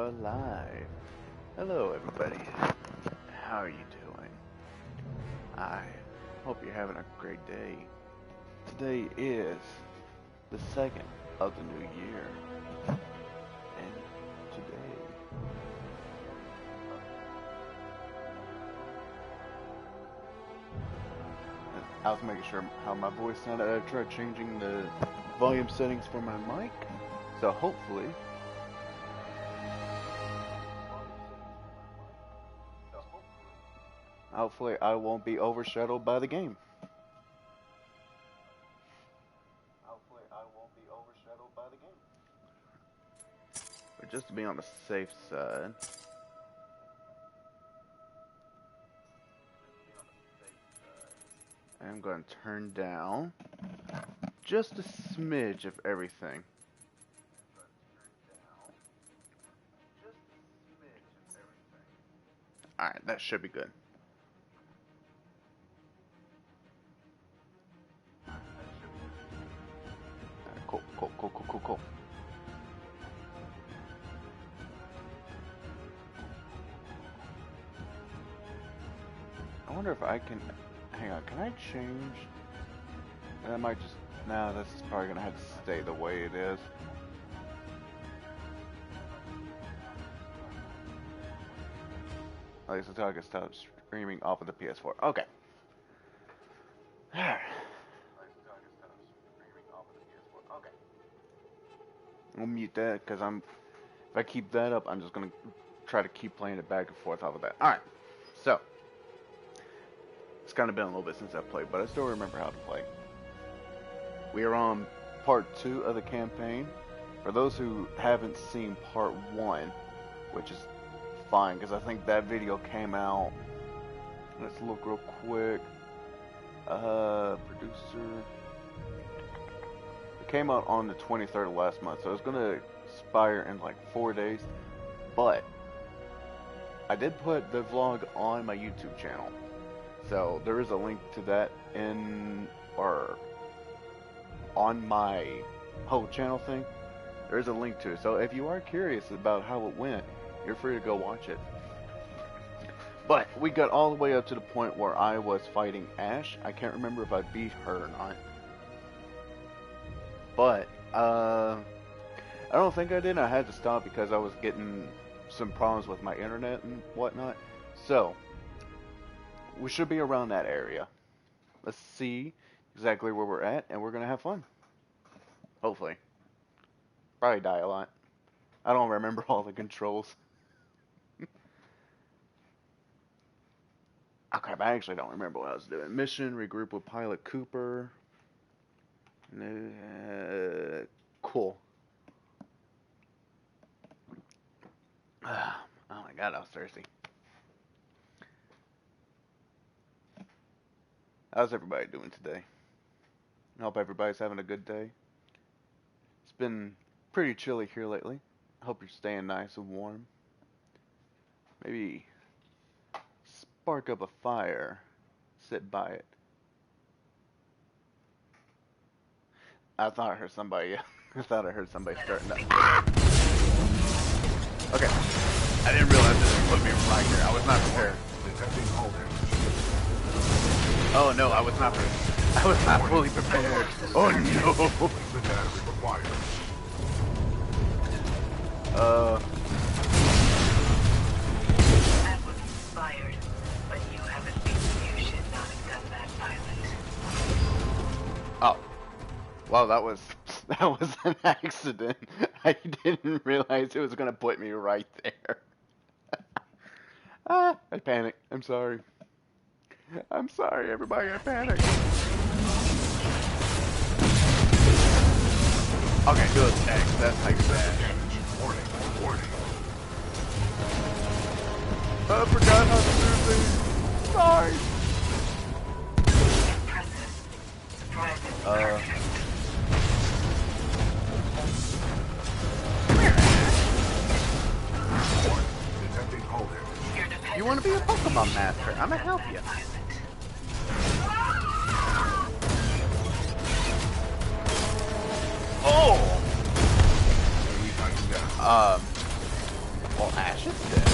are live. Hello, everybody. How are you doing? I hope you're having a great day. Today is the 2nd of the new year. And today... I was making sure how my voice sounded. I tried changing the volume settings for my mic. So hopefully I won't be overshadowed by the game. But just to be on the safe side, I'm going to turn down just a smidge of everything. Alright, that should be good. Cool. I wonder if I can... Hang on, can I change? That might just... Nah, this is probably gonna have to stay the way it is. At least until I can stop streaming off of the PS4. Okay. I'll mute that because if I keep that up, I'm just gonna try to keep playing it back and forth off of that. Alright, so it's kind of been a little bit since I've played, but I still remember how to play. We are on part 2 of the campaign. For those who haven't seen part 1, which is fine because I think that video came out. Let's look real quick. Producer. It came out on the 23rd of last month, so it's gonna expire in like 4 days. But I did put the vlog on my YouTube channel, so there is a link to that on my whole channel thing. There is a link to it, so if you are curious about how it went, you're free to go watch it. But we got all the way up to the point where I was fighting Ash. I can't remember if I beat her or not. But, I don't think I did. I had to stop because I was getting some problems with my internet and whatnot. So, we should be around that area. Let's see exactly where we're at, and we're going to have fun. Hopefully. Probably die a lot. I don't remember all the controls. Okay, but I actually don't remember what I was doing. Mission, regroup with Pilot Cooper. Cool. Oh my god, I was thirsty. How's everybody doing today? I hope everybody's having a good day. It's been pretty chilly here lately. I hope you're staying nice and warm. Maybe spark up a fire. Sit by it. I thought I heard somebody. I thought I heard somebody starting to. Okay. I didn't realize this would put me right here. I was not prepared. Oh no, I was not fully prepared. Oh no. That was inspired, but you have a feeling you should not have done that, pilot. Oh. Well, that was an accident. I didn't realize it was gonna put me right there. I panicked. I'm sorry. I'm sorry, everybody. I panicked. Okay, do it next. That's how you bad. Warning. I forgot how to do things. Sorry. Impressive. Surprising. You want to be a Pokemon master? I'm gonna help you. Oh! Well, Ash is dead.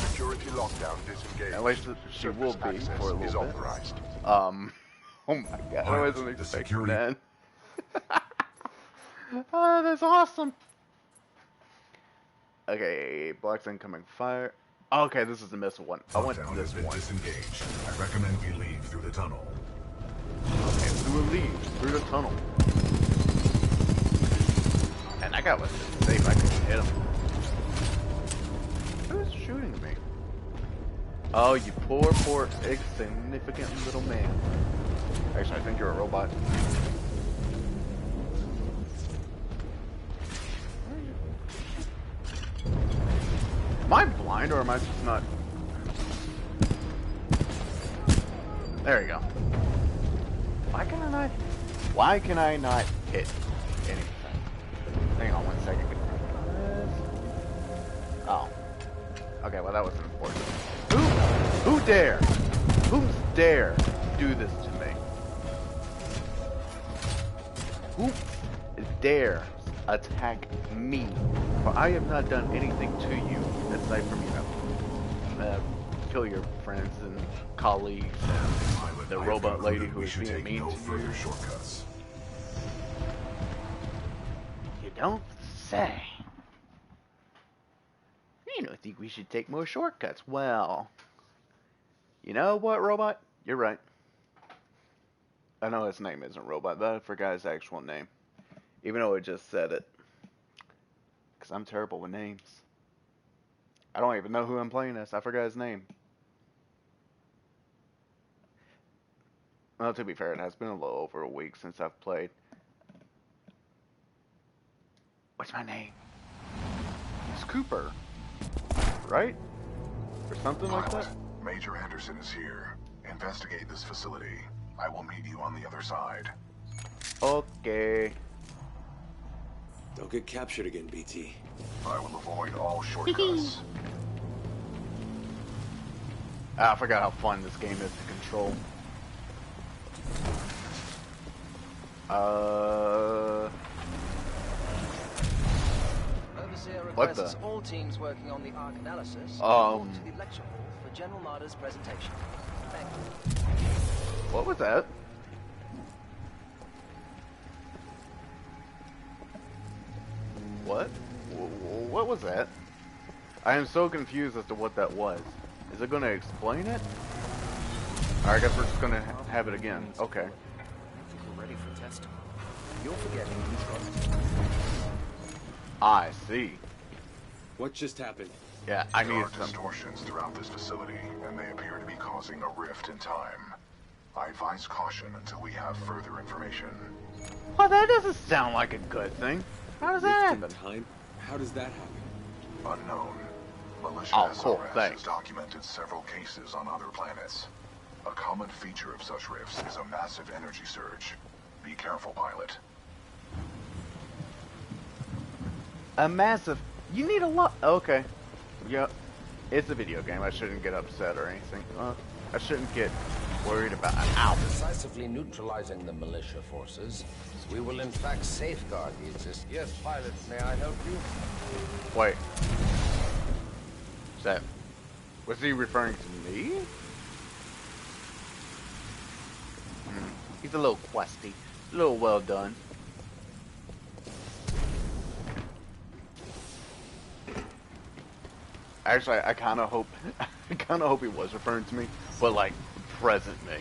Security lockdown disengaged. At least she will Surface be access for a is little bit. authorized. Oh my god, I wasn't The expecting security- that. Oh, that's awesome. Okay, Black's incoming fire. Okay, this is the missile one. I went to Lockdown this has been one. disengaged. I recommend we leave through the tunnel. Okay, we will leave through the tunnel. And that guy was just safe. I couldn't hit him. Who's shooting me? Oh, you poor, poor, insignificant little man. Actually, I think you're a robot. Am I blind or am I just not? There you go. Why can I not hit anything? Hang on 1 second. Oh. Okay, well that wasn't important. Who dare? Who's dare do this to me? Who dare attack me? For I have not done anything to you aside from, kill your friends and colleagues and the robot lady who is being mean to you. Further shortcuts. You don't say. You don't think we should take more shortcuts? Well, you know what, robot? You're right. I know his name isn't Robot, but I forgot his actual name. Even though it just said it. Because I'm terrible with names. I don't even know who I'm playing as. I forgot his name. Well, to be fair, it has been a little over a week since I've played. What's my name? It's Cooper. Right? Or something like that? Major Anderson is here. Investigate this facility. I will meet you on the other side. Okay. Don't get captured again, BT. I will avoid all shortcuts. I forgot how fun this game is to control. Overseer What requests the? all teams working on the ARC analysis Um. report to the lecture hall for General Marder's presentation. Thank you. What was that? What? What was that? I am so confused as to what that was. Is it going to explain it? Alright, I guess we're just going to have it again. Okay. I think we're ready for testing. You're forgetting he's got I see. What just happened? Yeah, I There need are some. distortions throughout this facility, and they appear to be causing a rift in time. I advise caution until we have further information. Well, that doesn't sound like a good thing. How does that Rift in happen? time? How does that happen? Unknown. Militia Oh, cool, SRS thanks. has documented several cases on other planets. A common feature of such rifts is a massive energy surge. Be careful, pilot. A massive. You need a lot. Okay. Yeah. It's a video game. I shouldn't get upset or anything. I shouldn't get worried about. Ow. Decisively neutralizing the militia forces, we will in fact safeguard the existence. Yes, pilot, may I help you? Wait. Is that? Was he referring to me? He's a little questy. A little well done. Actually, I kind of hope he was referring to me, but like present me,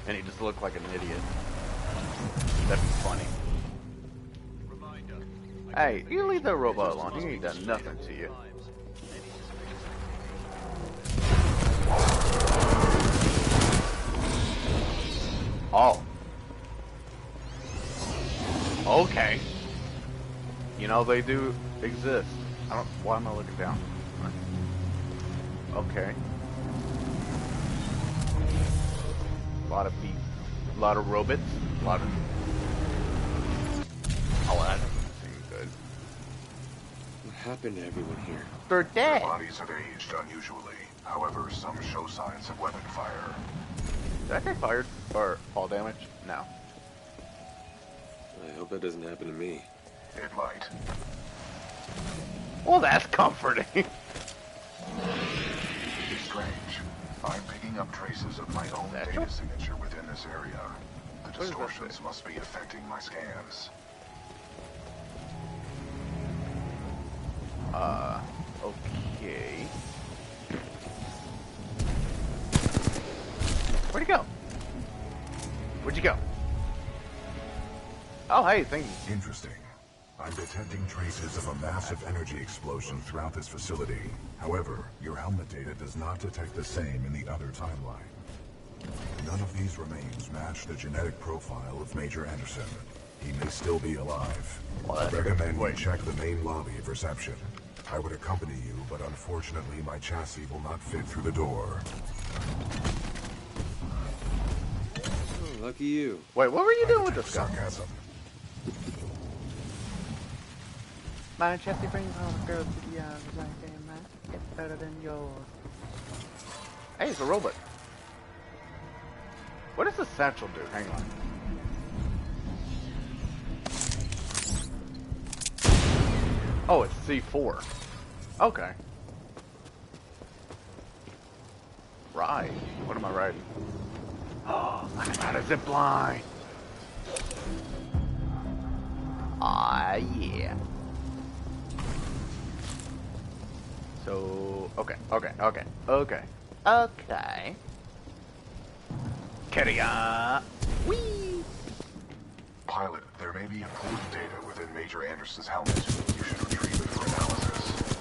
and he just looked like an idiot. That'd be funny. Hey, you leave that robot alone. He ain't done nothing to you. Oh. Okay. You know, they do exist. Why am I looking down? Okay. A lot of beef. A lot of robots. A lot of... Oh, that doesn't seem good. What happened to everyone here? They're Their dead. bodies have aged unusually. However, some show signs of weapon fire. Did that guy fired? Or fall damage? No. I hope that doesn't happen to me. It might. Well, that's comforting. Strange. I'm picking up traces of my own That's data true. signature within this area. The does that distortions say? must be affecting my scans. Okay. Where'd he go? Where'd you go? Oh, hey, thank you. Interesting. I'm detecting traces of a massive energy explosion throughout this facility. However, your helmet data does not detect the same in the other timeline. None of these remains match the genetic profile of Major Anderson. He may still be alive. I recommend you check the main lobby of reception. I would accompany you, but unfortunately my chassis will not fit through the door. Oh, lucky you. Wait, what were you doing with Detect this guy? sarcasm. My chassis brings home a girl to the eyes like a man. It's better than yours. Hey, it's a robot. What does the satchel do? Hang on. Oh, it's C4. Okay. Ride. What am I riding? Oh, I can ride a zip line. Ah, yeah. So, okay. Carry on. Whee! Pilot, there may be important data within Major Anderson's helmet. You should retrieve it for analysis.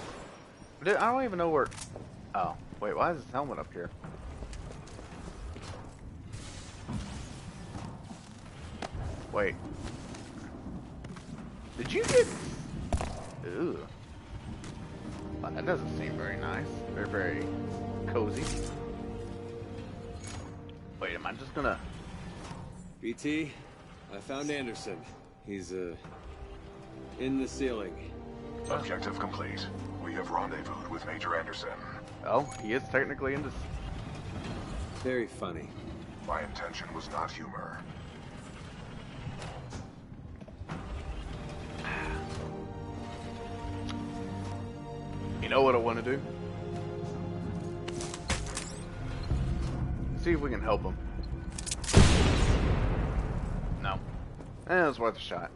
Dude, I don't even know where... Oh, wait, why is his helmet up here? Wait. Did you get... Ooh. Well, that doesn't seem very nice. Very, very cozy. Wait, am I just gonna... BT, I found Anderson. He's, in the ceiling. Objective complete. We have rendezvoused with Major Anderson. Oh, he is technically in this... Very funny. My intention was not humor. You know what I want to do? See if we can help him. No. Eh, it's worth a shot.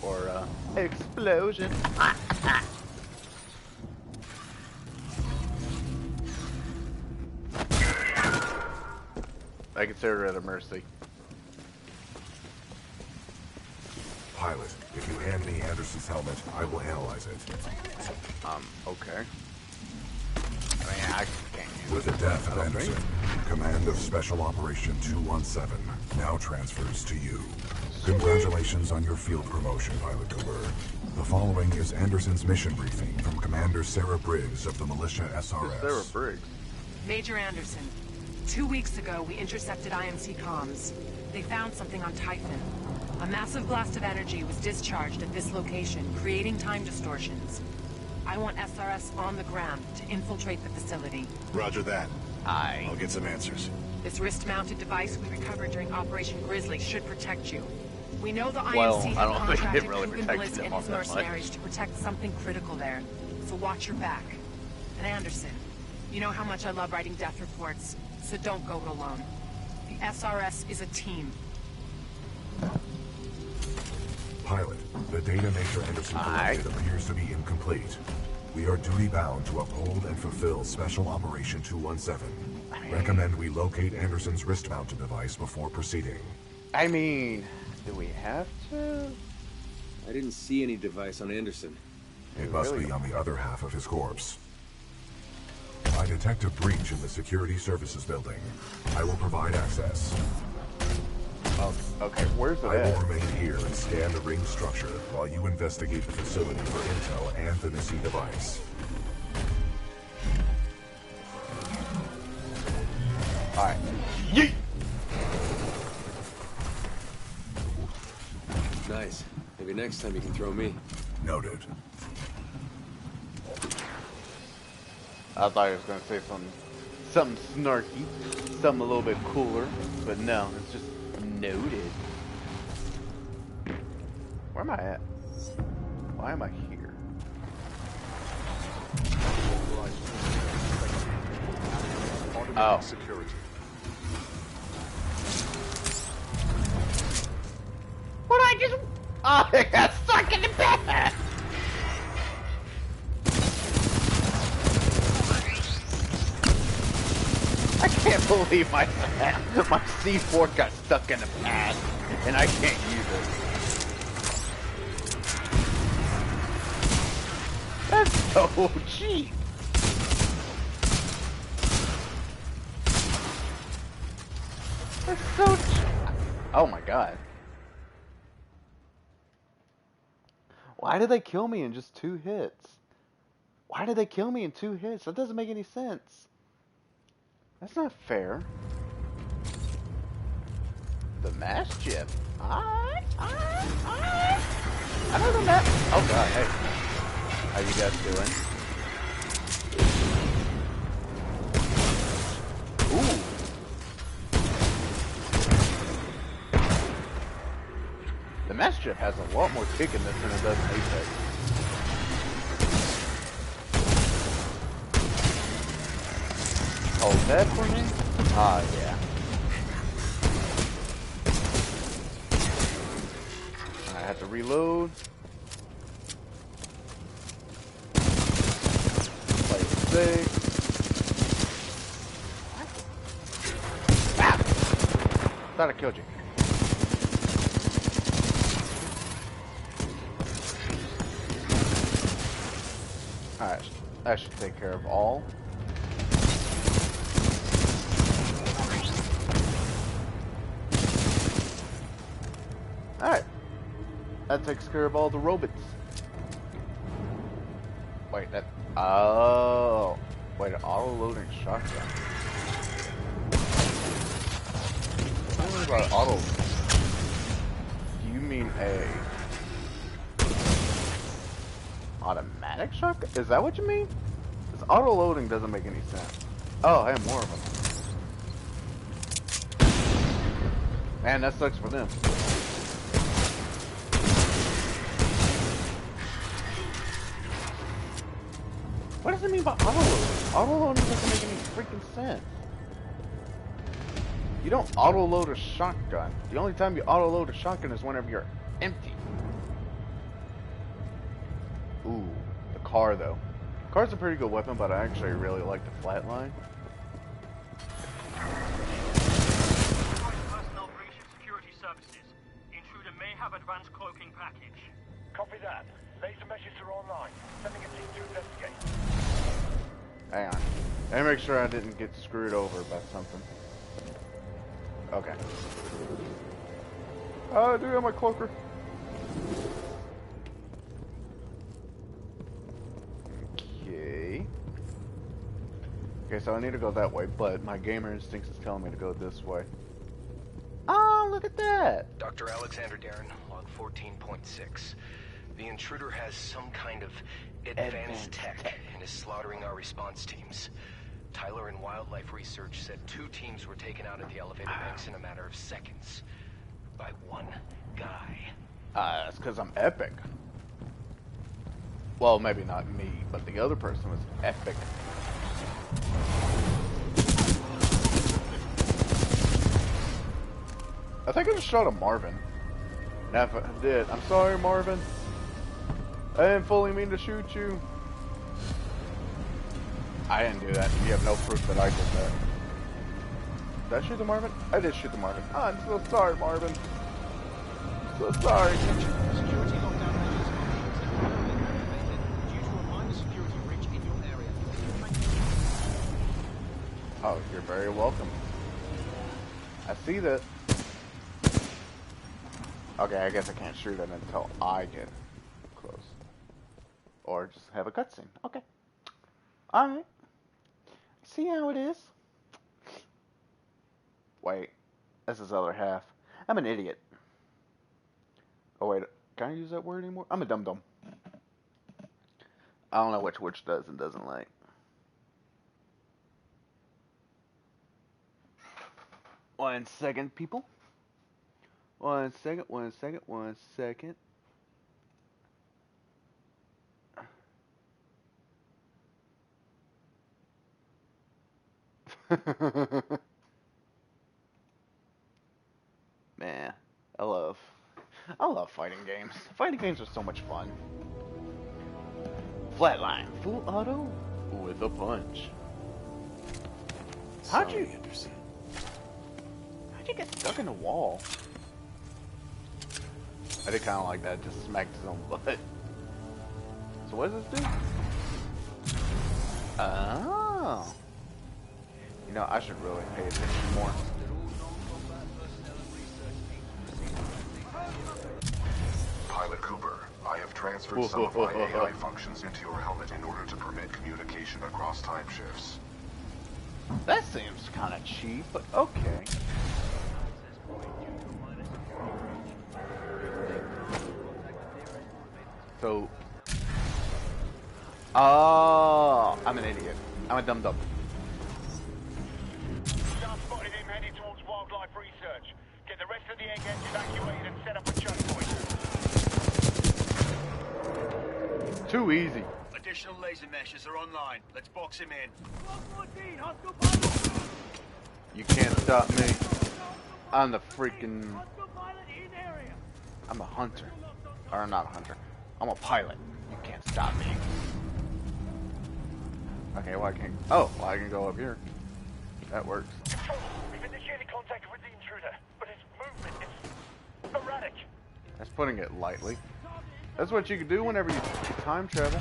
Or, explosion. I consider it a mercy. Pilot, if you hand me Anderson's helmet, I will analyze it. Okay. I mean, I can't use With it. the death of I don't think. Anderson, command of Special Operation 217 now transfers to you. Congratulations on your field promotion, Pilot Cooper. The following is Anderson's mission briefing from Commander Sarah Briggs of the Militia SRS. Sarah Briggs. Major Anderson, 2 weeks ago we intercepted IMC comms. They found something on Typhon. A massive blast of energy was discharged at this location, creating time distortions. I want SRS on the ground to infiltrate the facility. Roger that. Aye. I'll get some answers. This wrist-mounted device we recovered during Operation Grizzly should protect you. We know the Well, IMC I don't has think it contracted really Coogan protects Blitz them and all his that much. mercenaries to protect something critical there. So watch your back. And Anderson, you know how much I love writing death reports, so don't go it alone. The SRS is a team. Pilot, the data Major Anderson collected appears to be incomplete. We are duty-bound to uphold and fulfill Special Operation 217. Recommend we locate Anderson's wrist-mounted device before proceeding. I mean, do we have to? I didn't see any device on Anderson. It must be on the other half of his corpse. I detect a breach in the Security Services building. I will provide access. Oh, okay, where's it I will at? remain here and scan the ring structure while you investigate the facility for intel and the missing device. Alright. Yeet! Nice. Maybe next time you can throw me. Noted. I thought he was gonna say something snarky, something a little bit cooler, but no, it's just noted. Where am I at? Why am I here? Oh. security. What I just... Oh, I got stuck in the bed! I can't believe my C4 got stuck in the pad, and I can't use it. That's so cheap. That's so cheap. Oh my god. Why did they kill me in just 2 hits? Why did they kill me in 2 hits? That doesn't make any sense. That's not fair. The mass chip. I know the map. Oh god, hey. How you guys doing? Ooh. The mass chip has a lot more kick in this than it does in Apex. Hold that for me? Ah, yeah. I have to reload. Play it safe. Ah! Thought I killed you. Alright, that should take care of all. Alright. That takes care of all the robots. Wait, that... Oh. Wait, an auto-loading shotgun. What do you mean by auto... Do you mean a... automatic shotgun? Is that what you mean? This auto-loading doesn't make any sense. Oh, I have more of them. Man, that sucks for them. What does it mean by auto-loading? Auto-loading doesn't make any freaking sense. You don't auto-load a shotgun. The only time you auto-load a shotgun is whenever you're empty. Ooh, the car though. Car's a pretty good weapon, but I actually really like the flatline. Personnel breach of security services. Intruder may have advanced cloaking package. Copy that. Laser measures are online. Sending a team to investigate. Hang on. Let me make sure I didn't get screwed over by something. Okay. I do have my cloaker. Okay. Okay, so I need to go that way, but my gamer instincts is telling me to go this way. Oh, look at that! Dr. Alexander Darren, log 14.6. The intruder has some kind of advanced tech and is slaughtering our response teams. Tyler and Wildlife Research said 2 teams were taken out of the elevator banks in a matter of seconds. By one guy. That's because I'm epic. Well, maybe not me, but the other person was epic. I think I just shot a Marvin. Now if I did, I'm sorry, Marvin. I didn't fully mean to shoot you. I didn't do that. You have no proof that I did that. Did I shoot the Marvin? I did shoot the Marvin. Oh, I'm so sorry, Marvin. So sorry. Security lockdown measures are activated due to a minor security breach in your area. Oh, you're very welcome. I see that. Okay, I guess I can't shoot it until I get close. Or just have a cutscene. Okay. Alright. See how it is? Wait. That's his other half. I'm an idiot. Oh wait, can I use that word anymore? I'm a dum-dum. I don't know which does and doesn't like. One second, people. One second. Man, I love fighting games. Fighting games are so much fun. Flatline, full auto with a punch. Sorry, Anderson. How'd you get stuck in the wall? I did kind of like that, just smacked his own butt. So what does this do? Oh. You know, I should really pay attention more. Pilot Cooper, I have transferred some of my AI functions into your helmet in order to permit communication across time shifts. That seems kind of cheap, but okay. So, oh, I'm an idiot. I'm a dum-dum. Just spotted him heading towards wildlife research. Get the rest of the eggheads evacuated and set up a choke point. Too easy. Additional laser meshes are online. Let's box him in. You can't stop me. I'm the freaking... I'm a hunter. Or not a hunter. I'm a pilot. You can't stop me. Okay, well I can't... Oh, well I can go up here. That works. Control, we've initiated contact with the intruder, but his movement is erratic. That's putting it lightly. That's what you can do whenever you time travel.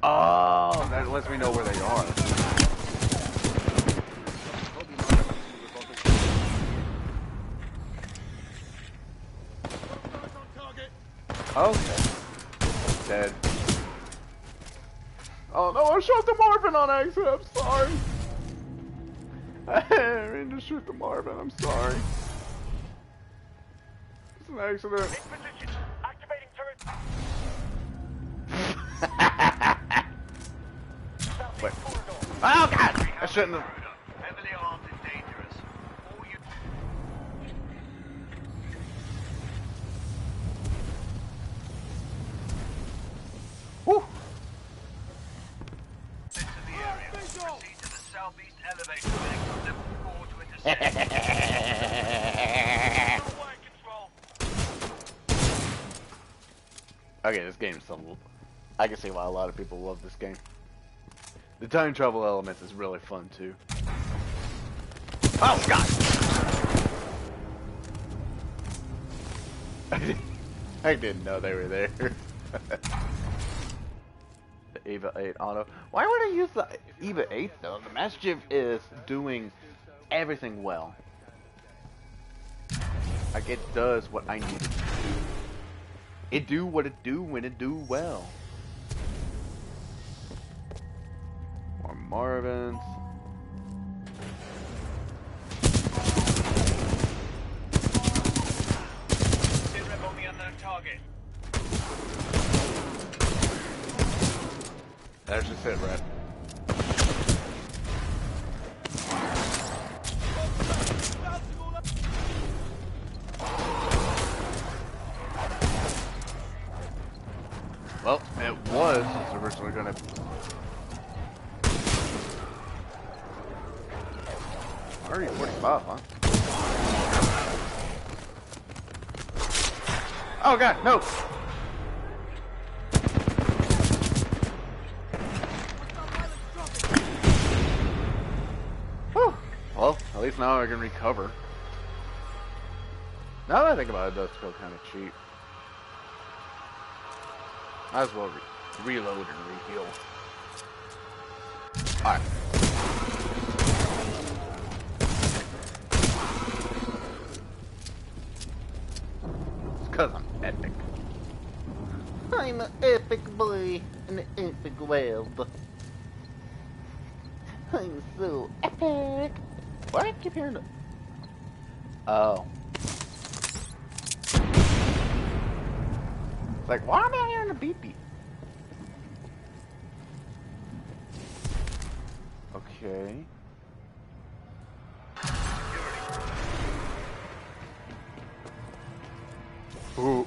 Oh, that lets me know where they are. Okay. Dead. Oh no, I shot the Marvin on accident. I'm sorry. I didn't mean to shoot the Marvin. I'm sorry. It's an accident. In position. Activating turret. Wait. Oh god! I shouldn't have. Heavily armed and dangerous. All you... Woo! Into the area. Proceed to the southeast elevator bank on level 4 to intercept. Okay, this game is so... I can see why a lot of people love this game. The time travel elements is really fun too. Oh god! I didn't know they were there. The EVA 8 auto. Why would I use the EVA 8 though? The Mischief is doing everything well. Like it does what I need it to do. It do what it do when it do well. More Marvins. Hit rep on the unknown target. There's just it, Red. Well, it was originally gonna... Already 45, huh? Oh god, no! Whew. Well, at least now I can recover. Now that I think about it, it does feel kind of cheap. Might as well reload and reheal. Alright. It's because I'm epic. I'm an epic boy in an epic world. I'm so epic. Why do I keep hearing the... Oh. It's like, why am I hearing a beep beep? Okay. Ooh.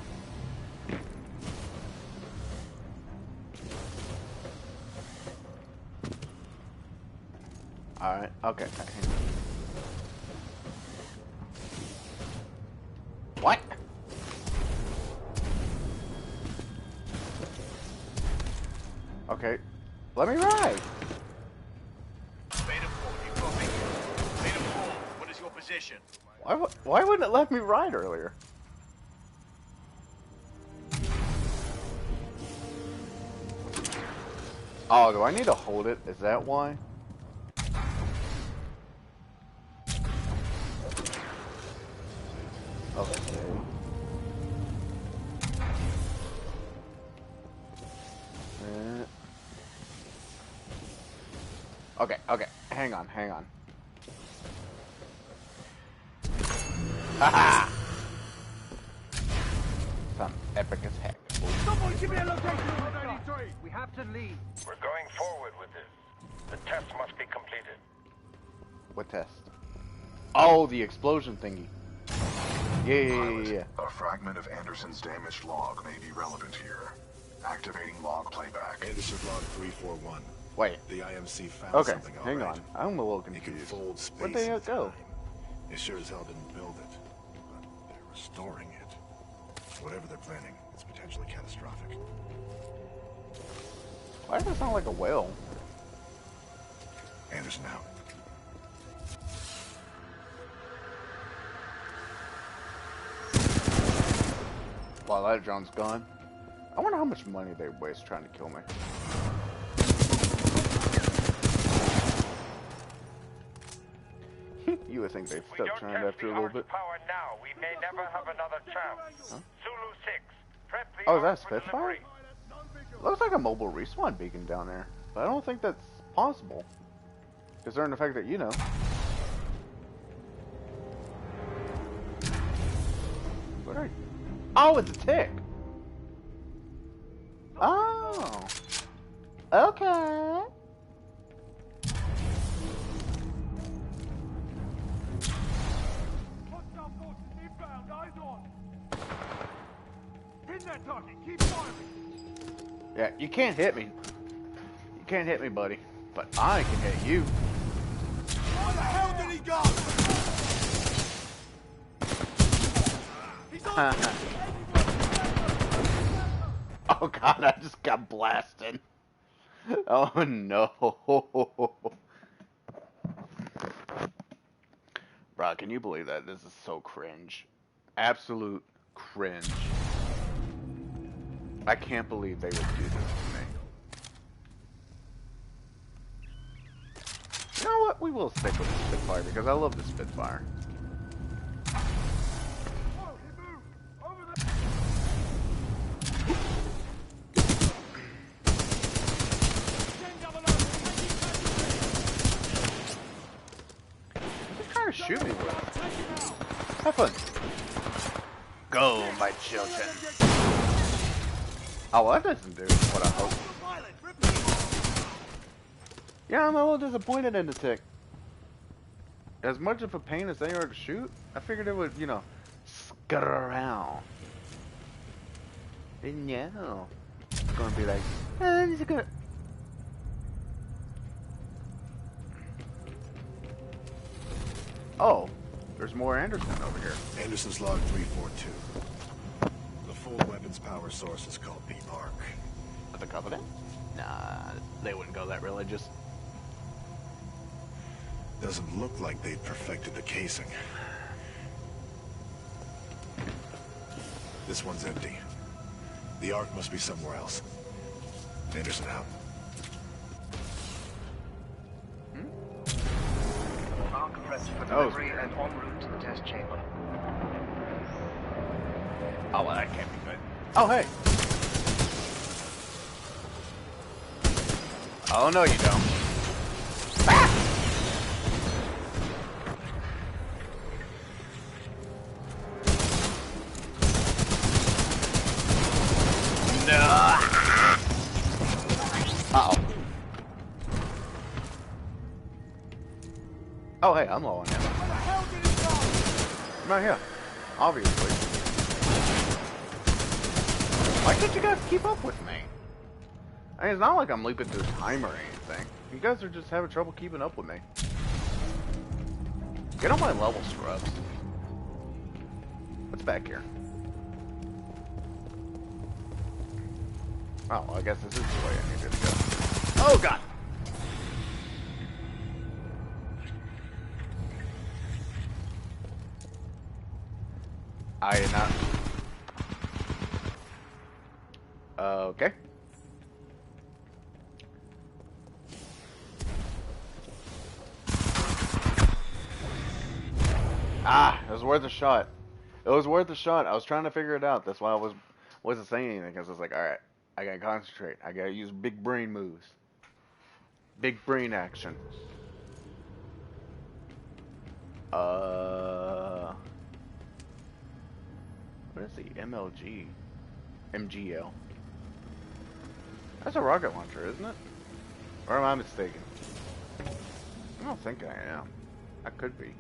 Alright, okay. What? Okay. Let me ride! Beta 4, you copy? Beta 4, what is your position? Why wouldn't it let me ride earlier? Oh, do I need to hold it? Is that why? Okay. Okay. Hang on. Haha! Some epic as heck. Someone give me a location on 83! We have to leave. We're going forward with this. The test must be completed. What test? Oh, the explosion thingy. Yeah. A fragment of Anderson's damaged log may be relevant here. Activating log playback. Anderson log 341. Wait. The IMC found Okay, something. hang right. on. I'm a little It can confused. fold space. Where'd they and go? time. They sure as hell didn't build it, but they're restoring it. Whatever they're planning, it's potentially catastrophic. Why does it sound like a whale? Anderson out. While that drone's gone. I wonder how much money they waste trying to kill me. You would think they'd stop trying after a little bit. Power now. We may never have another chance. Huh? Zulu 6. Prep the Oh, is that arc for Spitfire? delivery. Looks like a mobile respawn beacon down there. But I don't think that's possible. Considering the fact that, you know. What are you? Oh, it's a tick! Oh! Okay! Hostile forces inbound, eyes on! Pin that target, keep firing! Yeah, you can't hit me. You can't hit me, buddy. But I can hit you. Where the hell did he go? He's on Oh god, I just got blasted. Oh no. Bro, can you believe that? This is so cringe. Absolute cringe. I can't believe they would do this to me. You know what? We will stick with the Spitfire because I love the Spitfire. Whoa, he moved! Over there! He's trying to shoot me with it. Have fun. Go, my children. Oh, well, that doesn't do what I hope. Yeah, I'm a little disappointed in the tick. As much of a pain as they are to shoot, I figured it would, you know, scud around. But no. It's gonna be like, this is gonna... Oh, there's more Anderson over here. Anderson's log 342. The full weapons power source is called P-Park. The Covenant? Nah, they wouldn't go that religious. Doesn't look like they'd perfected the casing. This one's empty. The Ark must be somewhere else. Anderson out. Arc prepped for delivery and en route to the test chamber. Oh, well, that can't be good. Oh, hey. Oh, no, you don't. Ah! No. Uh-oh. Oh, hey, I'm low on ammo. I'm right here. Obviously. Why can't you guys keep up with me? I mean, it's not like I'm leaping through time or anything. You guys are just having trouble keeping up with me. Get on my level, scrubs. What's back here? Oh, well, I guess this is the way I needed to go. Oh, God! I did not. Okay. Ah, it was worth a shot. It was worth a shot. I was trying to figure it out. That's why I wasn't saying anything, because I was like, all right, I gotta concentrate. I gotta use big brain moves. Big brain action. What is the MLG? MGL. That's a rocket launcher, isn't it? Or am I mistaken? I don't think I am. I could be.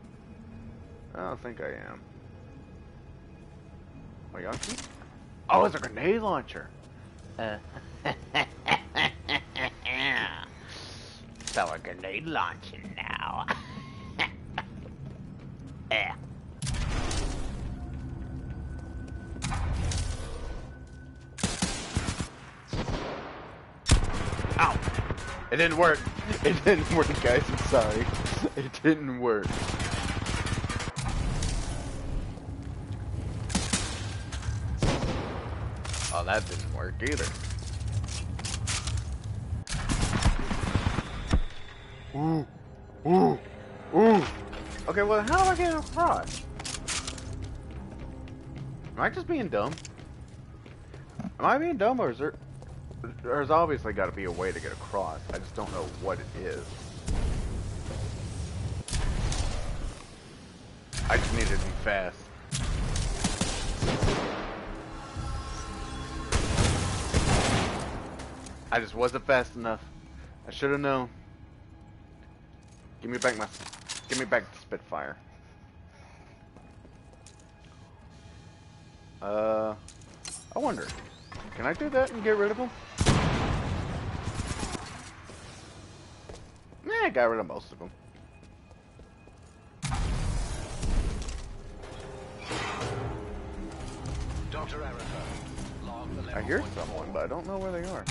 I don't think I am. Oh, Yankee? Oh, it's a grenade launcher. So a grenade launcher now. Ow! It didn't work. It didn't work, guys. I'm sorry. It didn't work. Oh, that didn't work either. Ooh. Ooh. Ooh. Okay, well, how do I get across? Am I just being dumb? Am I being dumb, or is there... There's obviously got to be a way to get across. I just don't know what it is. I just need to be fast. I just wasn't fast enough. I should have known. Give me back the Spitfire. I wonder, can I do that and get rid of him? Nah, I got rid of most of them. Dr. Erica, log the level I hear someone, but I don't know where they are.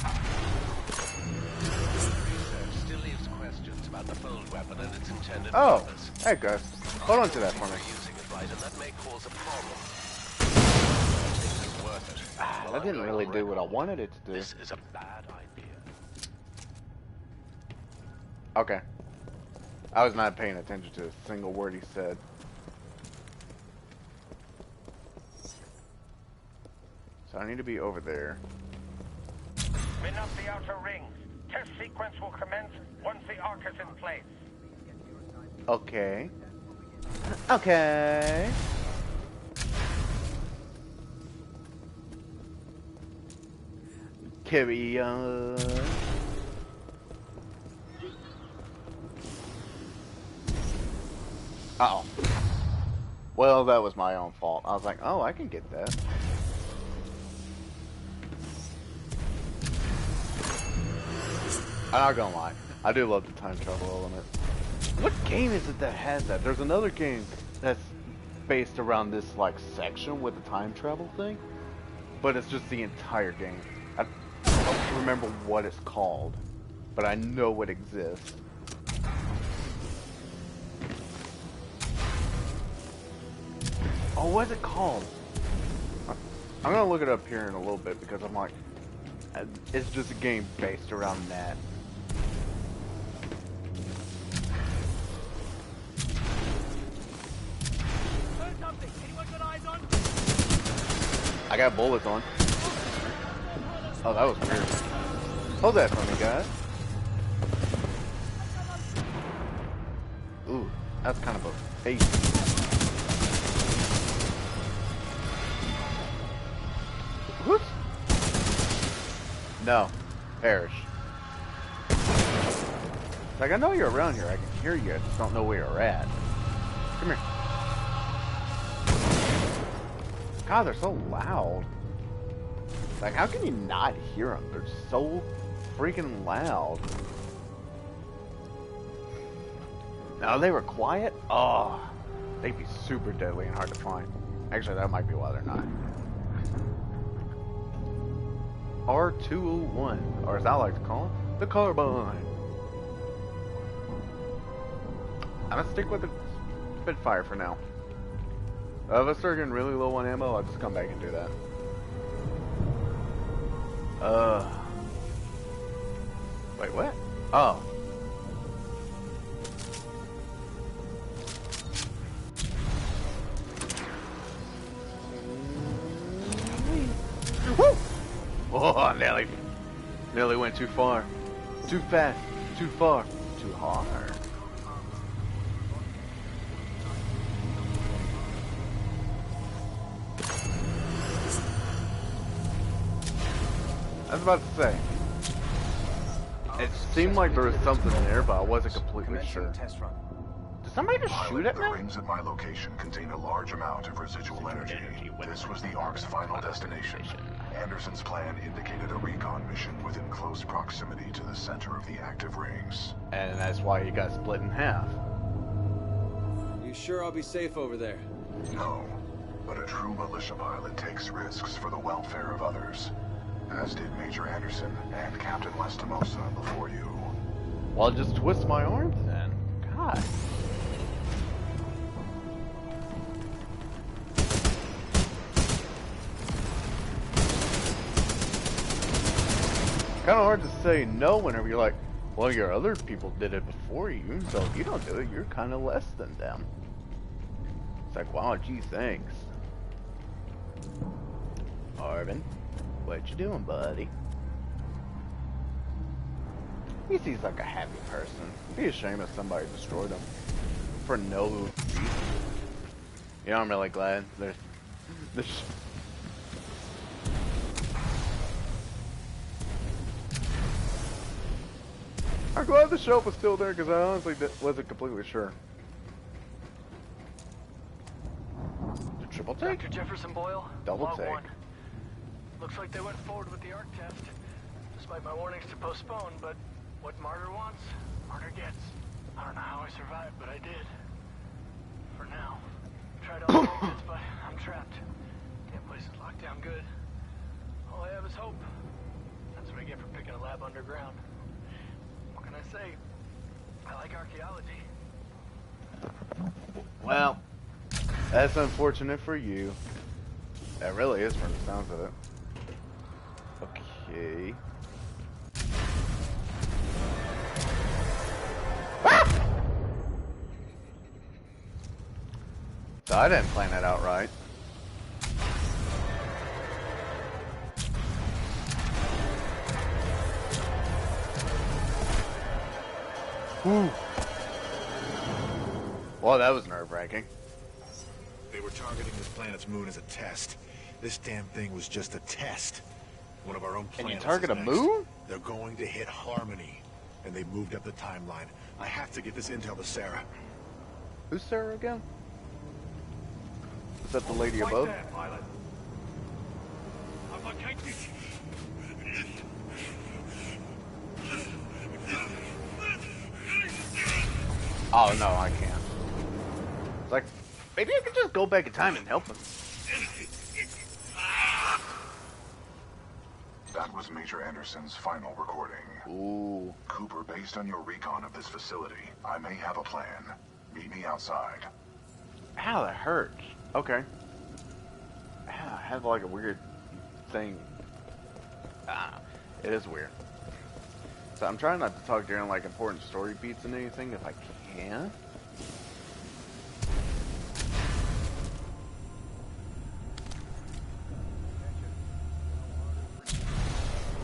Research still leaves questions about the fold weapon and its intended purpose. Hey guys, hold on to that for me. Using it right, and that may cause a problem. That didn't really do what I wanted it to do. This is a bad idea. Okay. I was not paying attention to a single word he said. So I need to be over there. Min up the outer rings. Test sequence will commence once the arc is in place. Okay. Okay. Carry on. Uh-oh. Well, that was my own fault. I was like, oh, I can get that. I'm not gonna lie. I do love the time travel element. What game is it that has that? There's another game that's based around this, like, section with the time travel thing. But it's just the entire game. I don't remember what it's called. But I know it exists. Oh, what's it called? I'm gonna look it up here in a little bit because I'm like, it's just a game based around that. I got bullets on. Oh, that was weird. Hold that for me, guys. Ooh, that's kind of a face. Whoops. No. Perish. Like, I know you're around here. I can hear you. I just don't know where you're at. Come here. God, they're so loud. Like, how can you not hear them? They're so freaking loud. Now they were quiet? Oh, they'd be super deadly and hard to find. Actually, that might be why they're not. R201, or as I like to call it, the Carbine. I'm gonna stick with the Spitfire for now. If I start getting really low on ammo, I'll just come back and do that. Wait, what? Oh. Woo! Oh, nearly went too far. Too fast, too far, too hard. I was about to say, it seemed like there was something there, but I wasn't completely sure. Did somebody just shoot at me? The rings at my location contain a large amount of residual energy. This was the Ark's final destination. Anderson's plan indicated a recon mission within close proximity to the center of the active rings. And that's why he got split in half. You sure I'll be safe over there? No, but a true militia pilot takes risks for the welfare of others. As did Major Anderson and Captain Lastimosa before you. Well, just twist my arms then. God. Kind of hard to say no whenever you're like, well, your other people did it before you, so if you don't do it, you're kind of less than them. It's like, wow, gee, thanks. Arvin, what you doing, buddy? He seems like a happy person. It'd be a shame if somebody destroyed him for no reason. You know, I'm really glad there's I'm glad the shelf was still there because I honestly wasn't completely sure. The triple take? Dr. Jefferson Boyle, Double log take. 1. Looks like they went forward with the ARC test, despite my warnings to postpone, but what Martyr wants, Martyr gets. I don't know how I survived, but I did. For now. Tried all the exits, but I'm trapped. Damn place is locked down good. All I have is hope. That's what I get for picking a lab underground. What can I say? I like archaeology. Well, that's unfortunate for you. That really is from the sounds of it. Okay. Ah! So I didn't plan that out right. Whew. Well, that was nerve-wracking. They were targeting this planet's moon as a test. This damn thing was just a test. One of our own planets. And you target a next. moon? They're going to hit Harmony. And they moved up the timeline. I have to get this intel to Sarah. Who's Sarah again? Is that the lady above? There, pilot. I've located you. Oh no, I can't. It's like, maybe I could just go back in time and help him. That was Major Anderson's final recording. Ooh. Cooper, based on your recon of this facility, I may have a plan. Meet me outside. Ow, that hurts. Okay. Ow, I have like a weird thing. Ah, it is weird. So I'm trying not to talk during like important story beats and anything if I can.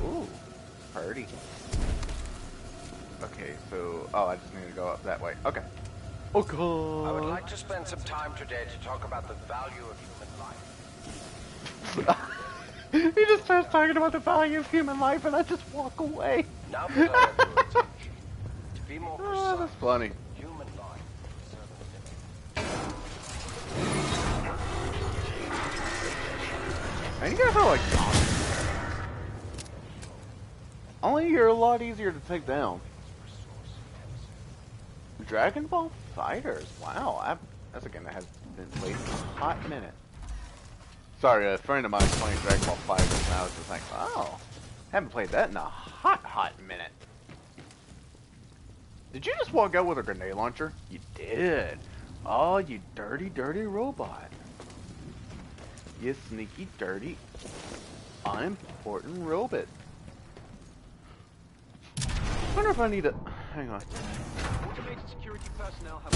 Ooh, party. Okay, so oh, I just need to go up that way. Okay. Okay. I would like to spend some time today to talk about the value of human life. He just starts talking about the value of human life, and I just walk away. Now that I have your attention, to be more precise, Oh, that's funny. human life And you guys are like Only you're a lot easier to take down. Dragon Ball Fighters. Wow, that's a game that has been played in a hot minute. Sorry, a friend of mine is playing Dragon Ball Fighters, and I was just like, oh, haven't played that in a hot minute. Did you just walk out with a grenade launcher? You did. Oh, you dirty, dirty robot. You sneaky, dirty, unimportant robot. I wonder if I need to... Hang on. Automated security personnel have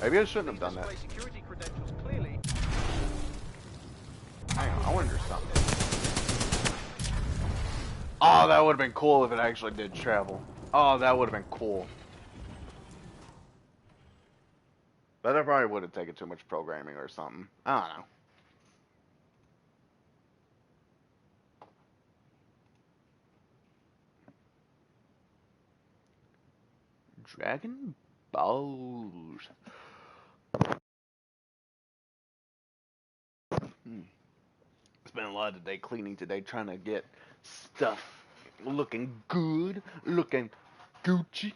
Maybe I shouldn't have done that. security credentials clearly. Hang on, I wonder something. Oh, that would have been cool if it actually did travel. Oh, that would have been cool. But I probably would have taken too much programming or something. I don't know. Dragon Balls. Spent a lot of the day cleaning today, trying to get stuff looking good, looking Gucci,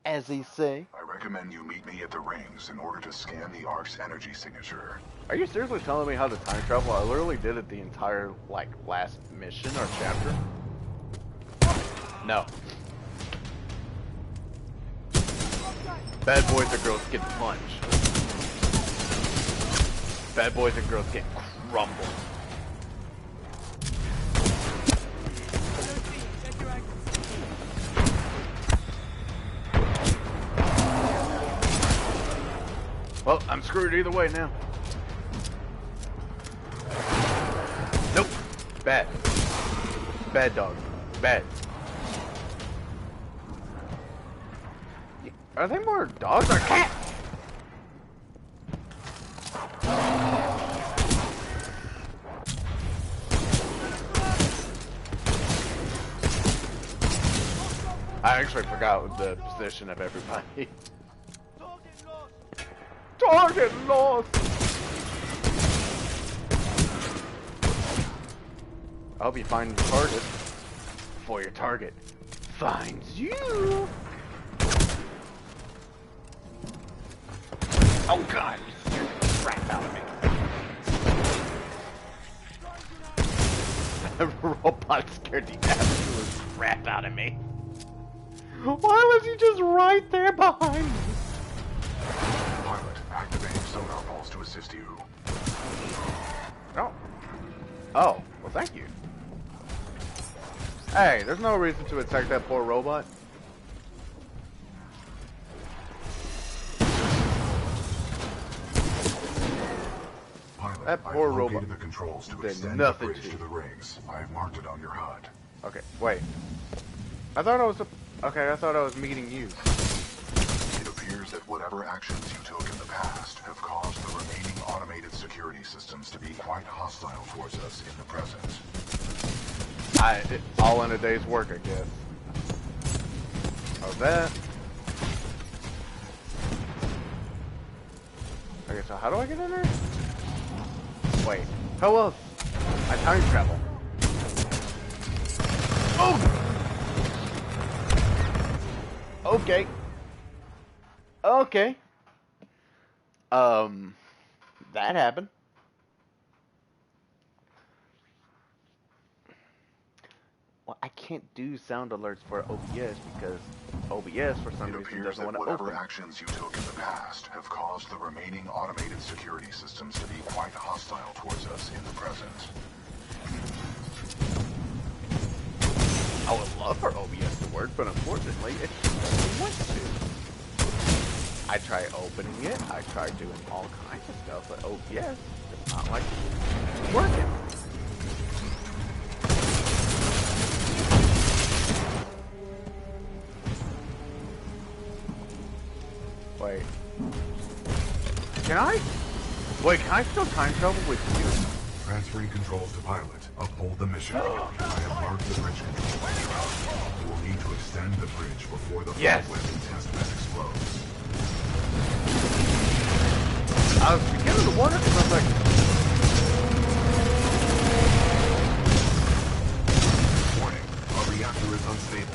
as they say. I recommend you meet me at the rings in order to scan the Ark's energy signature. Are you seriously telling me how to time travel? I literally did it the entire, like, last mission or chapter. No. Bad boys and girls get punched. Bad boys and girls get crumbled. Well, I'm screwed either way now. Nope. Bad. Bad dog. Bad. Are they more dogs or cats? I actually forgot the position of everybody. Target lost! I hope you find your target before your target finds you. Oh god! Crap out of me. The robot scared the absolute crap out of me. Why was he just right there behind me? Pilot, activating sonar pulse to assist you. Oh. Oh, well thank you. Hey, there's no reason to attack that poor robot. Pilot, That poor I've robot located the controls to did extend the nothing bridge to the rings. I've marked it on your HUD. Okay, wait. I thought I was okay, I thought I was meeting you. It appears that whatever actions you took in the past have caused the remaining automated security systems to be quite hostile towards us in the present. All in a day's work, I guess. Oh, that. Okay, so how do I get in there? Wait, how else? I time travel. Oh! Okay. Okay. That happened. Well, I can't do sound alerts for OBS because OBS for some reason doesn't want to open. Whatever actions you took in the past have caused the remaining automated security systems to be quite hostile towards us in the present. I would love for OBS to work, but unfortunately, it doesn't want to. I try opening it, I try doing all kinds of stuff, but OBS does not like working. Wait. Can I? Wait, can I still time travel with you? Transferring controls to pilot. Uphold the mission. I have marked the bridge control by your house. You will need to extend the bridge before the weapon test bed explodes. I was beginning to wonder because I was like... unstable.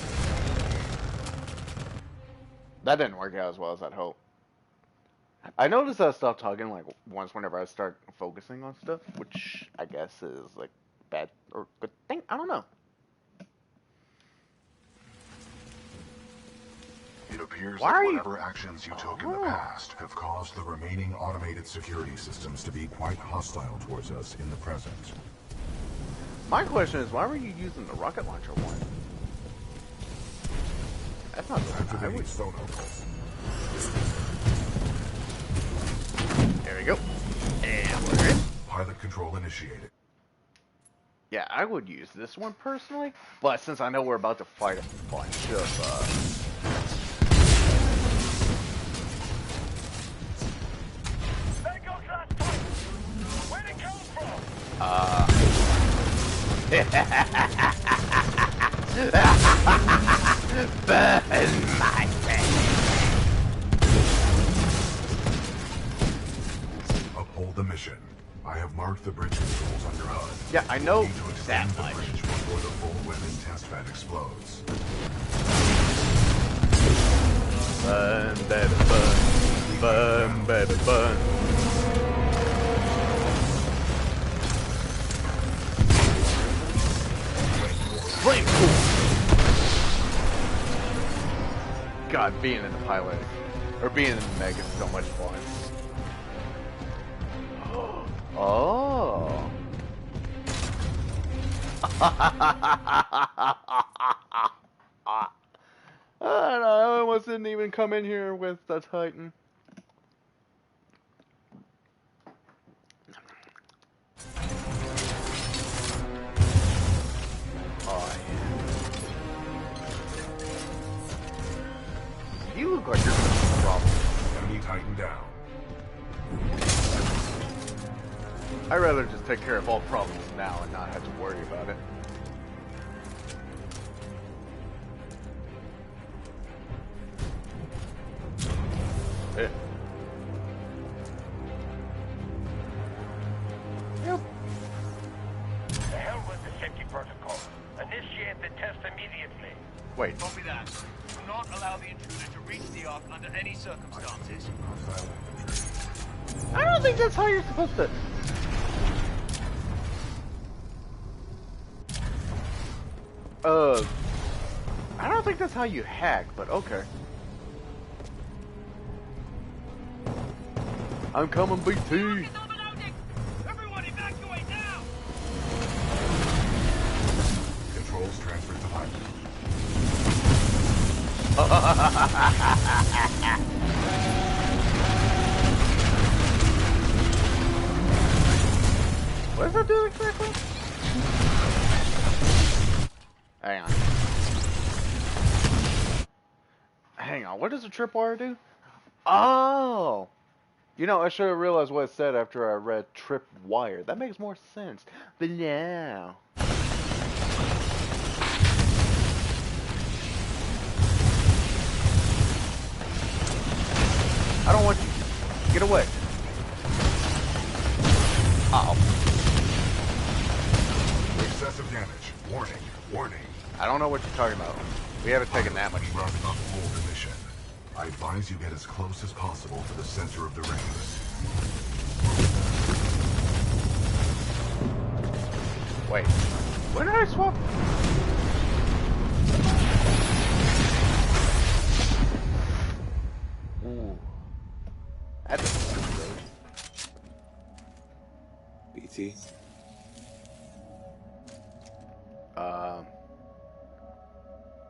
That didn't work out as well as I'd hope. I noticed I stopped talking like once whenever I start focusing on stuff, which I guess is like bad or good thing. I don't know. It appears Why that are you- whatever actions you took in the past have caused the remaining automated security systems to be quite hostile towards us in the present. My question is, why were you using the rocket launcher one? That's not good. I Activating would... sonar pulse. There we go. And we're in. Pilot control initiated. Yeah, I would use this one personally, but since I know we're about to fight a bunch of, There goes that fight! Where'd it come from? burn my face. Uphold the mission. I have marked the bridge controls under HUD. Yeah, I know We need to extend that the much. bridge before the full weapon test bed explodes. Burn, baby, burn. Burn, baby, burn. Flame cool. God, being in the pilot, or being in the Meg is so much fun. Oh. I almost didn't even come in here with the Titan. Oh, yeah. You look like you're gonna have a problem. Enemy Titan down. I'd rather just take care of all problems now and not have to worry about it. Yeah. Yep. The hell with the safety protocol. Initiate the test immediately. Wait. Copy that. Do not allow the intruder to reach the Ark under any circumstances. I don't think that's how you're supposed to. I don't think that's how you hack, but okay. I'm coming, BT. Everyone evacuate now! Controls transferred to pilot. What does that do exactly? Hang on. Hang on, what does a tripwire do? Oh! You know, I should have realized what it said after I read tripwire. That makes more sense. But now... I don't want you. Get away. Uh-oh. Excessive damage. Warning. Warning. I don't know what you're talking about. We haven't taken that much. Run uphold the mission. I advise you get as close as possible to the center of the rings. Wait. When did I swap? Ooh. That's good. BT?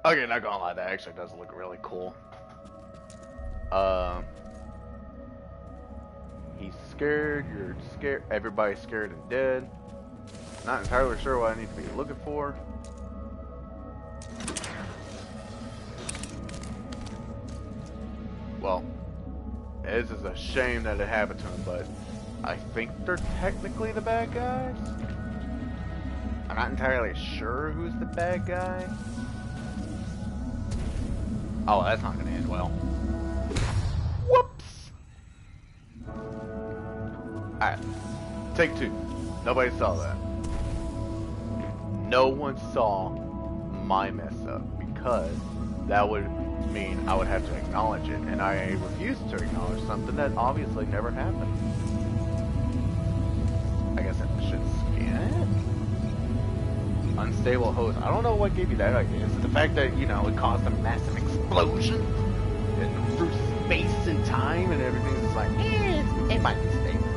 Okay, not gonna lie, that actually does look really cool. He's scared, you're scared, everybody's scared and dead. Not entirely sure what I need to be looking for. Well, it is a shame that it happened to him, but I think they're technically the bad guys. I'm not entirely sure who's the bad guy. Oh, that's not gonna end well. Whoops! Alright, take two. Nobody saw that. No one saw my mess up because that would mean I would have to acknowledge it, and I refuse to acknowledge something that obviously never happened. I guess I should scan it? Unstable host. I don't know what gave you that idea. Is it the fact that, you know, it caused a massive explosion? And through space and time and everything, it's like, it might be stable.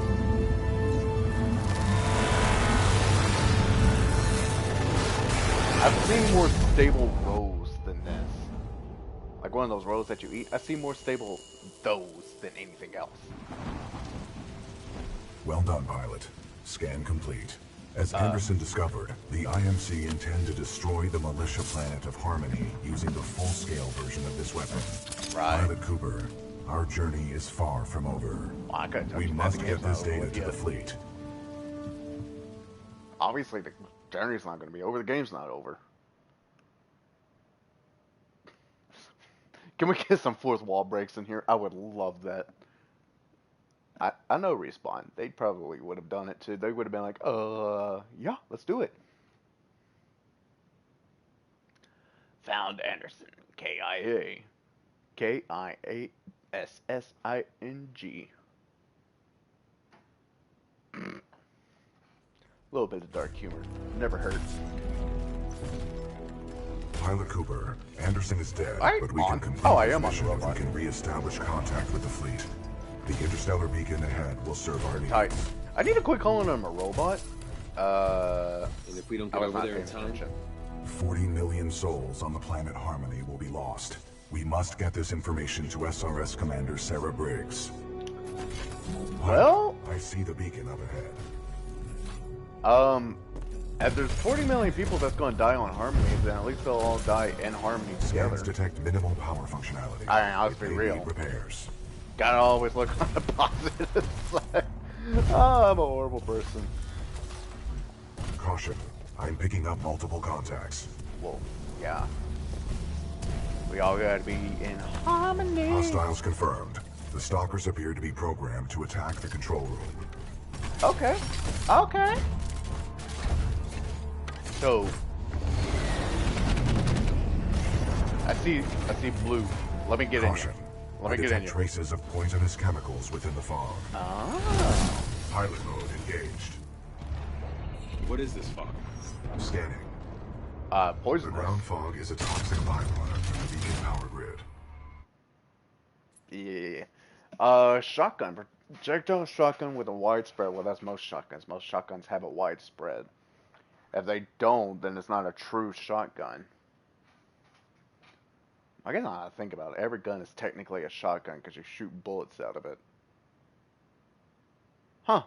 I've seen more stable rows than this. Like one of those rows that you eat. I've seen more stable those than anything else. Well done, pilot. Scan complete. As Anderson discovered, the IMC intend to destroy the militia planet of Harmony using the full-scale version of this weapon. Right. Pilot Cooper, our journey is far from over. Well, we must get this data to the fleet. Obviously, the journey's not going to be over. The game's not over. Can we get some fourth wall breaks in here? I would love that. I know Respawn. They probably would have done it too. They would have been like, yeah, let's do it. Found Anderson. K-I-A. K-I-A-S-S-I-N-G. A little bit of dark humor. Never hurts. Pilot Cooper, Anderson is dead, but we can complete this mission if we can re-establish contact with the fleet. The interstellar beacon ahead will serve our needs. Tight. I need to quit calling him a robot. And if we don't get over there in time, 40 million souls on the planet Harmony will be lost. We must get this information to SRS Commander Sarah Briggs. Well, I see the beacon up ahead. If there's 40 million people that's going to die on Harmony, then at least they'll all die in Harmony together. Scans detect minimal power functionality. I mean, let's be real. Repairs. Gotta always look on the positive side. Oh, I'm a horrible person. Caution. I'm picking up multiple contacts. Well, yeah. We all gotta be in harmony. Hostiles confirmed. The stalkers appear to be programmed to attack the control room. Okay. Okay. So I see blue. Let me get Caution. in here. Let me get in here. Traces of poisonous chemicals within the fog. Oh. Pilot mode engaged. What is this fog? Scanning. Poison. The ground fog is a toxic byproduct from the beacon power grid. Yeah. Shotgun. Projectile shotgun with a wide spread. Well, that's most shotguns. Most shotguns have a wide spread. If they don't, then it's not a true shotgun. I guess now I think about it. Every gun is technically a shotgun because you shoot bullets out of it. Huh.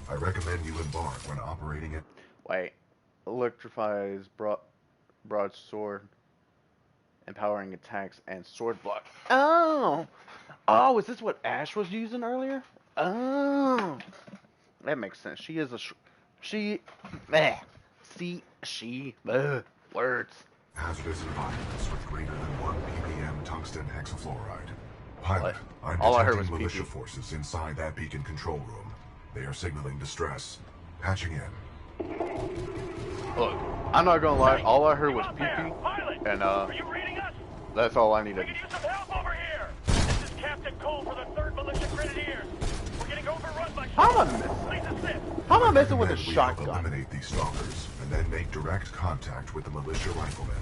I recommend you embark when operating it. Wait. Electrifies broadsword. Empowering attacks and sword block. Oh! Oh, is this what Ash was using earlier? Oh! That makes sense. She is a... words. Hazardous environments with greater than 1 ppm tungsten hexafluoride. Pilot, I'm All I heard was detecting militia forces inside that beacon control room. They are signaling distress. Patching in. Look, I'm not gonna lie, all I heard was pee-pee, and Are you reading us? that's all I needed. We could use some help over here. This is Captain Cole for the 3rd Militia Grenadiers. We're getting overrun by How am I messing with a shotgun? Eliminate these stalkers, and then make direct contact with the militia riflemen.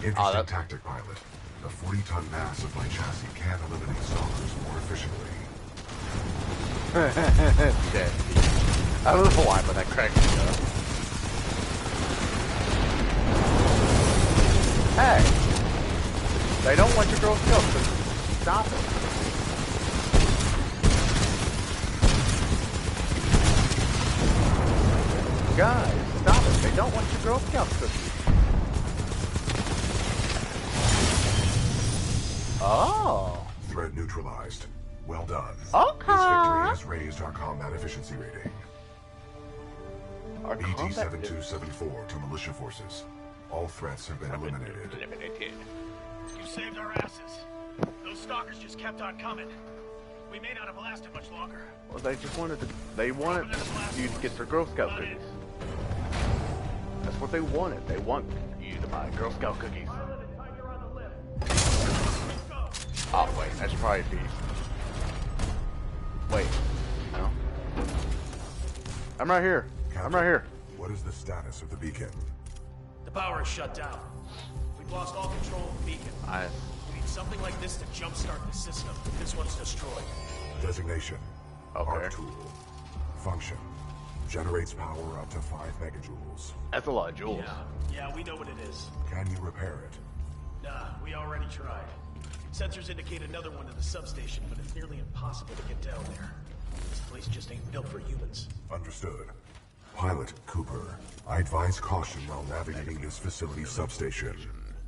Interesting tactic, pilot. The 40-ton mass of my chassis can eliminate stalkers more efficiently. Dead. I don't know why, but that cracked me up. Hey! They don't want your girl's milk, so stop it. Guys, stop it. They don't want your Girl Scout cookies. Oh. Threat neutralized. Well done. Okay. This victory has raised our combat efficiency rating. BT-7274 to militia forces. All threats have been eliminated. You saved our asses. Those stalkers just kept on coming. We may not have lasted much longer. Well, they just wanted you to get their Girl Scout cookies. That's what they wanted. They want you need to buy Girl Scout cookies. Oh wait, that should probably be. Wait, no. I'm right here. I'm right here. What is the status of the beacon? The power is shut down. We've lost all control of the beacon. We need something like this to jumpstart the system. This one's destroyed. Designation. Okay. Arc tool. Function. Generates power up to 5 megajoules. That's a lot of joules. Yeah, we know what it is. Can you repair it? Nah, we already tried. Sensors indicate another one in the substation, but it's nearly impossible to get down there. This place just ain't built for humans. Understood. Pilot Cooper, I advise caution while navigating this facility's substation.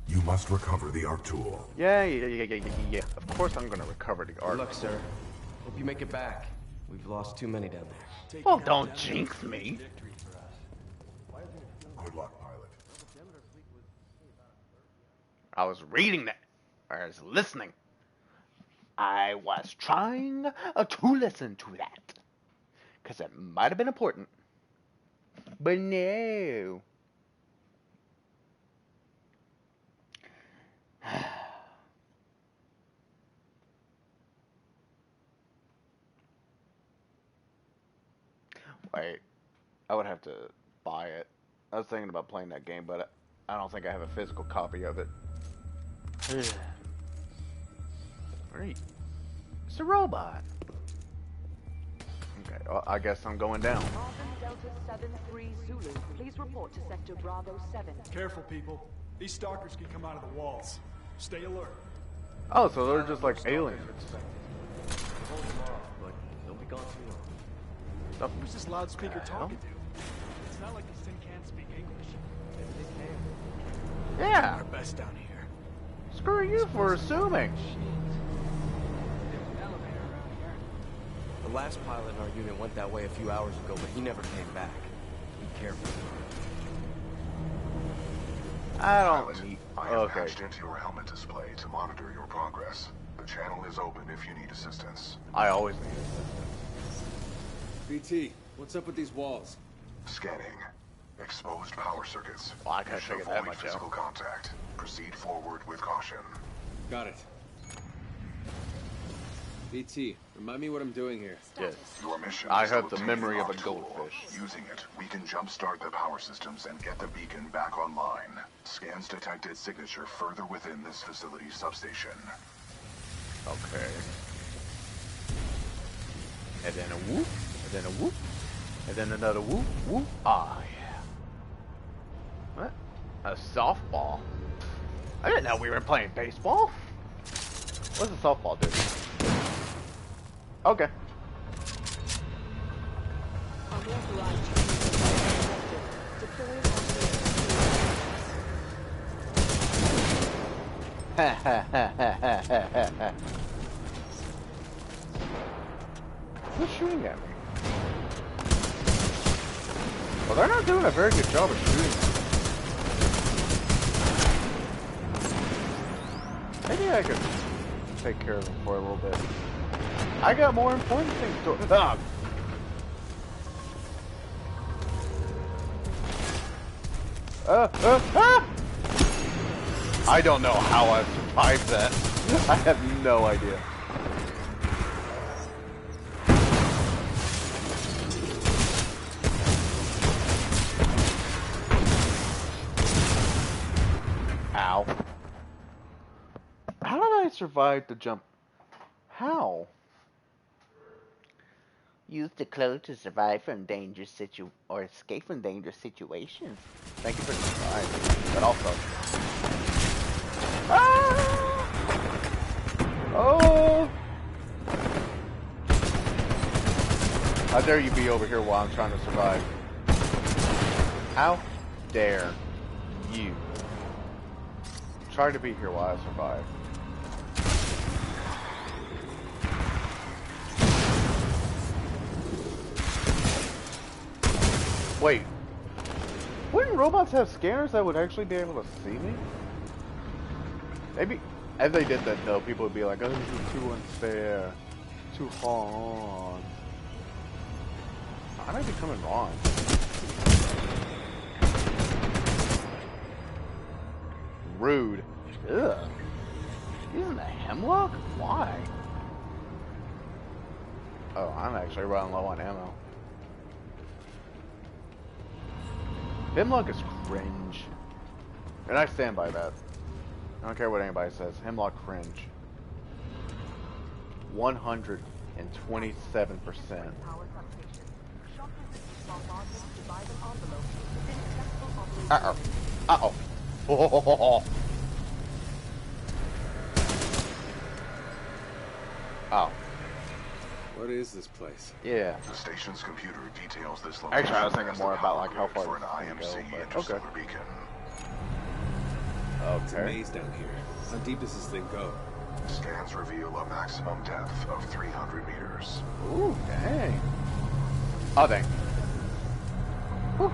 You must recover the arc tool. Yeah. Of course I'm gonna recover the arc. Good luck, sir. Hope you make it back. We've lost too many down there. Well, don't jinx me. Good luck, pilot. I was reading that. I was listening. I was trying to listen to that. Because it might have been important. But no. Wait. I would have to buy it. I was thinking about playing that game, but I don't think I have a physical copy of it. Great. It's a robot. Okay, well, I guess I'm going down. Bravo Delta 7-3 Zulu, please report to Sector Bravo 7. Careful, people. These stalkers can come out of the walls. Stay alert. Oh, so they're just like aliens. Hold them off, but they'll be gone too long. Who's this loudspeaker talking to? It's not like these tin cans speak English. Maybe they can. Yeah. Our best down here. Screw you for assuming. The last pilot in our unit went that way a few hours ago, but he never came back. Be careful. I don't Pilot, need... I have Okay. patched into your helmet display to monitor your progress. The channel is open if you need assistance. I always need assistance. BT, what's up with these walls? Scanning. Exposed power circuits. Well, I couldn't You should figure that avoid much physical out. contact. Proceed forward with caution. Got it. BT, remind me what I'm doing here. Yes. Your mission I is to have the obtain memory the of a arc tool. goldfish. Using it, we can jumpstart the power systems and get the beacon back online. Scans detected signature further within this facility's substation. Okay. And then a whoop. And then a whoop. And then another whoop. Whoop. Ah, yeah. What? A softball? I didn't know we were playing baseball. What's a softball do? Okay. Who's shooting at me? Well, they're not doing a very good job of shooting. Maybe I could take care of them for a little bit. I got more important things to... Ah. I don't know how I survived that. I have no idea. Ow. How did I survive the jump? How? Use the clothes to survive from dangerous or escape from dangerous situations. Thank you for the survive. But also... Ah! Oh! How dare you be over here while I'm trying to survive? How dare you try to be here while I survive? Wait, wouldn't robots have scanners that would actually be able to see me? Maybe, if they did that though, people would be like, oh, this is too unfair, too hard. I might be coming wrong. rude. Ugh. Using a hemlock? Why? Oh, I'm actually running low on ammo. Hemlock is cringe. And I stand by that. I don't care what anybody says. Hemlock cringe. 127%. Uh-oh. Uh-oh. Oh. Oh. What is this place? Yeah. The station's computer details this location. Actually, I was thinking more about like how far for an IMC interstellar beacon. It's a maze down here. How deep does this thing go? Scans reveal a maximum depth of 300 meters. Ooh, dang. Oh, dang. Whew.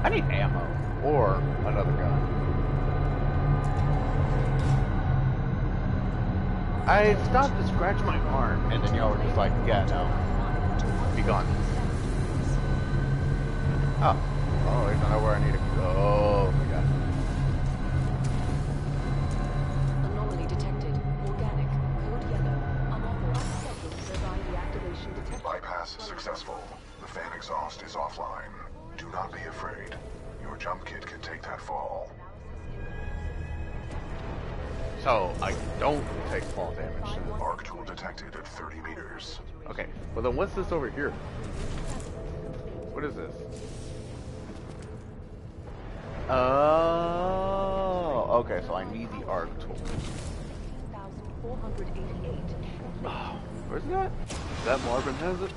I need ammo or another gun. I stopped to scratch my arm, and then y'all were just like, yeah, no. Be gone. Oh. Oh, I don't know where I need to go. Oh, my God. Anomaly detected. Organic. Code yellow. Unauthorized settings nearby the activation detected. Bypass successful. The fan exhaust is offline. Do not be afraid. Your jump kit can take that fall. So, I don't take fall damage. Arc tool detected at 30 meters. Okay, well then what's this over here? What is this? Oh, okay, so I need the arc tool. Oh, where's that? That Marvin has it?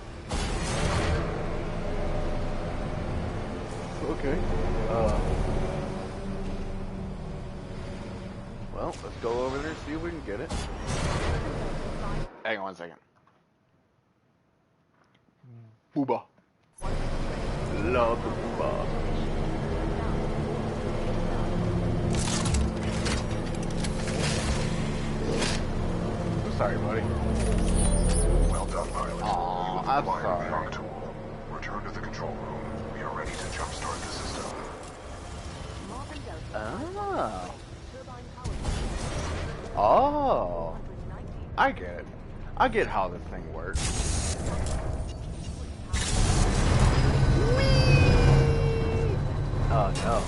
Okay. Well, let's go over there and see if we can get it. Hang on 1 second. Booba. Love the booba. I'm sorry, buddy. Well done, pilot. Aw, I'm sorry. The arc tool. Return to the control room. We are ready to jumpstart the system. Oh. Oh. I get it. I get how this thing works. Oh no.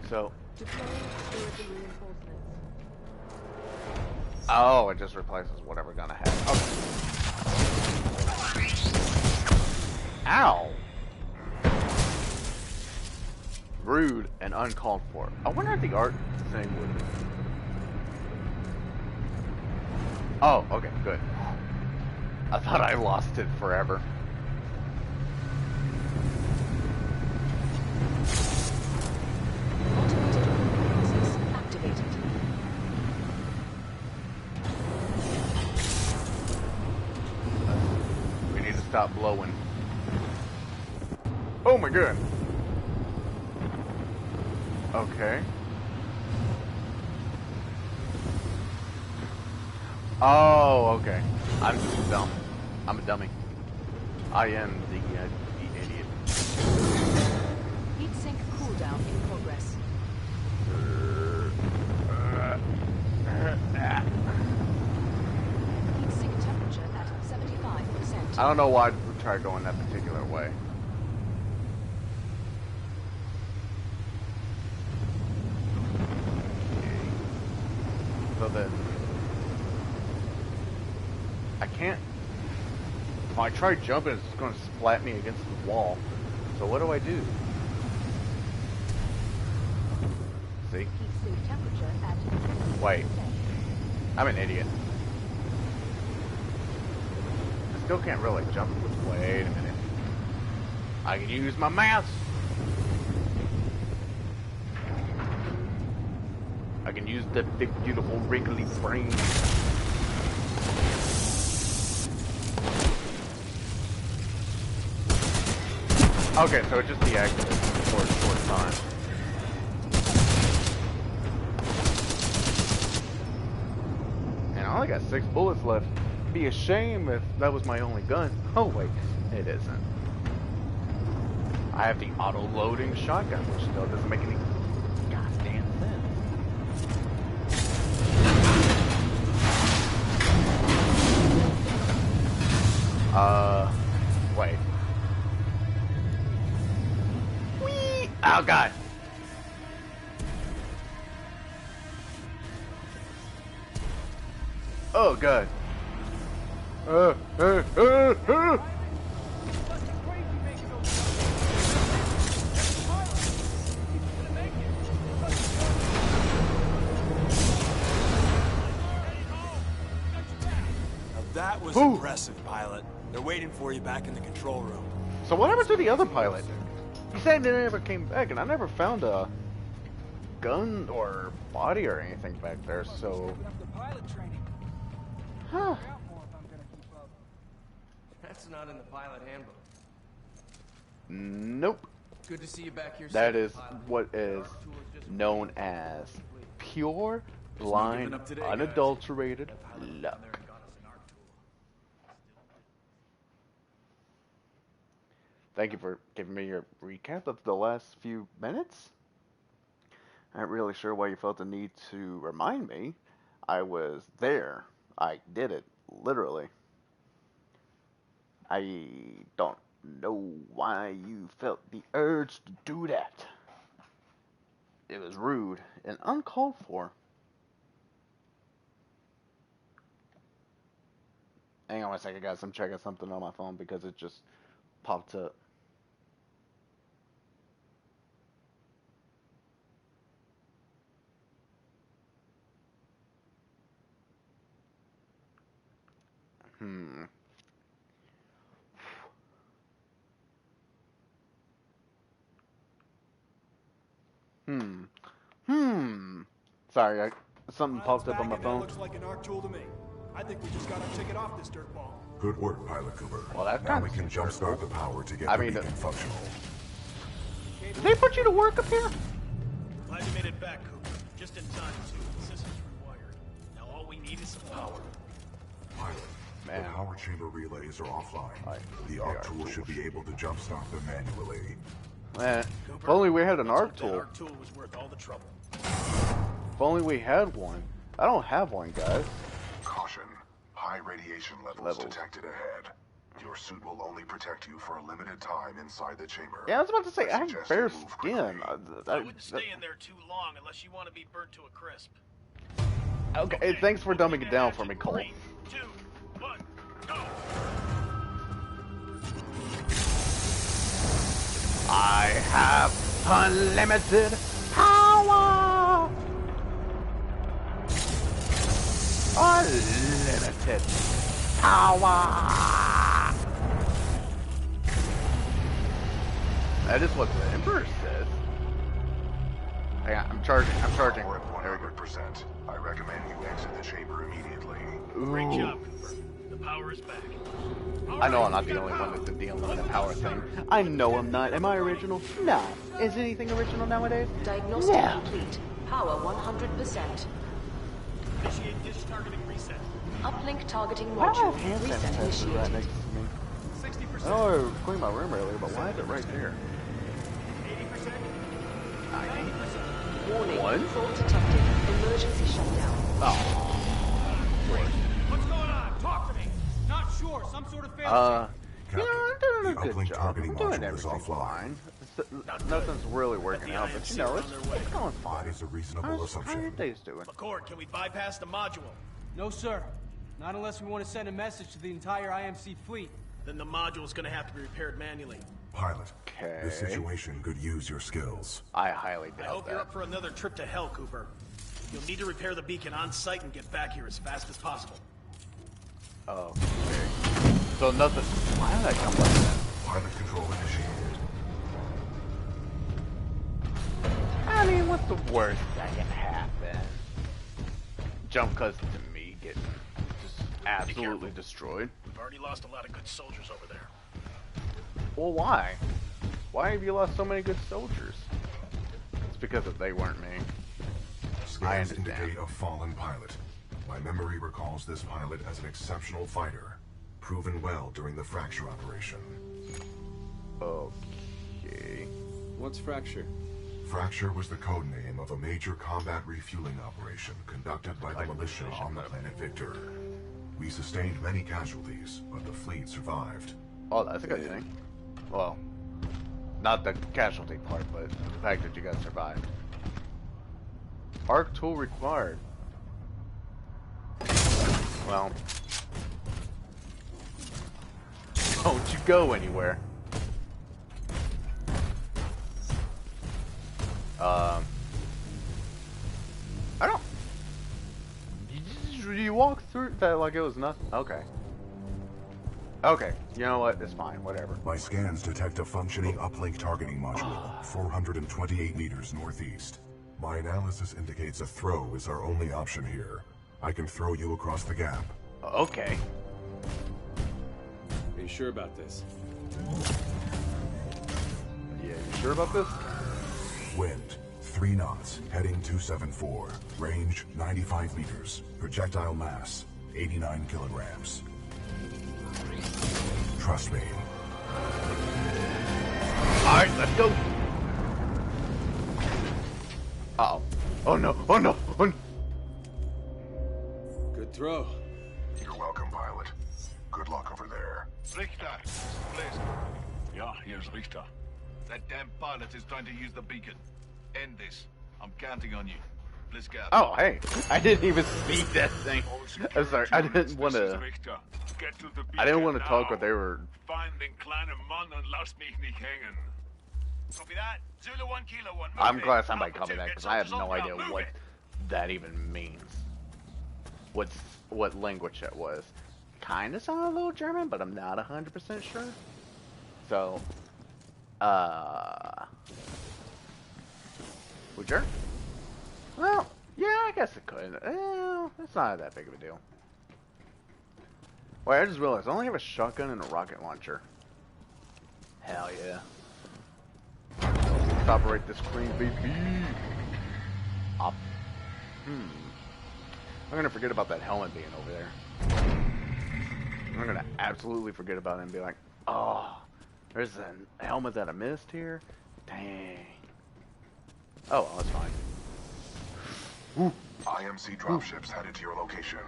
So. Oh, it just replaces whatever gun I have. Okay. Ow. Rude and uncalled for. I wonder if the art thing would. Oh, okay, good. I thought I lost it forever. Activated. We need to stop blowing. Oh my god. Okay. Oh, okay. I'm just dumb. I'm a dummy. I am the idiot. Heat sink cooldown in progress. Heat sink temperature at 75%. I don't know why we try going that particular way. So that I can't. If I try jumping, it's going to splat me against the wall. So what do I do? See? Heat sink temperature at 50%. Wait. I'm an idiot. I still can't really jump. Wait a minute. I can use my mouse. I can use the big, beautiful, wrinkly brain. Okay, so it just deactivates for a short time. And I only got 6 bullets left. Be a shame if that was my only gun. Oh wait, it isn't. I have the auto-loading shotgun, which still doesn't make any goddamn sense. Wait. Whee! Oh god. Oh god. That was impressive, pilot. They're waiting for you back in the control room. So what happened to the other pilot? He said they never came back, and I never found a gun or body or anything back there, so... Huh. That's not in the pilot handbook. Nope. Good to see you back here. That is what is known as pure, blind, unadulterated luck. Thank you for giving me your recap of the last few minutes. I'm not really sure why you felt the need to remind me. I was there. I did it, literally. I don't know why you felt the urge to do that. It was rude and uncalled for. Hang on a second, guys. I'm checking something on my phone because it just popped up. Sorry, something popped up on my phone. Looks like an arc tool to me. I think we just got our ticket off this dirtball. Good work, Pilot Cooper. Well, that's now we can jumpstart the power to get the beacon functional. Did they put you to work up here? Glad you made it back, Cooper. Just in time, too. The system's rewired. Now all we need is some power. Pilot, the power chamber relays are offline. The arc tool should be able to jumpstart them manually. If only we had an arc tool. That arc tool was worth all the trouble. If only we had one. I don't have one, guys. Caution. High radiation levels detected ahead. Your suit will only protect you for a limited time inside the chamber. Yeah, I was about to say, I have bare skin. I wouldn't stay in there too long unless you want to be burnt to a crisp. Okay, thanks for dumbing it down for me, Cole. 3, 2, 1, go! I have unlimited power! Unlimited power! That is what the Emperor says. Hang on, I'm charging. Power at 100%. I recommend you exit the chamber immediately. Great job, Cooper. The power is back. I know I'm not the only one with the unlimited power thing. I know I'm not. Am I original? No. Is anything original nowadays? Diagnostic complete. Power 100%. Initiate dish targeting reset. Uplink targeting Why do I module. have hand Reset sanitizer right initiated. next to me? 60%. Oh, I was cleaning my room earlier, but why is it right there? 80%. 90%. Warning. What? Fault detected. Emergency shutdown. Oh. What's going on? Talk to me. Not sure. Some sort of failure. You know, I'm doing a the good uplink job. targeting I'm doing module is everything offline. fine. Nothing's really working out, but you know, it's going fine. That is a reasonable How your assumption. days doing? McCord, can we bypass the module? No, sir. Not unless we want to send a message to the entire IMC fleet. Then the module's gonna have to be repaired manually. Pilot, this situation could use your skills. I highly I doubt hope you're that. up for another trip to hell, Cooper. You'll need to repair the beacon on site and get back here as fast as possible. Oh, okay. So nothing. Why did I come like that? Pilot control initiated. I mean, what's the worst that can happen? Jump cuts to me getting just absolutely destroyed. We've already lost a lot of good soldiers over there. Well, why? Why have you lost so many good soldiers? It's because they weren't me. Scans indicate a fallen pilot. My memory recalls this pilot as an exceptional fighter, proven well during the Fracture operation. Okay. What's Fracture? Fracture was the code name of a major combat refueling operation conducted by the militia on the planet Victor. We sustained many casualties, but the fleet survived. Oh, that's a good thing. Well, not the casualty part, but the fact that you guys survived. Arc tool required. Well, don't you go anywhere. I don't. You walk through that like it was nothing. Okay. Okay. You know what? It's fine. Whatever. My scans detect a functioning uplink targeting module, 428 meters northeast. My analysis indicates a throw is our only option here. I can throw you across the gap. Okay. Are you sure about this? Yeah, you sure about this? Wind, 3 knots, heading 274. Range, 95 meters. Projectile mass, 89 kilograms. Trust me. Alright, let's go. Uh-oh. Oh no, oh no, oh no. Good throw. You're welcome, pilot. Good luck over there. Richter, please. Yeah, here's Richter. That damn pilot is trying to use the beacon. End this. I'm counting on you. Please go. Oh, hey. I didn't even see that thing. I'm sorry. I didn't want to... I didn't want to talk what they were... Find den kleinen Mann und lass mich nicht hängen. Copy that. Zulu 1 Kilo 1. I'm glad somebody covered that, because I have no idea what that even means. What language that was. Kind of sounded a little German, but I'm not 100% sure. So, would you? Well, yeah, I guess it could. It's not that big of a deal. Wait, I just realized I only have a shotgun and a rocket launcher. Hell yeah. Let's operate this screen, baby. Up. I'm gonna forget about that helmet being over there. I'm gonna absolutely forget about it and be like, oh, there's a helmet that I missed here? Dang. Oh, well, that's fine. Ooh. IMC dropships headed to your location.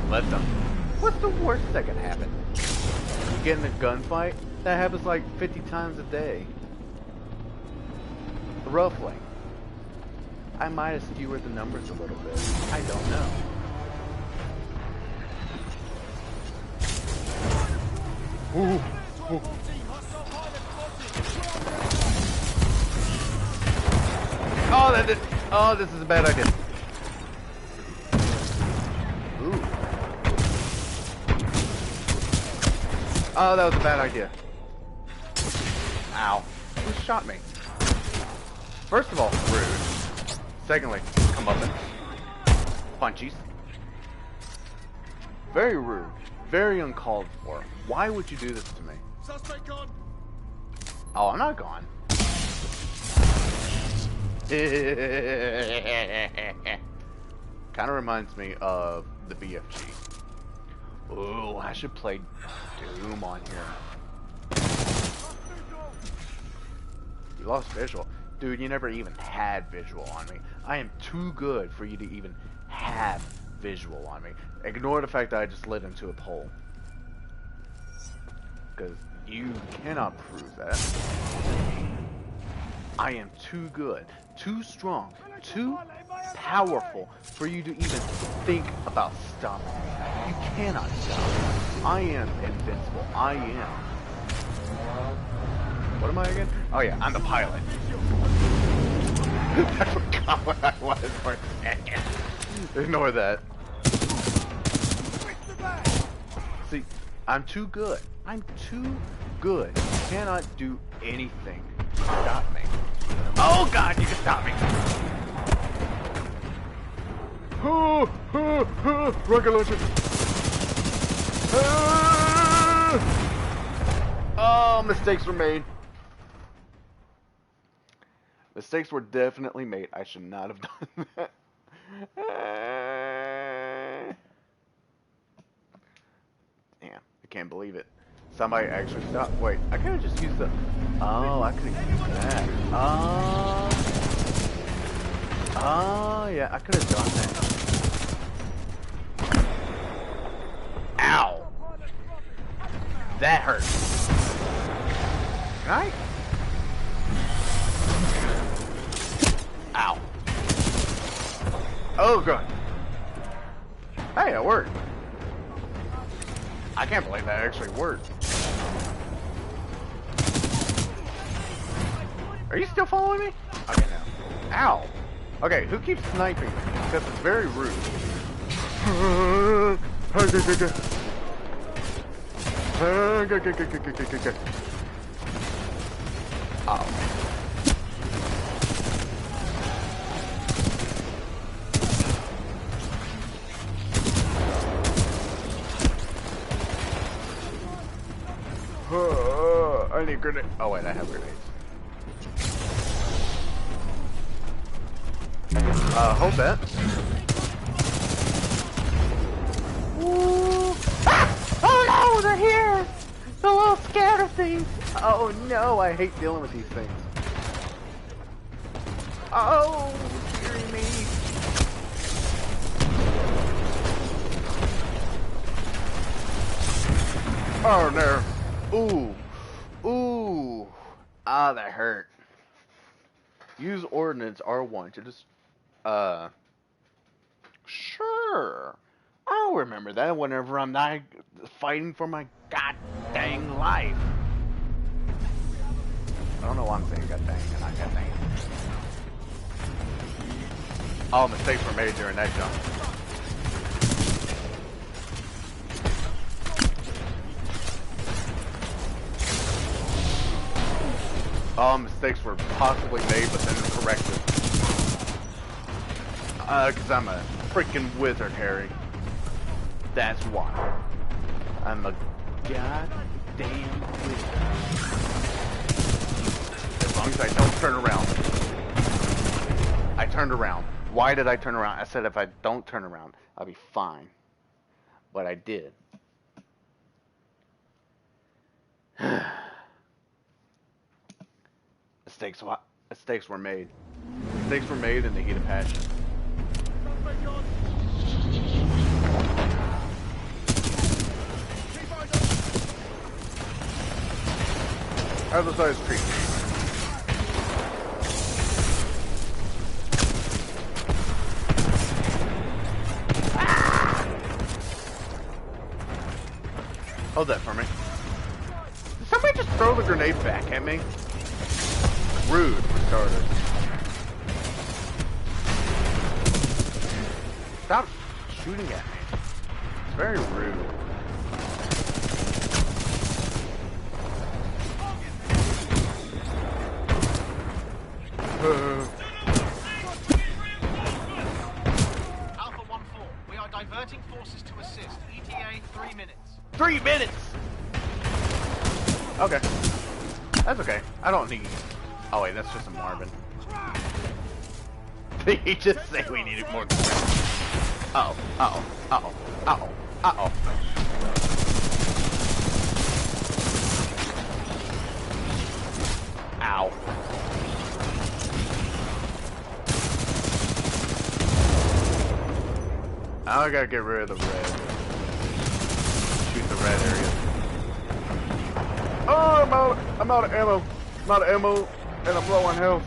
Let them. What's the worst that can happen? You get in a gunfight? That happens like 50 times a day. Roughly. I might have skewered the numbers a little bit. I don't know. Ooh. Ooh. Oh, that did. Oh, this is a bad idea. Ooh. Oh, that was a bad idea. Ow. Who shot me? First of all, rude. Secondly, comeuppance. Punchies. Very rude. Very uncalled for. Why would you do this to me? Suspect gone. Oh, I'm not gone. Kind of reminds me of the BFG. Ooh, I should play Doom on here. You lost visual. Dude, you never even had visual on me. I am too good for you to even have visual on me. Ignore the fact that I just lit into a pole. Because you cannot prove that. I am too good, too strong, too powerful for you to even think about stopping me. You cannot stop me. I am invincible. I am. What am I again? Oh yeah, I'm the pilot. I forgot what I was for a second. Ignore that. See, I'm too good. I'm too good. You cannot do anything to stop me. Oh god, you can stop me. Rocket launcher. Oh, mistakes were made. Mistakes were definitely made. I should not have done that. Damn, I can't believe it. Somebody actually stopped. Wait, I could have just used the... Oh, I could have used that. Oh, yeah, I could have done that. Ow! That hurt. Right? Ow. Oh, good. Hey, it worked. I can't believe that actually worked. Are you still following me? Okay, now. Ow. Okay, who keeps sniping me? Because it's very rude. I need grenades. Oh wait, I have grenades. Hold that. Ooh. Ah! Oh no, they're here! The little scatter things! Oh no, I hate dealing with these things. Oh, dearie me. Oh no. Ooh. Ooh. Ah, that hurt. Use ordnance R1 to just, sure. I'll remember that whenever I'm not fighting for my god dang life. I don't know why I'm saying god dang and not god dang. All mistakes were made during that jump. All mistakes were possibly made, but then corrected. Because I'm a freaking wizard, Harry. That's why. I'm a goddamn wizard. As long as I don't turn around. I turned around. Why did I turn around? I said if I don't turn around, I'll be fine. But I did. Mistakes were made. Mistakes were made in the heat of passion. Other side of the street. Hold that for me. Did somebody just throw the grenade back at me? Rude, for starters. Stop shooting at me. It's very rude. Alpha 1-4, we are diverting forces to assist. ETA 3 minutes. 3 minutes! Okay. That's okay. I don't need... Oh wait, that's just a Marvin. Did he just say we needed more... Uh-oh. Uh-oh. Uh-oh. Uh-oh. Uh-oh. Ow. Now I gotta get rid of the red. Shoot the red area. Oh, I'm out of ammo. I'm out of ammo, and I'm low on health.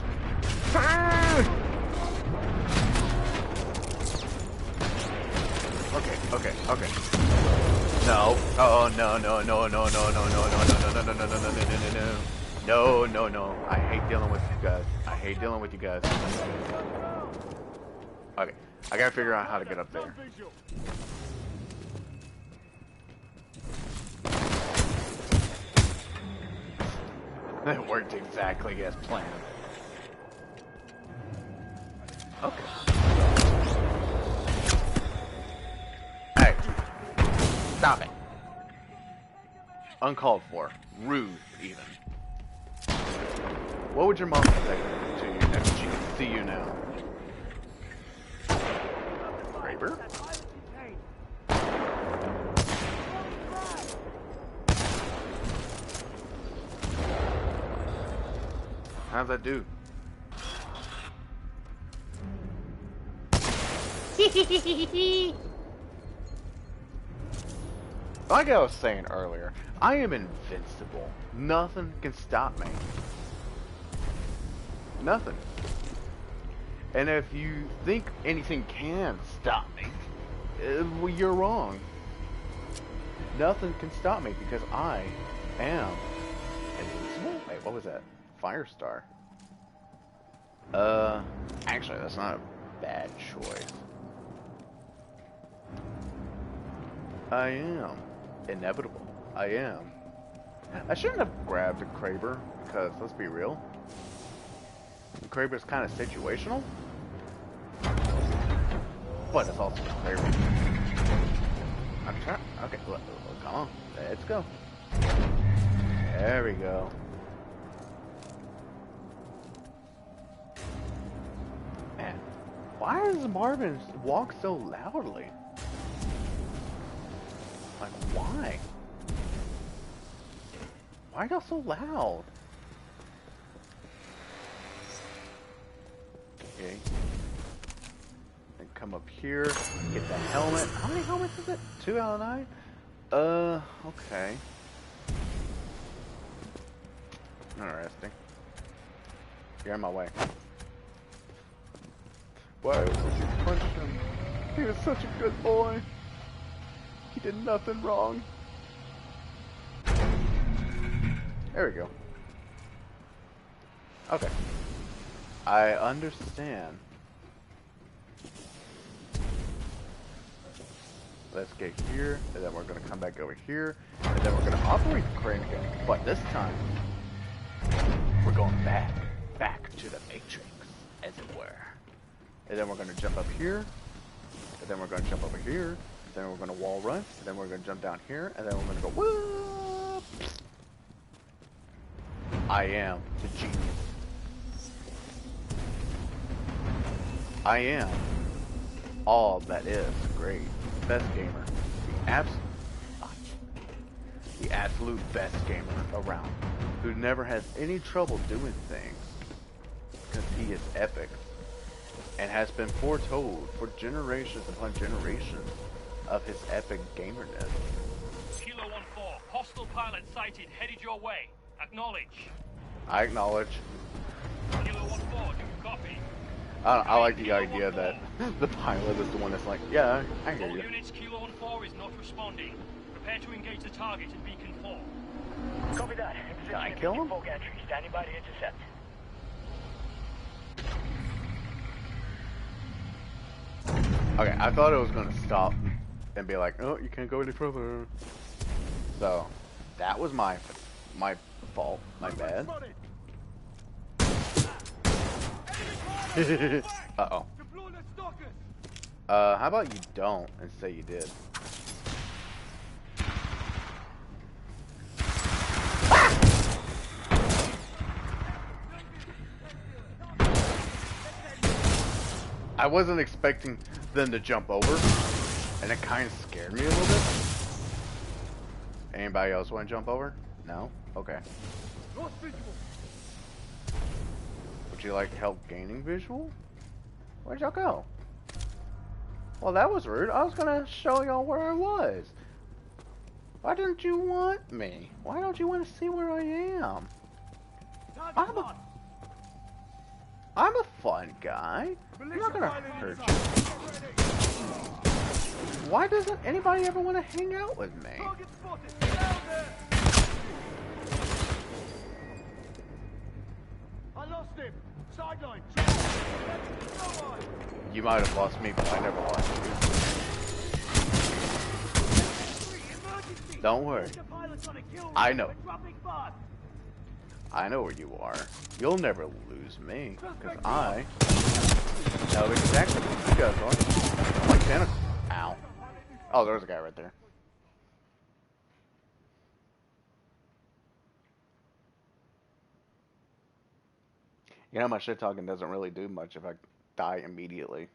Okay. No. Oh no. No. I hate dealing with you guys. Okay. I gotta figure out how to get up there. That worked exactly as planned. Okay. Hey. Stop it. Uncalled for. Rude, even. What would your mom say to you if she could see you now? Kraber? How's that do? Like I was saying earlier, I am invincible. Nothing can stop me. Nothing. And if you think anything can stop me, well, you're wrong. Nothing can stop me because I am invincible. Wait, what was that? Firestar. Actually, that's not a bad choice. I am inevitable. I am. I shouldn't have grabbed a Kraber because, let's be real, Kraber's kind of situational, but it's also Kraber. I'm trying. Okay, look, come on, let's go. There we go. Man, why does Marvin walk so loudly? Like, why? Why y'all so loud? Okay. Then come up here, get the helmet. How many helmets is it? 2 out of 9? Okay. Interesting. You're in my way. Why would you punch him? He was such a good boy. He did nothing wrong. There we go. Okay. I understand. Let's get here, and then we're going to come back over here, and then we're going to operate the crane again. But this time, we're going back to the Matrix, as it were. And then we're going to jump up here, and then we're going to jump over here, and then we're going to wall run, and then we're going to jump down here, and then we're going to go whoop. I am the genius. I am all that is great. Best gamer. The absolute best gamer around. Who never has any trouble doing things. Because he is epic. And has been foretold for generations upon generations of his epic gamerness. Kilo 1-4, hostile pilot sighted, headed your way. Acknowledge. I acknowledge. Kilo 1-4, do you copy? I like the idea that the pilot is the one that's like, yeah, I hear you. All units, Kilo 1-4 is not responding. Prepare to engage the target in Beacon 4. Copy that. Can I kill him? Standing by to intercept. Okay, I thought it was going to stop and be like, oh, you can't go any further. So, that was my fault. My bad. Uh-oh. How about you don't and say you did? I wasn't expecting them to jump over, and it kind of scared me a little bit. Anybody else want to jump over? No? Okay. Would you like help gaining visual? Where'd y'all go? Well, that was rude. I was gonna show y'all where I was. Why didn't you want me? Why don't you want to see where I am? I'm a fun guy. I'm not gonna hurt you. Why doesn't anybody ever want to hang out with me? I lost him. Sideline. You might have lost me, but I never lost you. Don't worry. I know. I know where you are. You'll never lose me, because I know exactly what you guys are. I'm like tentacle. Ow. Oh, there's a guy right there. You know, my shit talking doesn't really do much if I die immediately.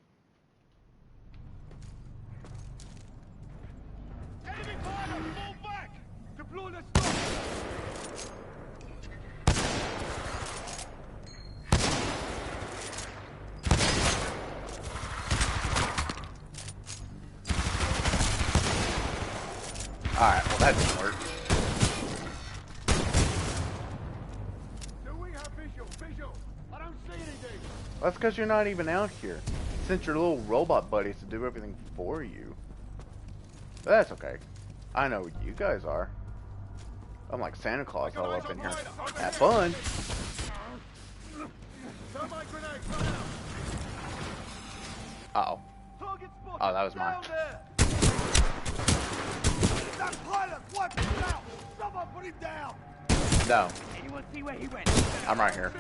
Alright, well that didn't work. Do we have visual? Visual! I don't see anything! That's because you're not even out here. Sent your little robot buddies to do everything for you. But that's okay. I know who you guys are. I'm like Santa Claus all up in here. Have fun! Uh-oh. Oh, that was mine. That pilot! Wipe him out! Someone put him down! No. Anyone see where he went? I'm right here.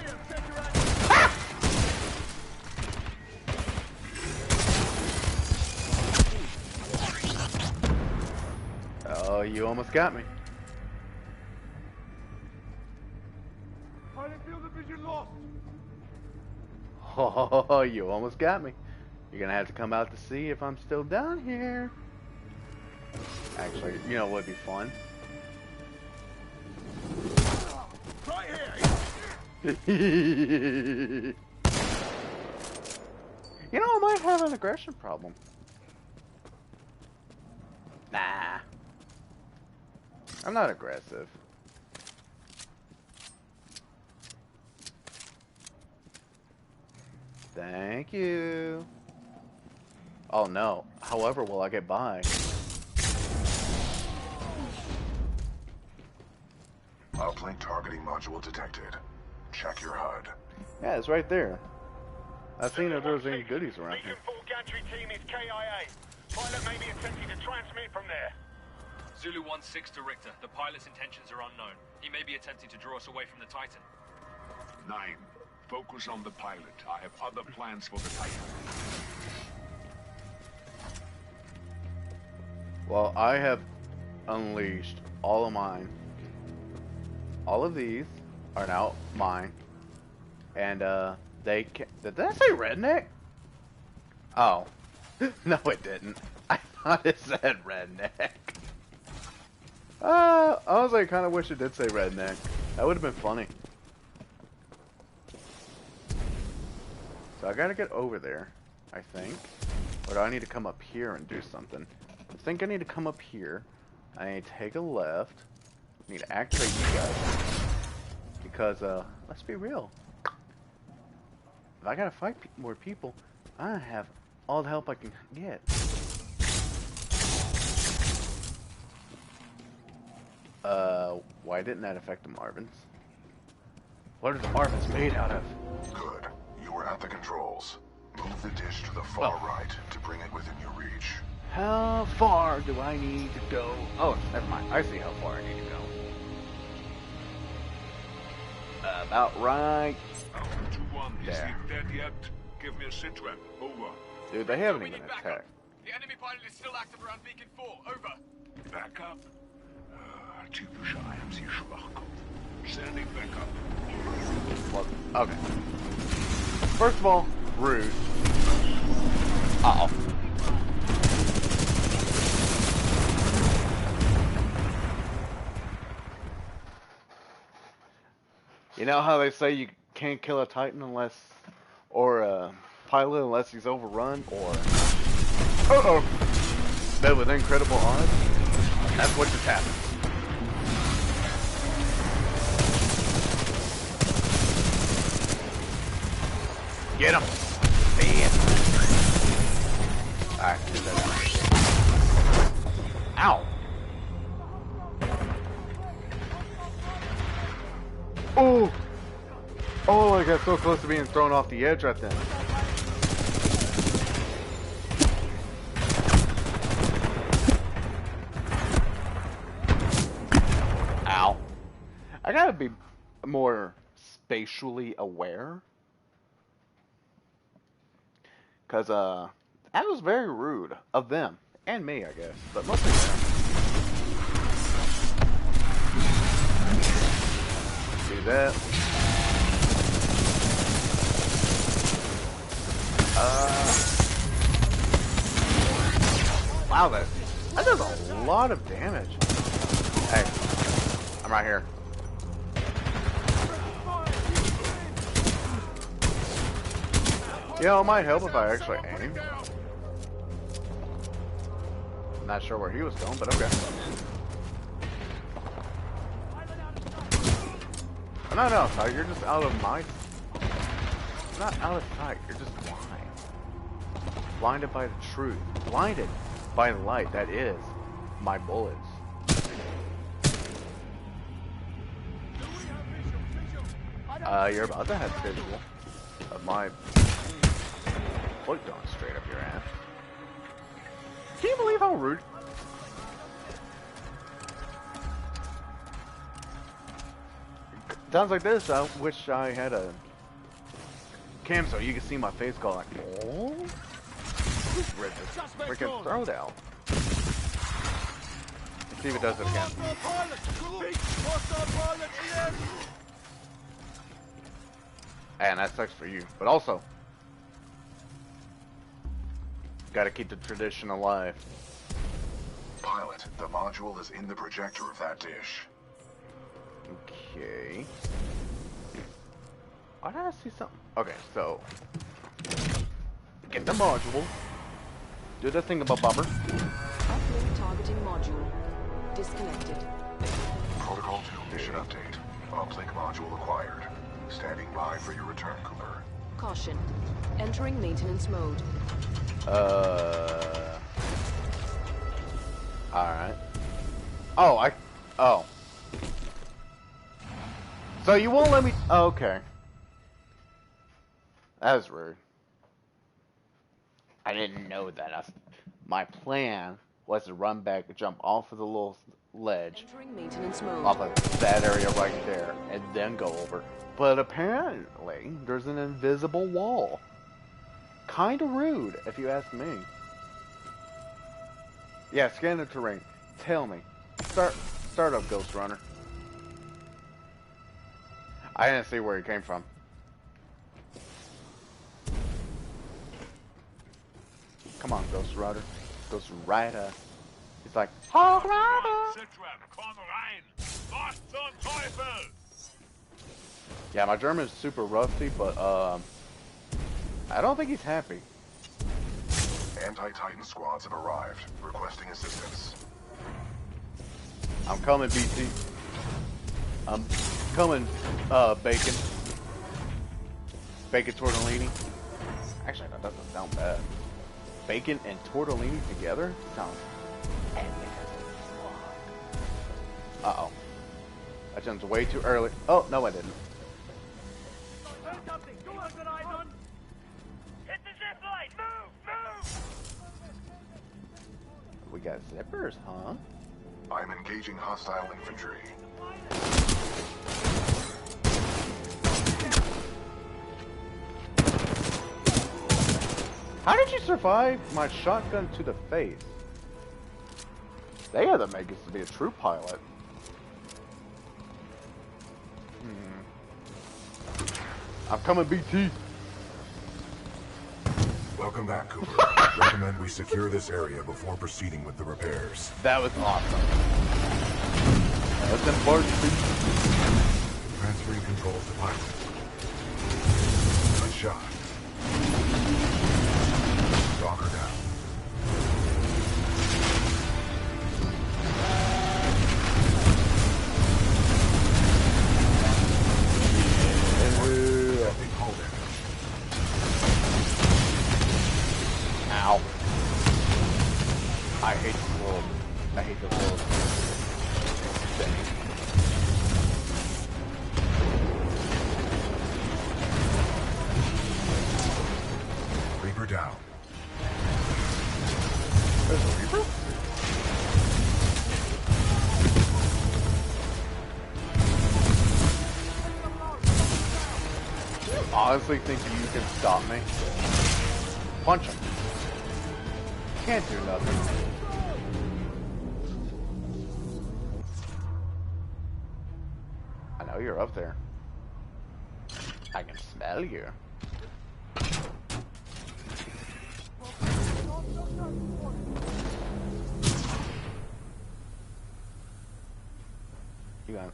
Oh, you almost got me. Pilot field of vision lost! Oh, you almost got me. You're gonna have to come out to see if I'm still down here. Actually, you know what would be fun? Right here! You know, I might have an aggression problem. Nah. I'm not aggressive. Thank you. Oh no. However, will I get by? Uplink targeting module detected. Check your HUD. Yeah, it's right there. I've seen if there was any goodies around here. Beacon 4 gantry team is KIA. Pilot may be attempting to transmit from there. Zulu 1-6 to Richter. The pilot's intentions are unknown. He may be attempting to draw us away from the Titan. 9. Focus on the pilot. I have other plans for the Titan. Well, I have unleashed all of mine. All of these are now mine. And, they can... Did that say redneck? Oh. No, it didn't. I thought it said redneck. Honestly, I kind of wish it did say redneck. That would have been funny. So I gotta get over there, I think. Or do I need to come up here and do something? I think I need to come up here. I need to take a left. I need to activate you guys. Because, let's be real. If I gotta fight more people, I have all the help I can get. Why didn't that affect the Marvins? What are the Marvins made out of? Good. You were at the controls. Move the dish to the far right to bring it within your reach. How far do I need to go? Oh, never mind. I see how far I need to go. About right Is there. he dead yet? Give me a sit rep. Over. Dude, they haven't even attacked. The enemy pilot is still active around Beacon 4. Over. Back up. Typische IMC-Schwachkopf. Sending back up. Well, okay. First of all, rude. Uh-oh. You know how they say you can't kill a Titan unless, or a pilot unless he's overrun, or, but with incredible odds? That's what just happened. Get him! Man! Alright, do that. Ow! Oh! Oh, I got so close to being thrown off the edge right then. Ow. I gotta be more spatially aware. Because, that was very rude of them. And me, I guess. But mostly them. Do that. Wow, that does a lot of damage. Hey, I'm right here. Yeah, it might help if I actually aim. Not sure where he was going, but okay. not out of sight. You're just out of my. Not out of sight. You're just blind. Blinded by the truth. Blinded by the light that is my bullets. You're about to have visual of my foot going straight up your ass. Can you believe how rude? Sounds like this. I wish I had a cam so you can see my face go like, oh, who's ripped this freaking throat out? Let's see if it does it again. And that sucks for you, but also gotta keep the tradition alive. Pilot, the module is in the projector of that dish. Okay. Why did I see something? Okay, so get the module. Do the thing about bumper. Uplink targeting module. Disconnected. Protocol 2 mission update. Uplink module acquired. Standing by for your return, Cooper. Caution. Entering maintenance mode. Alright. Oh, oh. So you won't let me... Oh, okay. That was rude. I didn't know that. My plan was to run back and jump off of the little ledge. Entering maintenance mode. Off of that area right there. And then go over. But apparently, there's an invisible wall. Kinda rude, if you ask me. Yeah, scan the terrain. Tell me. Start up, Ghost Runner. I didn't see where he came from. Come on, Ghost Rider. Ghost Rider. He's like, Hog Rider! Yeah, my German is super rusty, but I don't think he's happy. Anti-Titan squads have arrived, requesting assistance. I'm coming, BT. I'm coming, Bacon. Bacon tortellini. Actually, that doesn't sound bad. Bacon and tortellini together sounds epic. Uh-oh. I jumped way too early. Oh, no I didn't. Hit the zip line! Move! We got zippers, huh? I'm engaging hostile infantry. How did you survive my shotgun to the face? They had to make us to be a true pilot. I'm coming, BT. Welcome back, Cooper. Recommend we secure this area before proceeding with the repairs. That was awesome. That's important. Transferring controls to pilot. Good shot. Stalker down. Ow. I hate the world. I hate the world. Reaper down. There's a Reaper? You honestly think you can stop me? Punch him. Can't do nothing. I know you're up there. I can smell you. You gonna...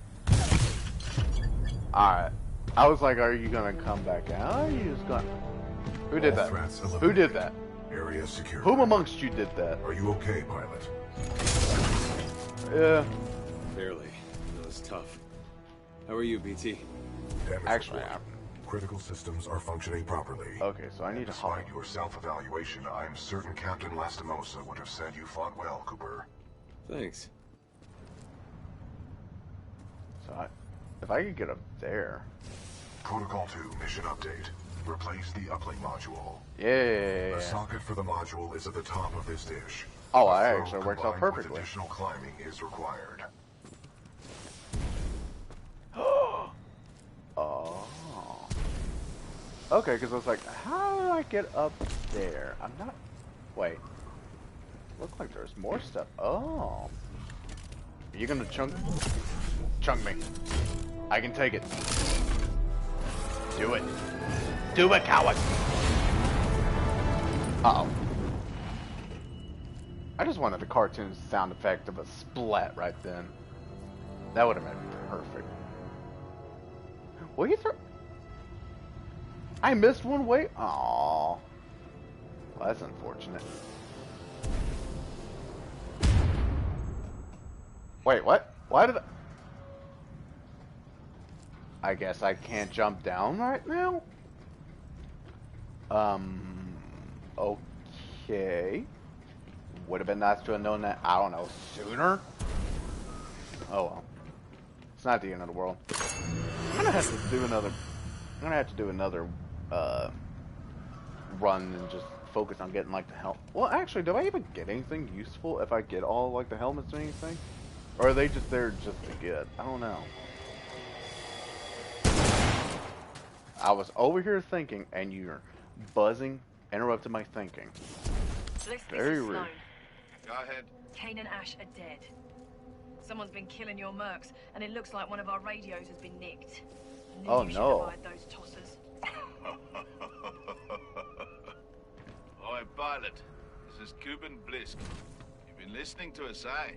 Alright. I was like, are you gonna come back out? Or are you just gonna... Who did that? Who did that? Area secure. Whom amongst you did that? Are you okay, pilot? Yeah. Barely. That was tough. How are you, BT? Damage Actually, report. Critical systems are functioning properly. Okay, so I need to hop. Despite your self-evaluation, I am certain Captain Lastimosa would have said you fought well, Cooper. Thanks. So if I could get up there. Protocol 2 mission update. Replace the uplink module. Yeah. The socket for the module is at the top of this dish. Oh, that actually works out Combined perfectly. With additional climbing is required. Oh. Okay, because I was like, how do I get up there? I'm not. Wait. Looks like there's more stuff. Oh. Are you gonna chunk me? I can take it. Do it. Do it, coward. Uh-oh. I just wanted a cartoon sound effect of a splat right then. That would have been perfect. Will you throw? I missed one way? Aww. Well, that's unfortunate. Wait, what? Why did I guess I can't jump down right now? Okay. Would have been nice to have known that, I don't know, sooner? Oh well. It's not the end of the world. I'm gonna have to do another run and just focus on getting like the helmet. Well, actually, do I even get anything useful if I get all like the helmets or anything? Or are they just there just to get? I don't know. I was over here thinking, and you're buzzing, interrupted my thinking. Very rude. Go ahead. Kane and Ash are dead. Someone's been killing your mercs, and it looks like one of our radios has been nicked. Oh you no. should those tossers. Oi, pilot. This is Cuban Blisk. You've been listening to us, eh?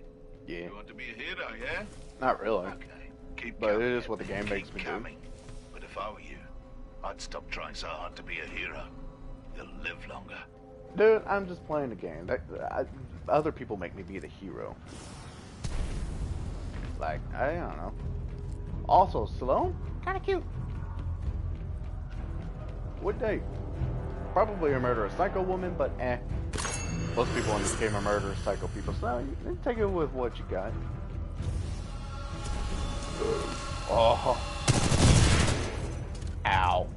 Yeah. You want to be a hero, yeah? Not really. Okay. Keep but coming, it is what the game makes me do. But if I were you, I'd stop trying so hard to be a hero. You'll live longer. Dude, I'm just playing the game. Other people make me be the hero. Like, I don't know. Also, Sloan, kind of cute. Would date. Probably a murderous psycho woman, but eh. Most people in this game are murderous psycho people, so you take it with what you got. Oh. Ow.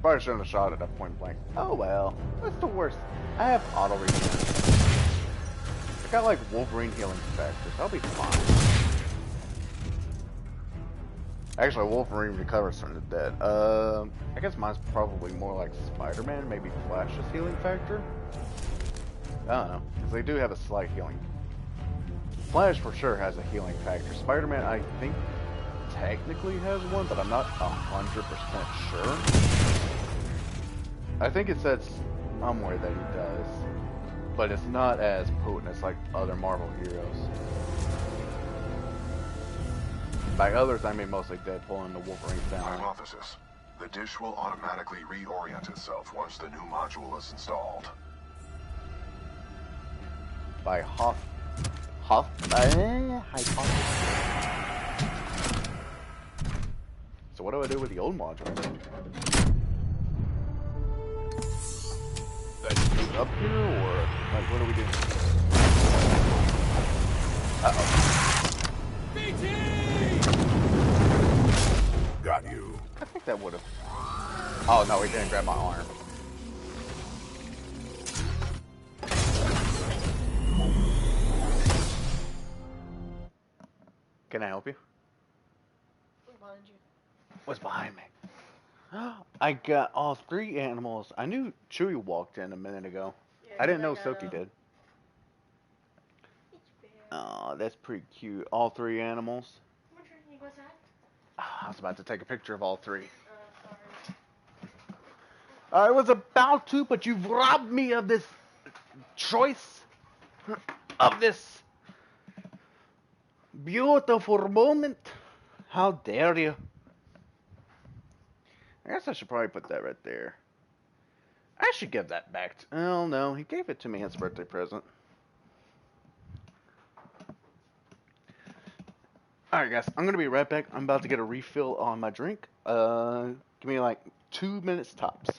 Probably shouldn't have shot it at point blank. Oh well. What's the worst? I have auto regen. I got like Wolverine healing factors. I'll be fine. Actually, Wolverine recovers from the dead. I guess mine's probably more like Spider-Man, maybe Flash's healing factor. I don't know, because they do have a slight healing. Flash for sure has a healing factor. Spider-Man, I think, technically has one, but I'm not 100% sure. I think it says somewhere that he does, but it's not as potent as like other Marvel heroes. By others, I mean mostly Deadpool and the Wolverine family. Hypothesis. The dish will automatically reorient itself once the new module is installed. By hypothesis. So what do I do with the old module? Up here, or like what do we do? Uh-oh. Got you. I think that would have. Oh no, he didn't grab my arm. Can I help you? What's behind you? What's behind me? I got all 3 animals. I knew Chewie walked in a minute ago. Yeah, I didn't know Soki did. Oh, that's pretty cute. All 3 animals. You go outside? I was about to take a picture of all 3. I was about to, but you've robbed me of this choice. Of this beautiful moment. How dare you? I guess I should probably put that right there. I should give that back to... Oh, no. He gave it to me as a birthday present. Alright, guys, I'm gonna be right back. I'm about to get a refill on my drink. Give me like 2 minutes tops.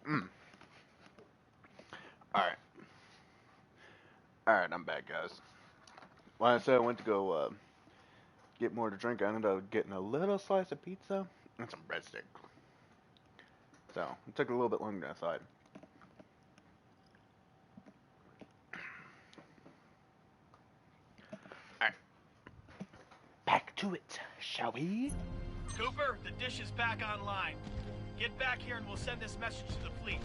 Mm. Alright. Alright, I'm back, guys. Like I said, I went to go get more to drink, I ended up getting a little slice of pizza and some breadstick. So it took a little bit longer than I thought. Alright. Back to it, shall we? Cooper, the dish is back online. Get back here and we'll send this message to the fleet.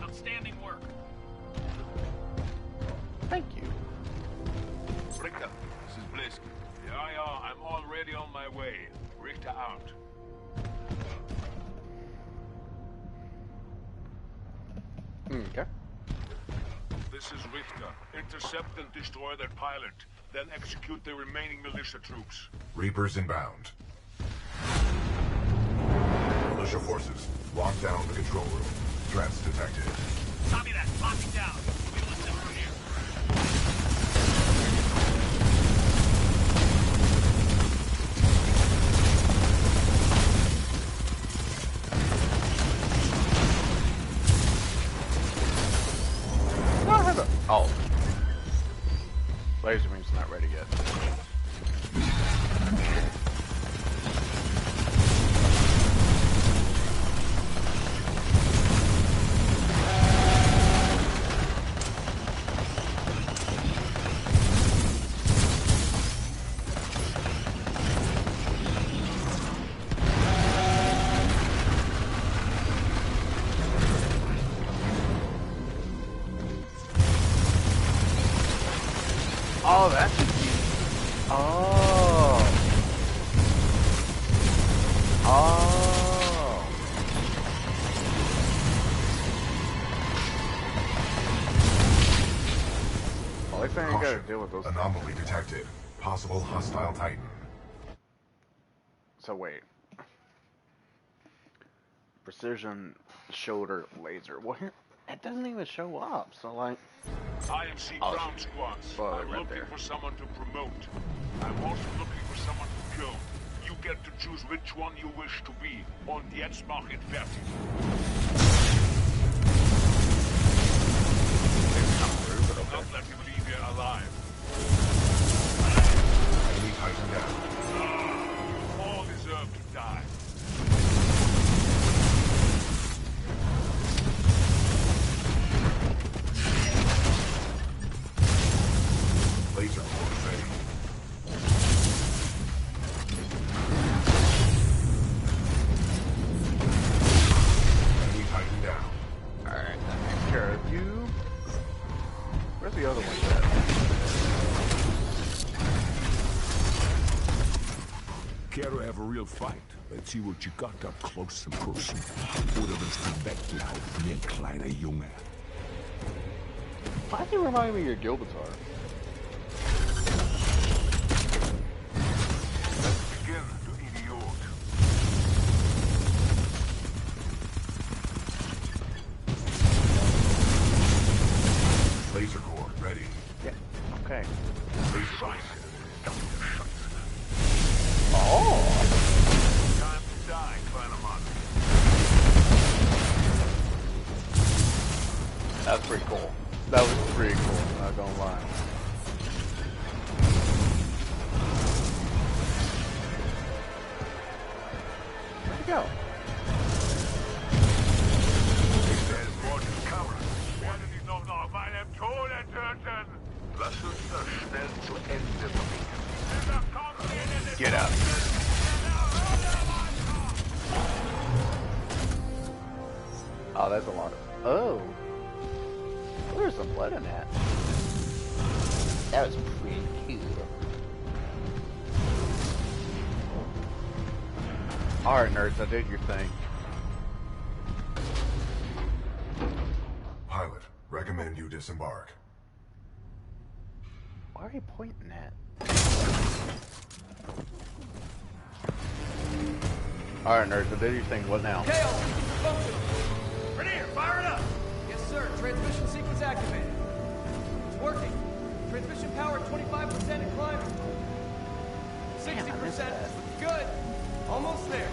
Outstanding work. Thank you. Richter, this is Blisk. Yeah, I'm already on my way. Richter out. Okay. This is Richter. Intercept and destroy that pilot. Then execute the remaining militia troops. Reapers inbound. Militia forces, lock down the control room. Threats detected. Copy that. Locking down. We listen from here. Oh. Laser beam's not ready yet. Oh, that's a key. Oh. Oh. Well, I think I gotta deal with those. Anomaly detected. Possible hostile Titan. So wait. Precision shoulder laser. What? It doesn't even show up. So like. IMC ground squads. I'm right looking there. for someone to promote. I'm also looking for someone to kill. You get to choose which one you wish to be. Und jetzt mach it fertig. Not let him leave here alive. Enemy Titan down. All deserve to die. Laser core ready. Enemy Titan down. Alright, that takes care of you. Where's the other one at? Care to have a real fight? Let's see what you got up close and personal. Oder willst du weglaufen wie ein kleiner Junge? Why do you remind me of your Gilbatar? Begin to idiot. Laser core ready. Yeah. Okay. Laser Oh. Time to die, kleiner Mann. That's pretty cool. That was pretty cool, not gonna lie. Where'd he go? There's more to come. Werden die noch nach meinem Tode töten? Lass uns das schnell zu Ende bringen. Get up. Oh, that's a lot of... Oh. There's some blood in that. That was pretty cool. Alright, nerds, I did your thing. Pilot, recommend you disembark. Why are you pointing at? Alright, nerds, I did your thing. What now? Chaos functional. Rainier, fire it up! Yes, sir. Transmission sequence activated. It's working. Transmission power 25% and climbing. 60%. Good. Almost there.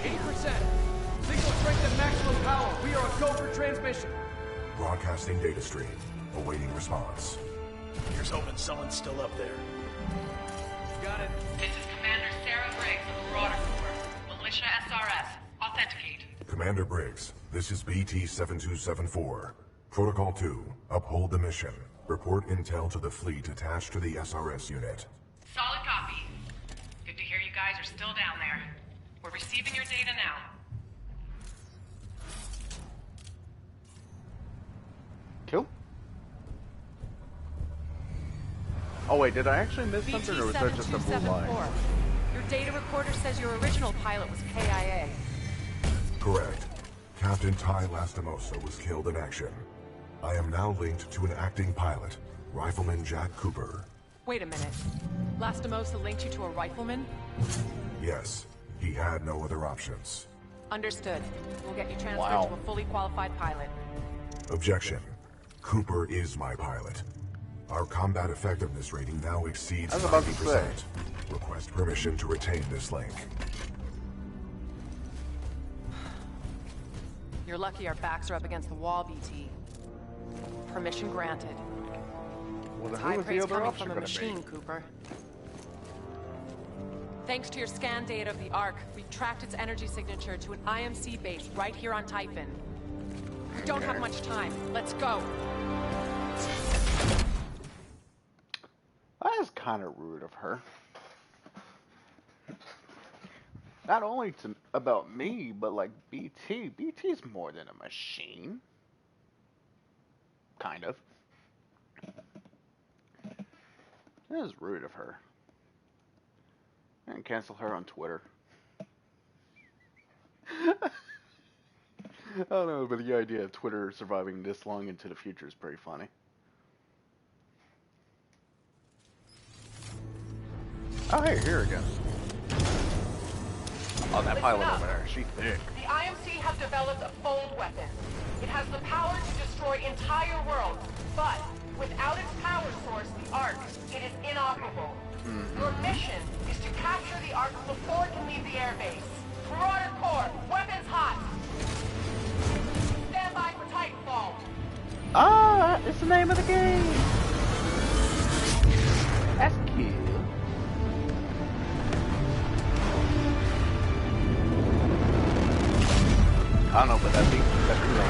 80%. Signal strength at maximum power. We are a go for transmission. Broadcasting data stream. Awaiting response. Here's hoping someone's still up there. Got it. This is Commander of Marauder Corps. Militia SRS. Authenticate. Commander Briggs, this is BT-7274. Protocol 2, uphold the mission. Report intel to the fleet attached to the SRS unit. Solid copy. Good to hear you guys are still down there. We're receiving your data now. Cool. Oh wait, did I actually miss something, or was that just a blue line? Your data recorder says your original pilot was KIA. Correct. Captain Ty Lastimosa was killed in action. I am now linked to an acting pilot, Rifleman Jack Cooper. Wait a minute. Lastimosa linked you to a rifleman? Yes, he had no other options. Understood. We'll get you transferred to a fully qualified pilot. Objection. Cooper is my pilot. Our combat effectiveness rating now exceeds 90%. Request permission to retain this link. You're lucky our backs are up against the wall, BT. Permission granted. Well, then High who was the praise other coming officer from a gonna machine, be? Cooper. Thanks to your scan data of the Ark, we've tracked its energy signature to an IMC base right here on Typhon. We don't have much time. Let's go. That is kind of rude of her. Not only about me, but like BT. BT's more than a machine. Kind of. That is rude of her. And cancel her on Twitter. I don't know, but the idea of Twitter surviving this long into the future is pretty funny. Oh, hey, here again. Oh, that pilot over there, she's thick. The IMC have developed a fold weapon. It has the power to destroy entire worlds, but without its power source, the Ark, it is inoperable. Your mission is to capture the Ark before it can leave the airbase. Marauder Corps, weapons hot. Stand by for Titanfall. Ah, it's the name of the game. That's cute. I don't know, but that female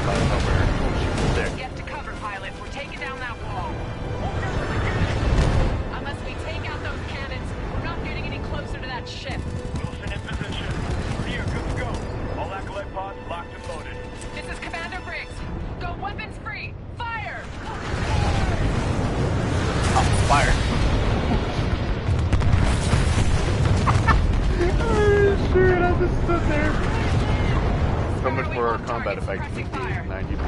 pilot over there, she's thick. Get to cover, pilot. We're taking down that wall. Unless we take out those cannons, we're not getting any closer to that ship. Wilson in position. Here, good to go. All acolyte pods locked and loaded. This is Commander Briggs. Go weapons free. Fire! Oh, fire. Oh, shoot, I just stood there. So much for our combat effectiveness being 90%.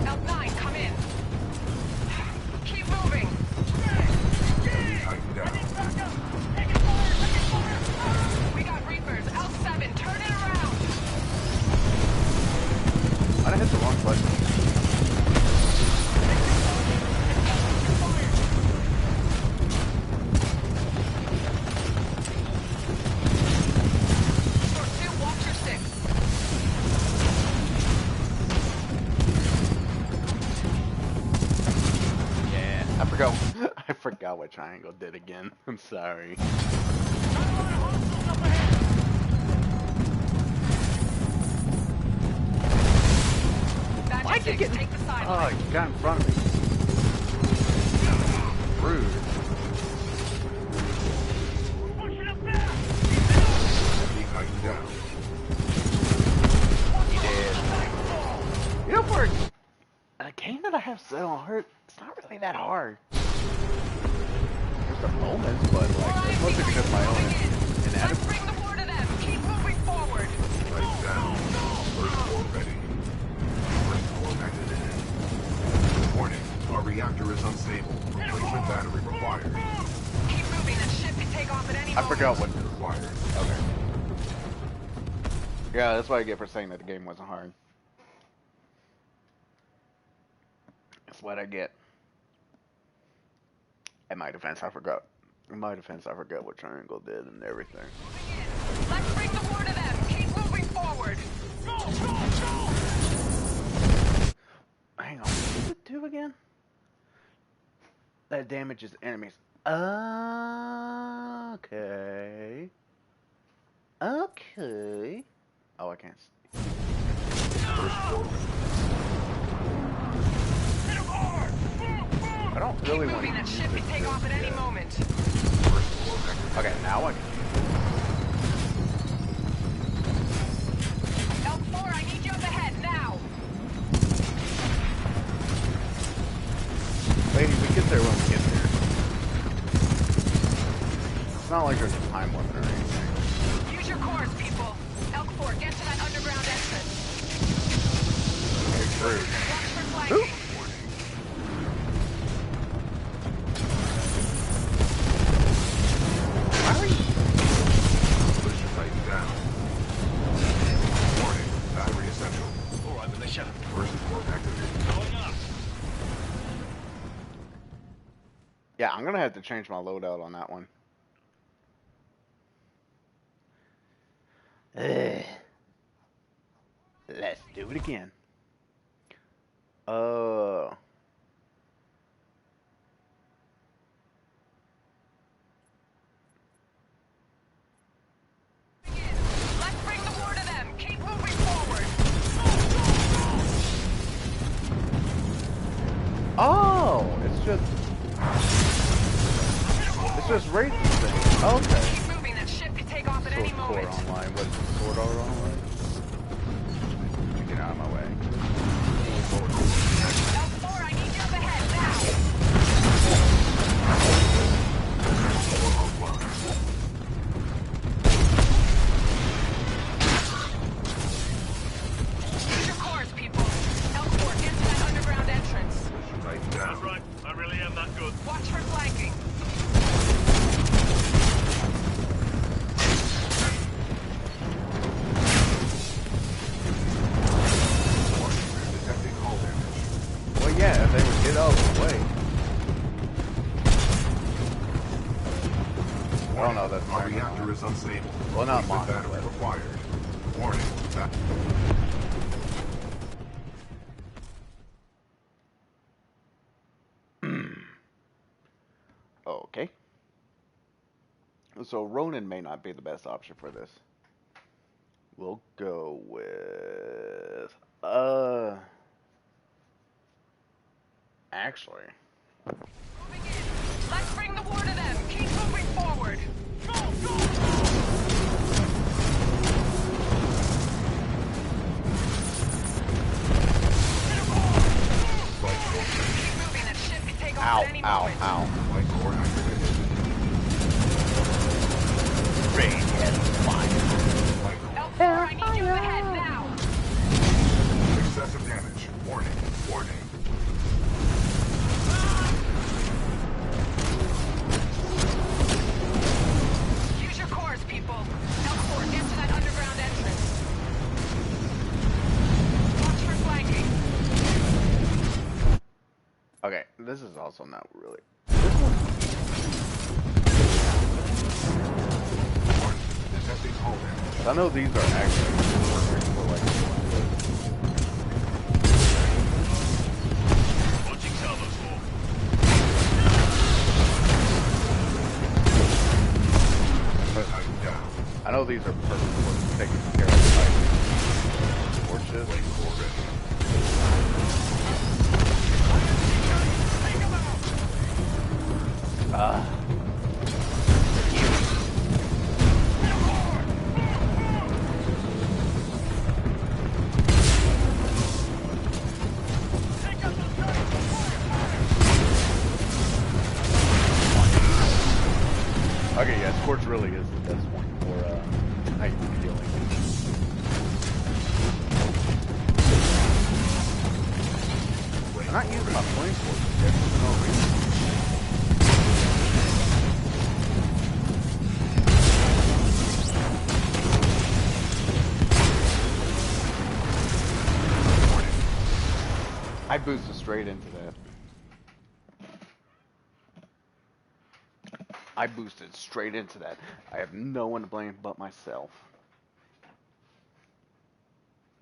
L9, come in. Keep moving. We got Reapers. L7, turn it around. I hit the wrong button. I forgot what triangle did again. I'm sorry. Why'd you get? Oh, you got in front of me. Rude. He did. You know, for a game that I have set on hard, it's not really that hard. There's the moments, but like, it's mostly because of my own inadequacy. Bring the war to them. Keep moving forward. Right down. First war ready. First war activated. Warning. Our reactor is unstable. Replacement battery required. Keep moving. That ship can take off at any moment. I forgot what required. Okay. Yeah, that's what I get for saying that the game wasn't hard. That's what I get. In my defense, I forgot. In my defense, I forgot what triangle did and everything. Let's bring the war to them. Keep moving forward. Go, go, go! Hang on, what does it do again? that damages enemies. Okay. Okay. Oh, I can't. I don't really want to moving. That use ship it can take off at any moment. Okay, now I can. Elk 4, I need you up ahead now. Lady, we get there when we get there. It's not like there's a time limit or anything. Use your cores, people. Elk 4, get to that underground entrance. Okay, true. Watch for flanking. Why are you? Push it right down. Warning, battery essential. Alright, militia. First port activated. Going up. Yeah, I'm gonna have to change my loadout on that one. Let's do it again. Let's bring the war to them. Keep moving forward. Oh, it's just racing thing. Okay. Keep moving. That ship could take off at any Sword moment. online. What is it? Sword art online? Get out of my way. Elk 4, I need you up ahead now. Use your cores, people. Elk 4, get to that underground entrance. Right down. That's right. I really am that good. Watch for flanking. Detecting hull damage. Well, yeah, if they would get out of the way. Oh no, that's Our not reactor is unstable. Well, not Replacement mine. battery required. Warning. Okay. So Ronin may not be the best option for this. We'll go with actually. Let's bring the war to them. Keep moving forward. Go, go, Keep moving. That ship can take off at any moment. Light core activated. Radiant fire. Elk 4, I need you up ahead now. Excessive damage. Warning. Warning. Use your cores, people. Elk 4, get to that underground entrance. Watch for flanking. Okay, this is also not really. Detecting hull damage. I know these are actually perfect for like. Watching salvos for. Down. I know these are perfect for taking care of the torches. Light core ready. Okay, yeah, Scorch really is the best one for height healing. I'm not using my flame sword yet for no reason. I boosted straight into that. I boosted straight into that. I have no one to blame but myself.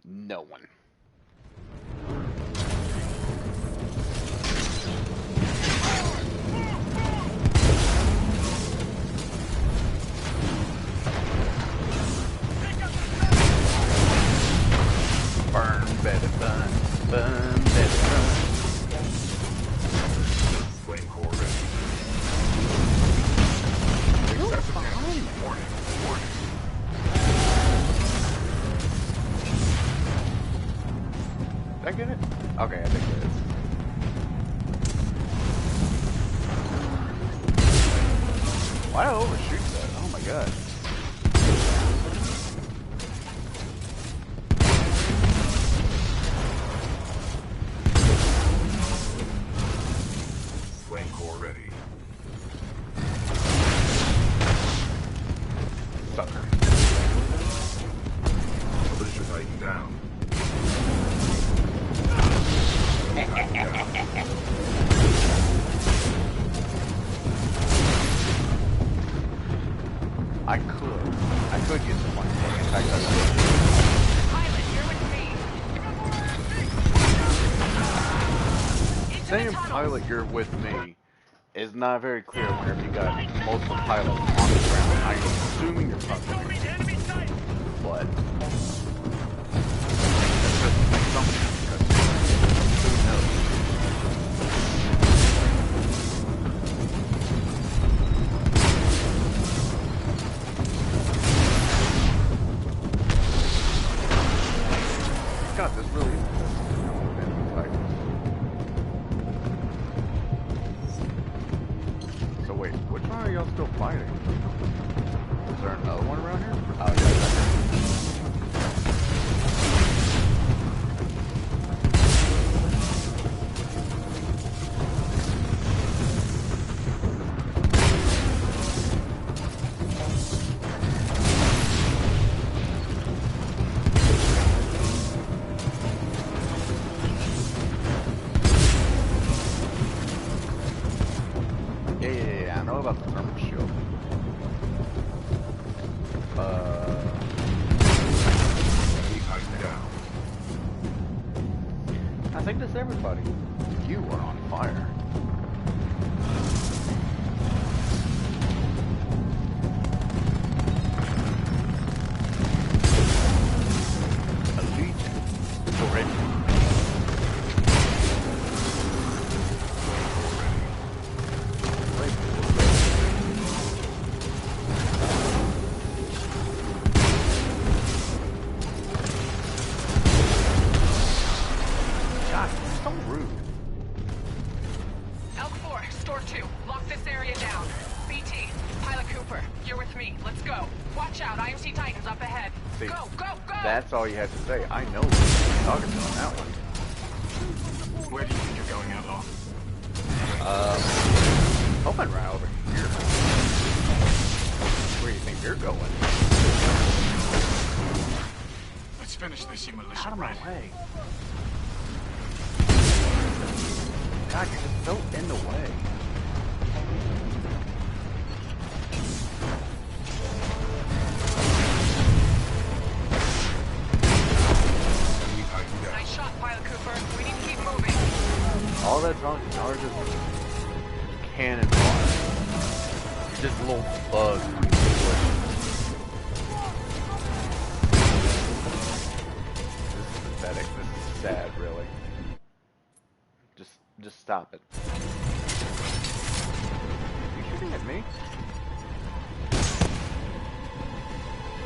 No one. Why did I overshoot that? Oh my god. Flame core ready. Sucker. Militia Titan down. I could get someone. In fact, I Pilot, you're with me. saying pilot, you're with me is not very clear whenever you got multiple pilots on the ground. I'm assuming you're probably, but that's just an assumption because who knows? God, this really is like. So wait, which one are y'all still fighting? Is there another one around here? Oh yeah. Yeah, I know about the thermal shield. I think that's everybody. You are on fire. Elite already. God, so rude. Elk 4, Store 2, lock this area down. BT, Pilot Cooper, you're with me. Let's go. Watch out, IMC Titans up ahead. See, Go, go, go! that's all you had to say. I know what you're talking about on that one. Where do you think you're going, Outlaw? Hoping right over here. Where do you think you're going? Let's finish this, you militia. Out of my way. God, you're just so in the way. Nice shot, Pilot Cooper. We need to keep moving. All that's wrong is now we're just cannon fire. You're just little bugs. This is pathetic. This is sad, really. Just stop it. You shooting at me?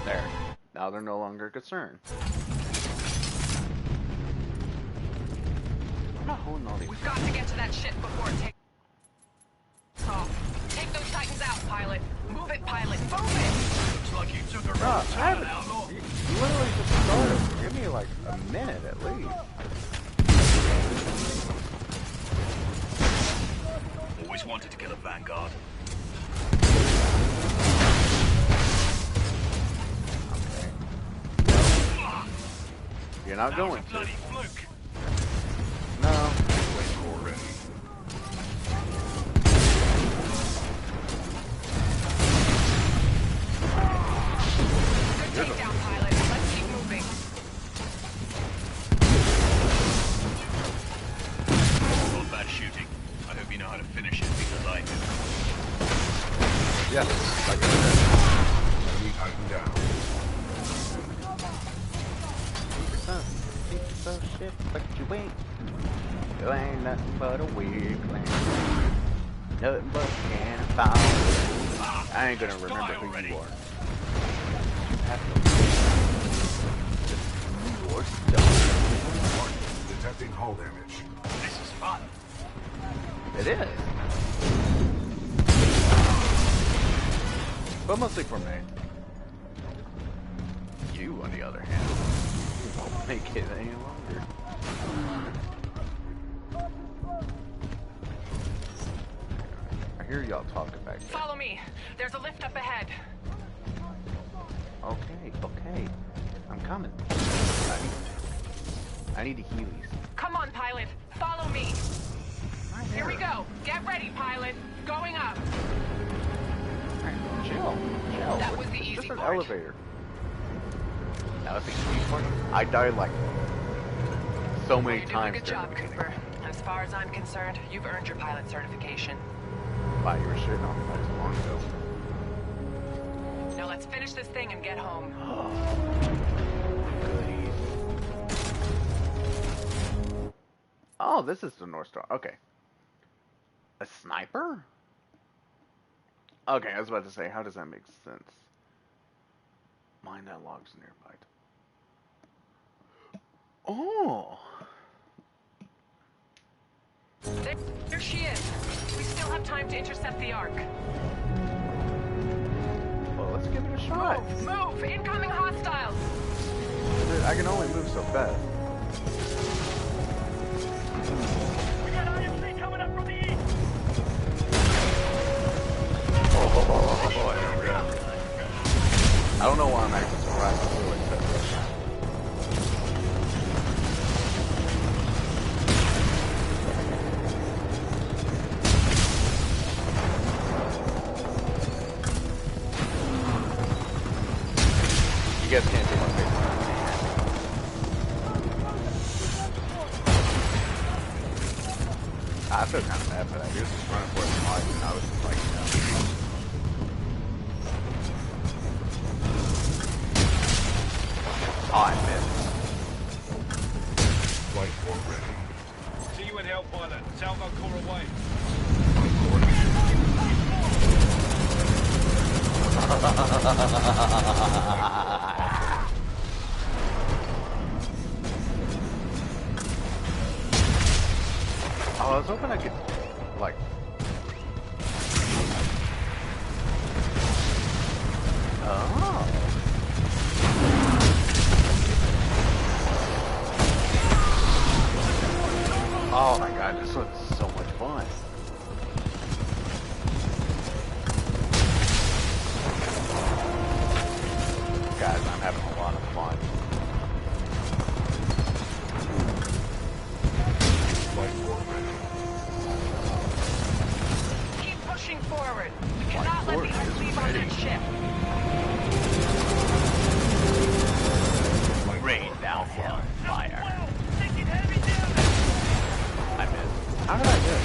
There. Now they're no longer a concern. I'm not holding all these. We've got to get to that ship before it takes off. Take those Titans out, Pilot. Move it, Pilot. Move it! Looks like you took a No, road I haven't. Outlaw. You literally just started. Give me like a minute at least. Always wanted to kill a Vanguard. You're not That was going a to. bloody fluke. No. Flame core ready. Good takedown, Pilot. Let's keep moving. Not bad shooting. I hope you know how to finish it because I do. Yes, like I said. Enemy Titan down. So shit, but you ain't. You ain't nothing but a weakling. Nothing but a can of fire. I ain't gonna remember who you are. Have to. You're done. Detecting hull damage. This is fun. It is. But mostly for me. You, on the other hand, won't make it any longer. I hear y'all talking back there. Follow me. There's a lift up ahead. Okay, okay. I'm coming. I need the Heelys. Come on, pilot. Follow me. Here we go. Get ready, pilot. Going up. Chill. That was the easy Just an part. elevator. That was the easy part. I died like so many You're times. doing a good job, Cooper. As far as I'm concerned, you've earned your pilot certification. Wow, you were shitting on me not too long ago. Now let's finish this thing and get home. Goodies. Oh, this is the North Star. Okay. A sniper? Okay, I was about to say, how does that make sense? Mine that logs nearby. Oh! There she is. We still have time to intercept the Ark. Well, let's give it a shot. Move! Incoming hostiles! Dude, I can only move so fast. We got IMC coming up from the east. I don't know why I'm actually surprised to do it. You guys can't see my face. I feel kind of bad for that. He was just running for his life, and I was just like, no. Oh, I missed. Flight 4 ready. See you in hell, pilot. Salvo core away. Oh, I was hoping I could, like... Oh. Oh my god, this looks so much fun. Guys, I'm having a lot of fun. Keep pushing forward. We cannot let the Ark leave on that ship. Rain down hellfire. I missed. How did I miss?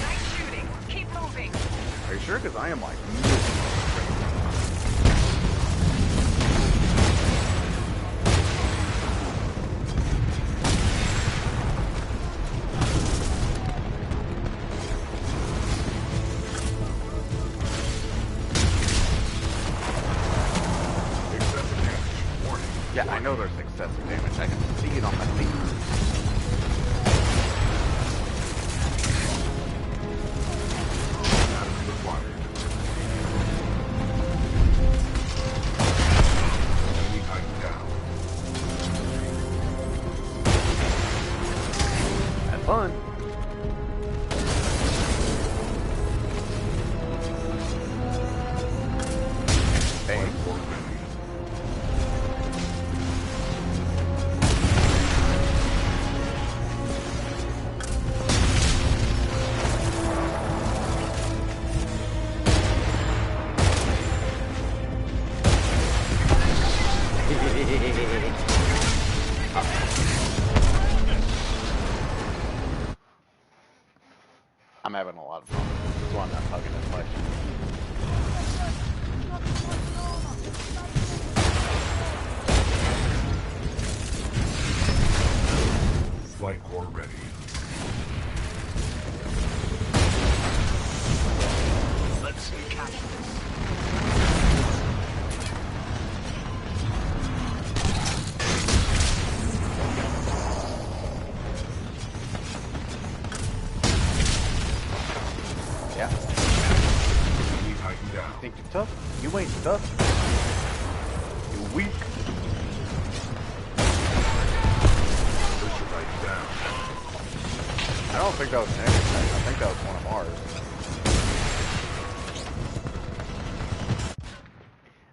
Nice shooting. Keep moving. Are you sure? Because I am like... Yeah, I know there's excessive damage. I can see it on my fingers. Have fun. Bang. I'm having a lot of fun. That's why I'm not talking as much. Flight core ready. Let's capture this. Titan think you're tough? You ain't tough. You're weak. I don't think that was an enemy tank. I think that was one of ours.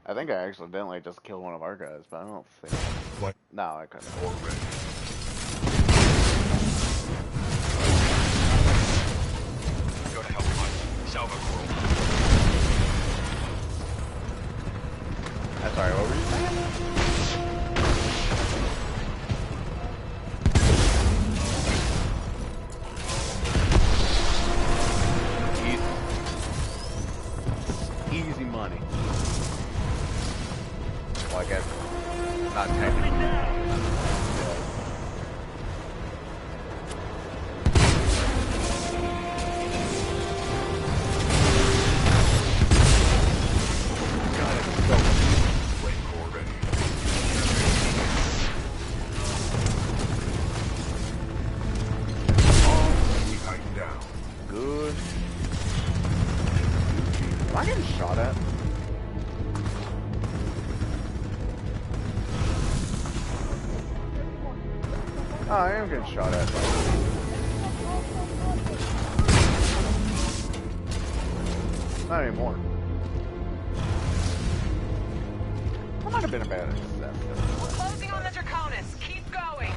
I think I accidentally just killed one of our guys, but I don't think. What? No, I couldn't. Go to hell, Mike. Salvo Coral. That's alright, what were you saying? Easy money. Well, I guess not technically. God, it's so flame core ready. We tighten down. Good. Am I getting shot at? Oh, I am getting shot at. Not anymore. That might have been a bad success. We're closing on the Draconis. Keep going.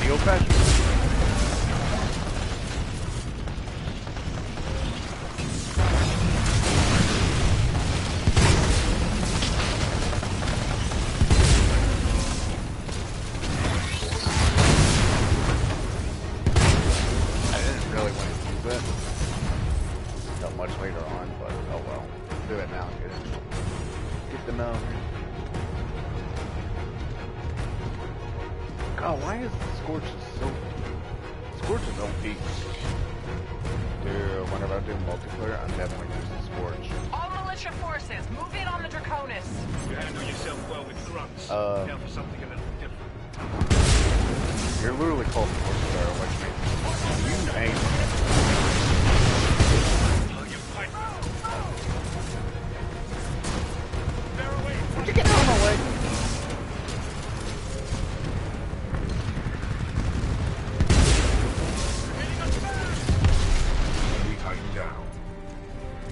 The old fashioned. I didn't really want to use it until much later on, but oh well. Do it now. Get the know. God, why is Scorch so Scorch is OP. Dude, whenever I do multiplayer, I'm definitely using Scorch. All militia forces, move in on the Draconis. You handle yourself well with grunts. Now for something a little different. You're literally called Scorch Sparrow, which means you ain't. Would you get out of my way?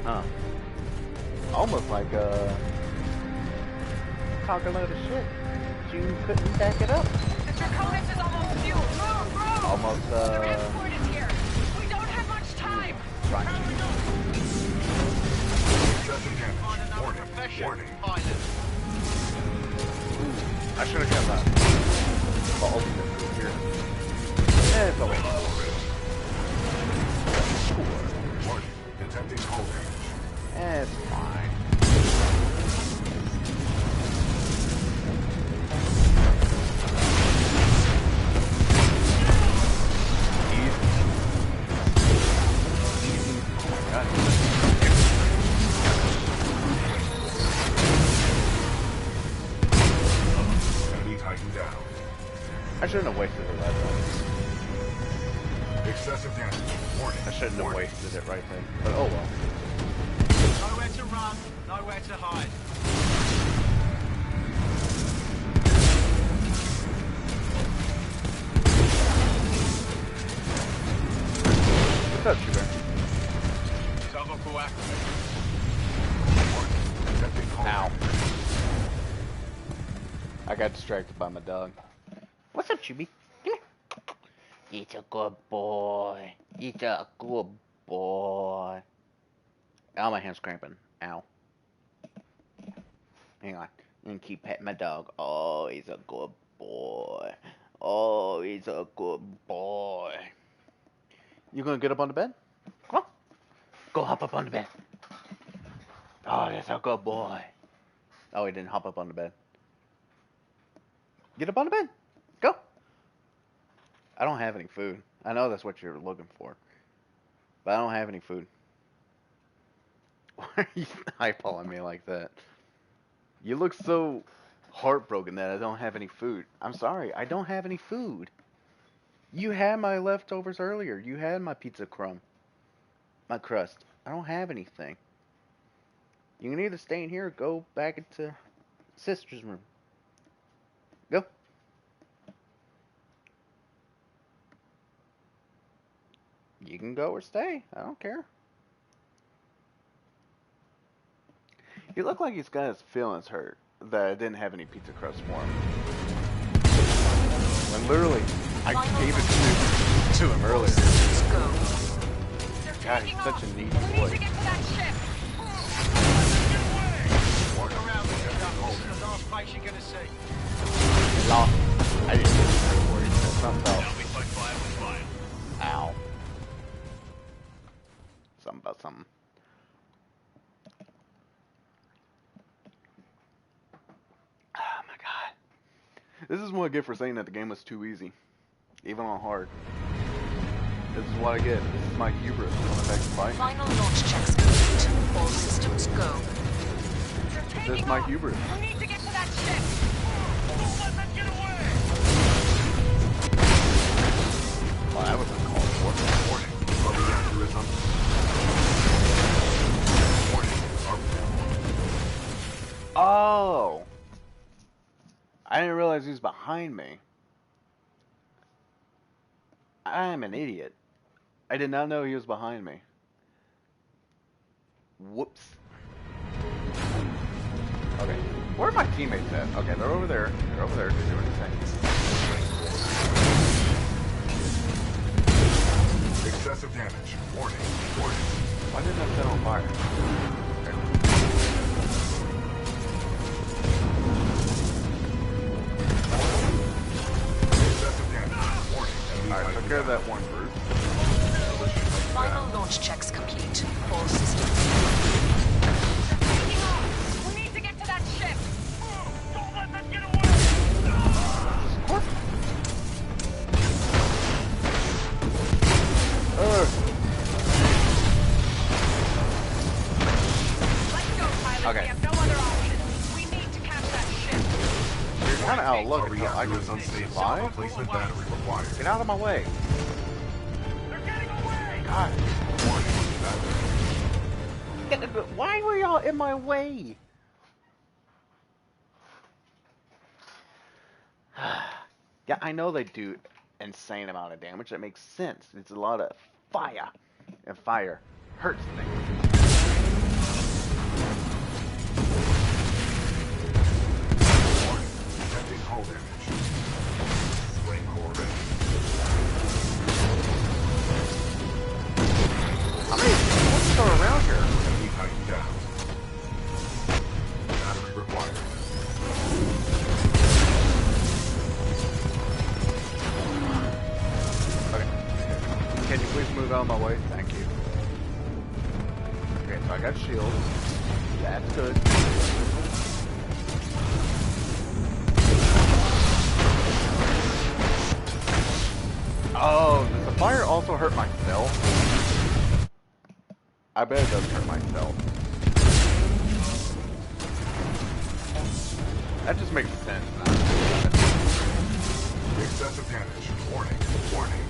Huh. Almost like talk a load of shit. You couldn't back it up. The Draconis is almost fueled. Move! Almost The transport is here. We don't have much time. Right. Warning. I should have kept that. The ultimate move here. It's a waste. Warning. Detecting hull damage. It's fine. Easy. Oh my god. Enemy Titan down. I shouldn't have wasted it right there. Excessive damage. Warning. I shouldn't have wasted it right there. But oh well. Nowhere to run, nowhere to hide. What's up, Sugar? Salvo activated. Ow. I got distracted by my dog. What's up, Chibi? Come here. It's a good boy. It's a good boy. Ow, my hand's cramping. Ow. Hang on. And keep petting my dog. Oh, he's a good boy. Oh, he's a good boy. You gonna get up on the bed? Come on. Go hop up on the bed. Oh, that's a good boy. Oh, he didn't hop up on the bed. Get up on the bed. Go. I don't have any food. I know that's what you're looking for. But I don't have any food. Why are you eyeballing me like that? You look so heartbroken that I don't have any food. I'm sorry, I don't have any food. You had my leftovers earlier. You had my pizza crumb. My crust. I don't have anything. You can either stay in here or go back into sister's room. Go. You can go or stay. I don't care. He looked like he's got his feelings hurt that I didn't have any pizza crust for him. When literally, I gave it to him earlier. God, he's such a needy boy. Walk around with your knuckles. The last place you're gonna see. Lost. I didn't get for it. That's not about. Ow. Something about something. Oh my god. This is what I get for saying that the game was too easy. Even on hard. This is what I get. This is my hubris going back to fight. Final launch checks complete. All systems go. This is my hubris. We need to get to that ship. Don't let them get away. Well, that was uncalled for. Warning. Our reactor is under. Warning. Oh! I didn't realize he was behind me. I am an idiot. I did not know he was behind me. Whoops. Okay. Where are my teammates at? Okay, they're over there. They're over there. They're doing anything. Excessive damage. Warning. Warning. Why didn't I set on fire? Excessive damage. Warning. Alright, took care of that one group. Final launch checks complete. All systems. We need to get to that ship. Don't let them get away. Let's go, pilot. Okay. We have no other option. We need to catch that ship. You're kind of out of luck. Our reactor I can is unstable. survive. Replacement battery required. Get out of my way. They're getting away. God. Warning. Why were y'all in my way? Yeah, I know they do insane amount of damage. That makes sense. It's a lot of fire. And fire hurts things. Detecting hull damage. Flame core ready. How many bullets are around here? Enemy Titan down. Battery required. Okay. Can you please move out of my way? Thank you. Okay, so I got shield. That's good. Oh, does the fire also hurt myself? I bet it does hurt myself. That just makes sense now. Excessive damage. Warning. Warning.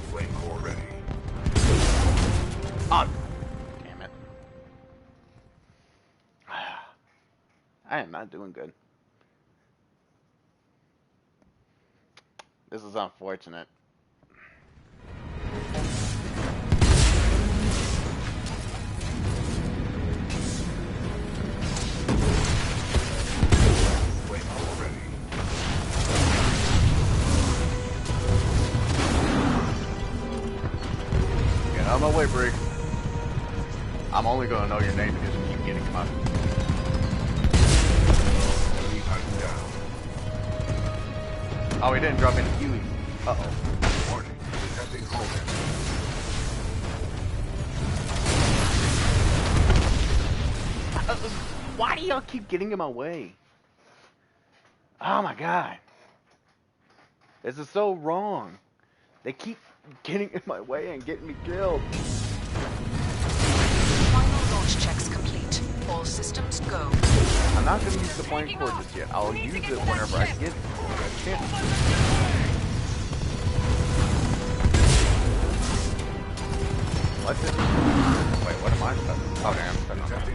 Flame core ready. Oh, damn it. I am not doing good. This is unfortunate. Flame core ready. Get out of my way, Brig. I'm only gonna know your name because you keep getting cut. Enemy Titan down. Oh, he didn't drop any Hueys. Uh-oh. Warning. Detecting hull damage. Why do y'all keep getting in my way? Oh my god. This is so wrong. They keep getting in my way and getting me killed. Final launch checks complete. All systems go. I'm not going to use the flying cord just yet. I'll use it whenever I get a chance. What's it? Wait, what am I stuck? Oh, damn, I'm stuck on that.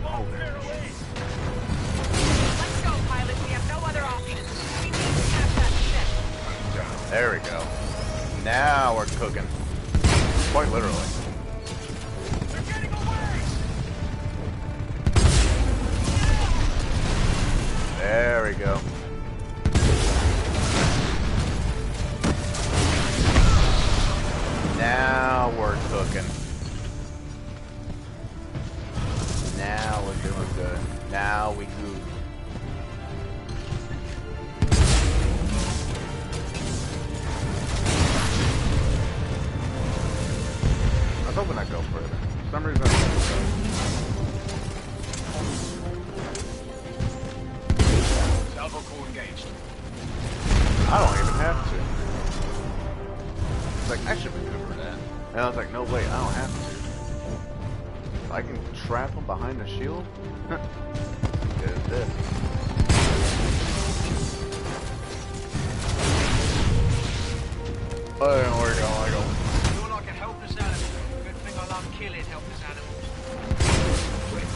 Let's go, pilot. We have no other options. We need to catch that ship. There we go. Now we're cooking. Quite literally. They're getting away! There we go. Now we're cooking. Now we're doing good. Now we good. I was hoping I'd go further. For some reason, I Salvo core engaged. I don't even have to. It's like, I should maneuver that. And I was like, no, wait, I don't have to. I can trap him behind the shield? Good as this. Oh, where go? I go. You're like a helpless animal. Good thing I love killing helpless animals.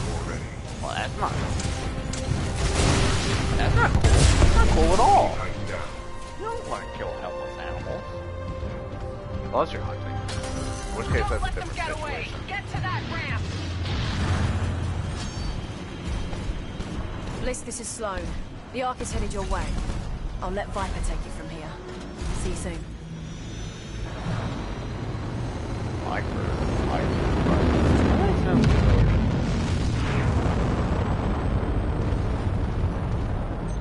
Already. Well, that's not cool. That's not cool. That's not cool at all. You don't want to kill helpless animals. Unless you're hunting. In which case, that's a different Get away! situation. Get to that ramp! Bliss, this is Sloan. The Ark is headed your way. I'll let Viper take you from here. See you soon. Viper. That sounds familiar.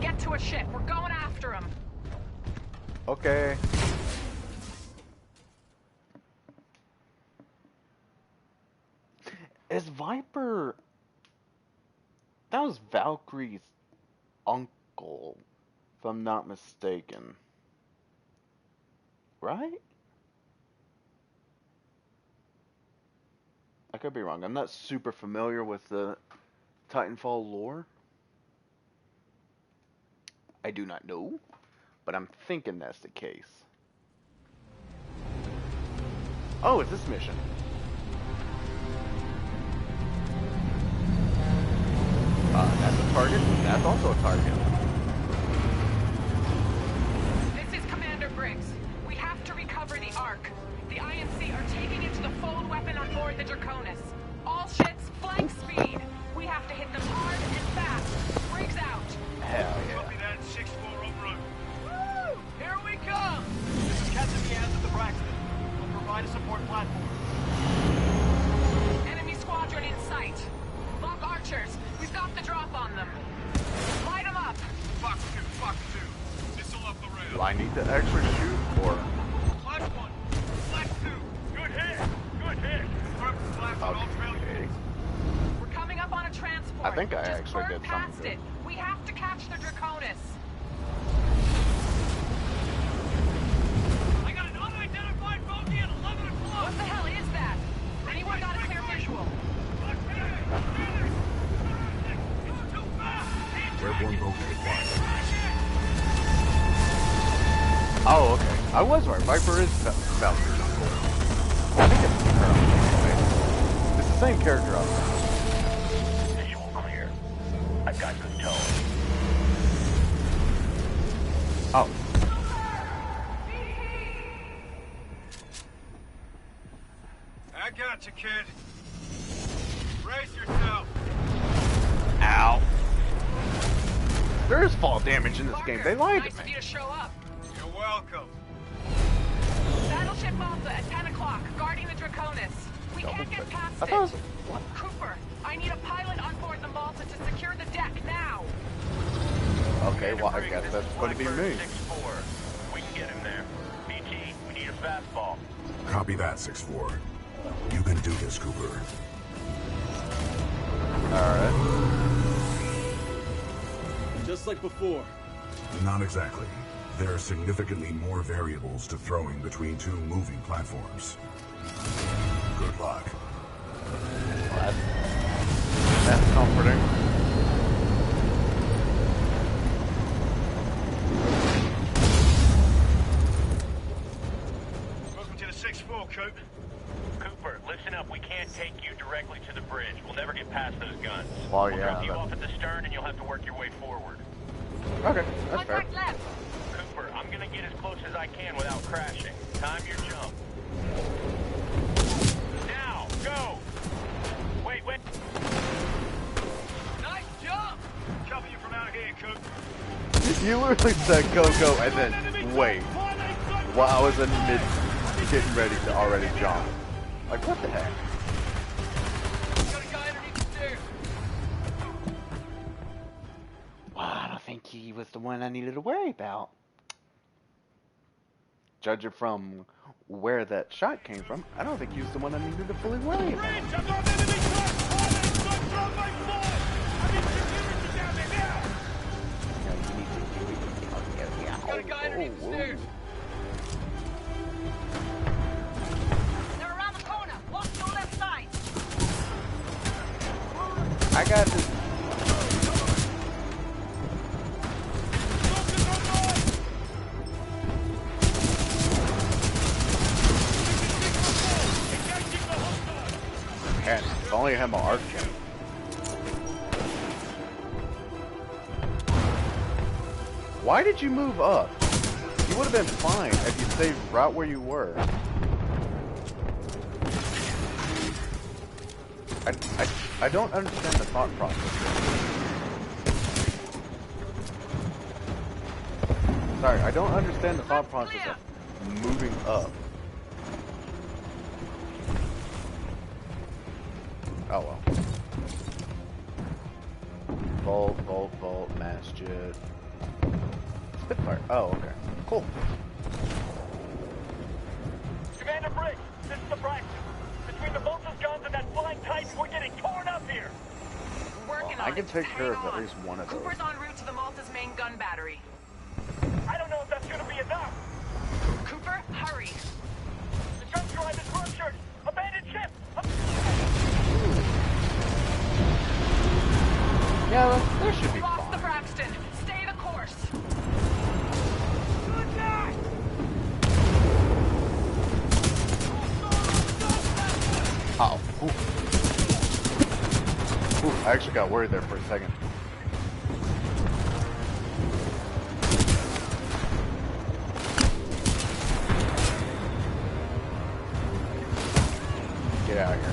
Get to a ship. We're going after him. Okay. Is Viper... That was Valkyrie's uncle, if I'm not mistaken. Right? I could be wrong. I'm not super familiar with the Titanfall lore. I do not know, but I'm thinking that's the case. Oh, it's this mission. That's a target. That's also a target. This is Commander Briggs. We have to recover the Ark. The IMC are taking it to the fold weapon on board the Draconis. All ships, flank speed. We have to hit them hard and fast. Briggs out. Hell yeah. Copy that, 6-4 en route. Woo! Here we come! This is Captain Diaz at the Braxton. We'll provide a support platform. Enemy squadron in sight. Lock archers. We've got the drop on them. Light them up. Fox 2. Missile up the rail. Do I need to actually shoot or? Flash 1. Flash 2. Good hit. Good hit. Confirm flash on all trail units. We're coming up on a transport. I think I Just actually burn did past something it. We have to catch the Draconis. I got an unidentified bogey at 11 o'clock! What the hell is that? Anyone got a clear visual? Airborne bogey acquired. Oh, okay. I was right. Viper is Valkyrie's uncle. I think it's her uncle. It's the same character I was. Visual clear. I've got good tone. Oh. I got you, kid. Brace yourself. Ow. There is fall damage in this game. They lied Nice to of me. you to show up. You're welcome. Battleship Malta at 10 o'clock, guarding the Draconis. We can't get past I it. thought it was... Cooper, I need a pilot on board the Malta to secure the deck now. Okay, well, I guess that's going to be me. 6-4. We can get him there. BT, we need a fastball. Copy that, 6-4. You can do this, Cooper. Alright. Just like before. Not exactly. There are significantly more variables to throwing between two moving platforms. Good luck. What? That's comforting. Welcome to the 6-4, Coop. Cooper, listen up. We can't take you directly to the bridge. We'll never get past those guns. Well, We'll yeah. drop you off at the stern, and you'll have to work your way forward. Okay, that's fair. Left. Cooper, I'm gonna get as close as I can without crashing. Time your jump. Now, go! Wait. Nice jump! Cover you from out here, Coop. You literally said go, and then wait. While I was in mid getting ready to already jump. Like, what the heck? Got a guy underneath the stairs. Well, I don't think he was the one I needed to worry about. Judging from where that shot came from, I don't think he was the one I needed to fully worry about. Got a guy underneath the stairs. They're around the corner. Walk to your left side. I got this. Man, if only I had my arc cannon. Why did you move up? You would have been fine if you stayed right where you were. I don't understand the thought process. Sorry, I don't understand the thought process of moving up. Oh well. Bolt, mass jet. Spitfire. Oh, okay. Cool. Commander Briggs, this is the Braxton. Between the Vulture's guns and that flying Titan, we're getting torn up here. Working I on can it. take Just care hang of at on. least one of those. Cooper's en route to the Malta's main gun battery. I don't know if that's gonna be enough. Cooper, hurry. The jump drive is ruptured. Abandoned ship. Yeah, there should be Lost fine. the Braxton. Stay the course. Oh. Ooh, I actually got worried there for a second. Get out of here.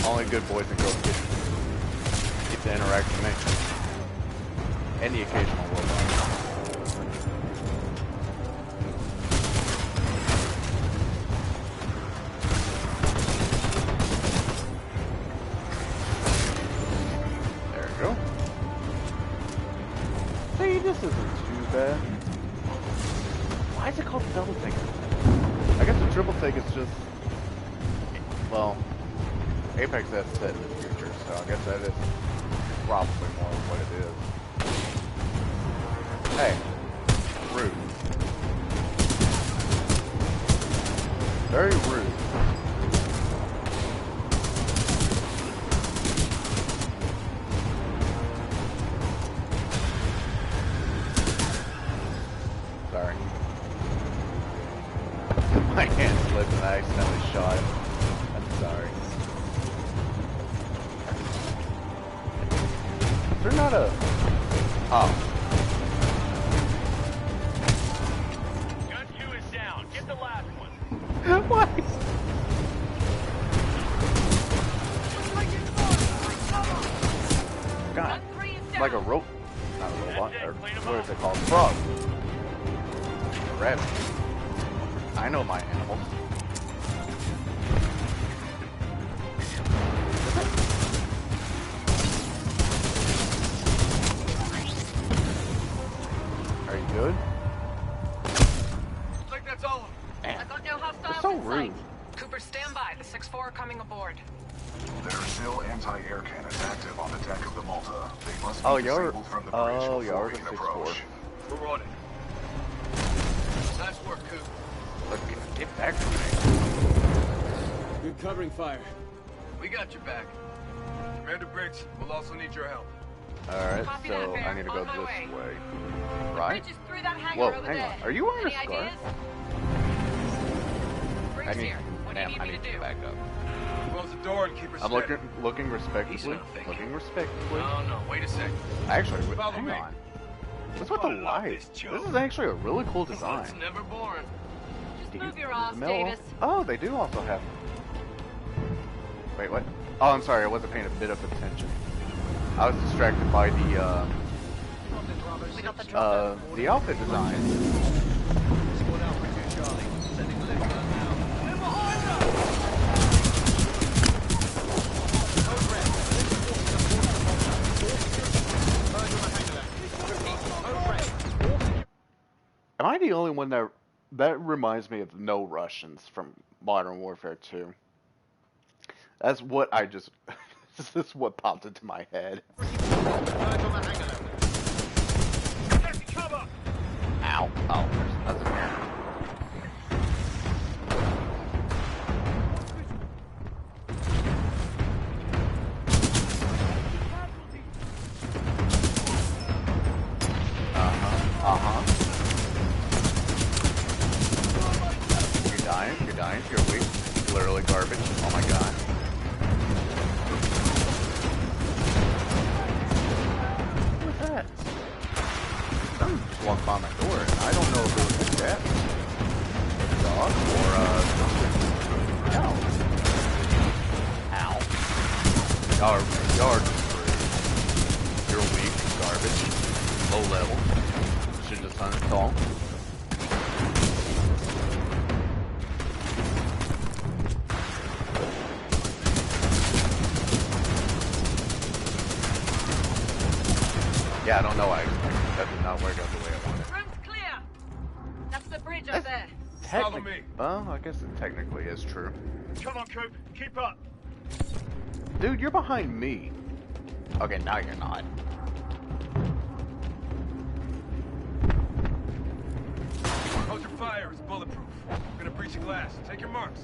Only good boys and girls get to interact with me. And the occasional robot. There we go. See, this isn't too bad. Why is it called double take? I guess the triple take is just, well, Apex has set in the future, so I guess that is probably more of what it is. Hey, rude. Very rude. Sorry. My hand slipped and I accidentally shot it. I'm sorry. Is there not a... Oh. Gun 2 is down. Get the last one. What? God. Like a rope. Not a robot. Or what is it called? Frog. Rabbit. I know my animals. Are you good? Looks like that's all of them. I got no hostiles That's so in sight. rude. Cooper, stand by. The 6-4 are coming aboard. There are still anti-air cannons active on the deck of the Malta. They must be Oh, you're. disabled from the bridge Oh, before you're we the can 6'4". approach. We're on it. Nice work, Coop. Look, get back to me. Good covering fire. We got your back. Commander Briggs, we'll also need your help. Alright, Copy so that, Bear. I need to go On my this way. Right? Bridge is through that hangar Whoa, over hang there. on. Are you wearing Any a scarf? ideas? Briggs I need, here. What do you damn, need I me need to to do? back up. Close the door and keep her I'm steady. looking respectably. Decent, I think. Looking respectably. No, wait a sec. Actually, Follow hang me. on. What's with the lights? This is actually a really cool design. It's never boring. Just move your Does ass, it metal? Davis. Oh, they do also have. Wait, what? Oh, I'm sorry. I wasn't paying a bit of attention. I was distracted by the outfit design. Squad Alpha 2 Charlie. Sending lift now. They're behind us! Code red. Am I the only one that reminds me of No Russians from Modern Warfare 2? That's what I just. This is what popped into my head. Ow. Oh, there's nothing here. You're dying, you're weak. Literally garbage. Oh my god. What was that? Someone just walked by my door, and I don't know if it was a cat, a dog, or something. No. Ow. Y'all are just rude. You're weak, garbage, low level. Should've just done it tall. Yeah, I don't know why I expected that did not work out the way I wanted. Room's clear. That's the bridge up there. Follow me. Well, I guess it technically is true. Come on, Coop. Keep up. Dude, you're behind me. Okay, now you're not. Hold your fire. It's bulletproof. We're gonna breach the glass. Take your marks.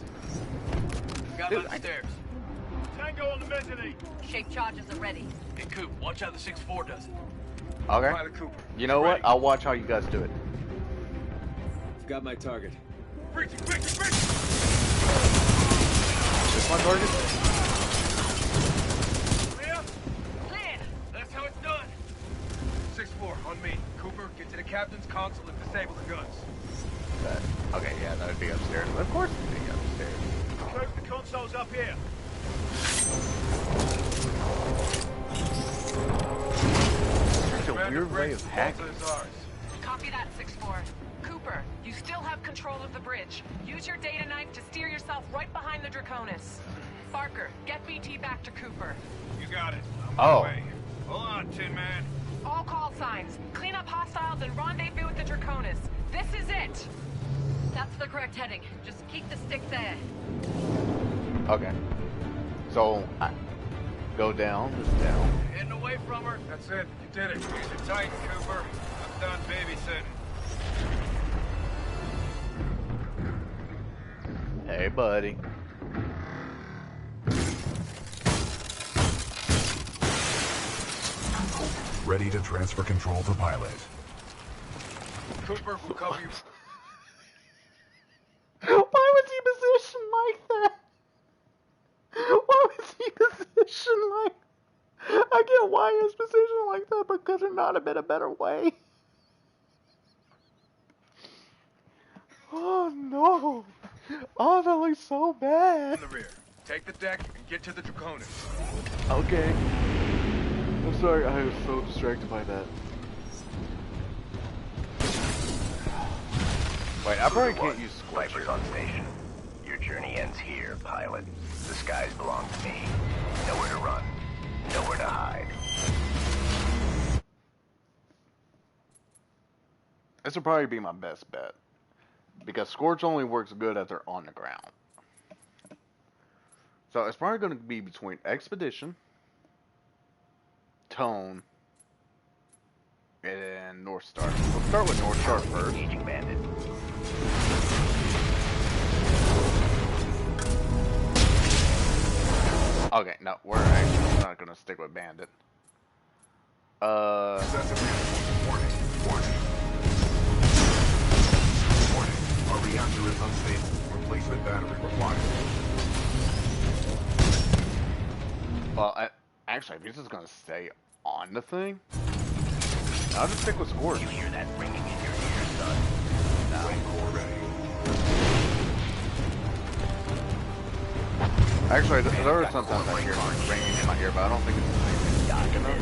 Got Dude, upstairs. Tango on the mezzanine. Shape charges are ready. Hey, Coop, watch how the 6-4 does it. Okay. Pilot Cooper. You know what? I'll watch how you guys do it. I've got my target. Breaching, breaching, breaching! Is this my target? Clear? Clear! That's how it's done. 6-4, on me. Cooper, get to the captain's console and disable the guns. Okay, yeah, that would be upstairs. Of course it would be upstairs. Coop, the console's up here. Such a weird way of hacking. Copy that, 6-4. Cooper, you still have control of the bridge. Use your data knife to steer yourself right behind the Draconis. Barker, get BT back to Cooper. You got it. I'm Oh. on the way. Hold on, Tin Man. All call signs. Clean up hostiles and rendezvous with the Draconis. This is it. That's the correct heading. Just keep the stick there. Okay. So, go down, just down. Heading away from her. That's it. You did it. Use it tight, Cooper. I'm done babysitting. Hey, buddy. Ready to transfer control to pilot. Cooper will cover you. Why was he positioned like that? Why was he positioned like I get why he was positioned like that, but could there not have been a better way? Oh no! Oh, that looks so bad. In the rear. Take the deck and get to the Draconis. Okay. I'm sorry, I was so distracted by that. Wait, I probably can't use Viper's on station. Your journey ends here, pilot. The skies belong to me. Nowhere to run. Nowhere to hide. This would probably be my best bet. Because Scorch only works good if they're on the ground. So it's probably going to be between Expedition Tone, and North Star. Let's start with North Star first. Engaging bandit. Okay, no, we're actually not gonna stick with Bandit. Warning. Our reactor is unstable. Replacement battery required. Well, actually, if he's just gonna stay on the thing, I'll just stick with Scorch. You hear that ringing in your ears, son? Rancor ready. Actually, there are sometimes I hear ringing in my ear, but I don't think it's big enough.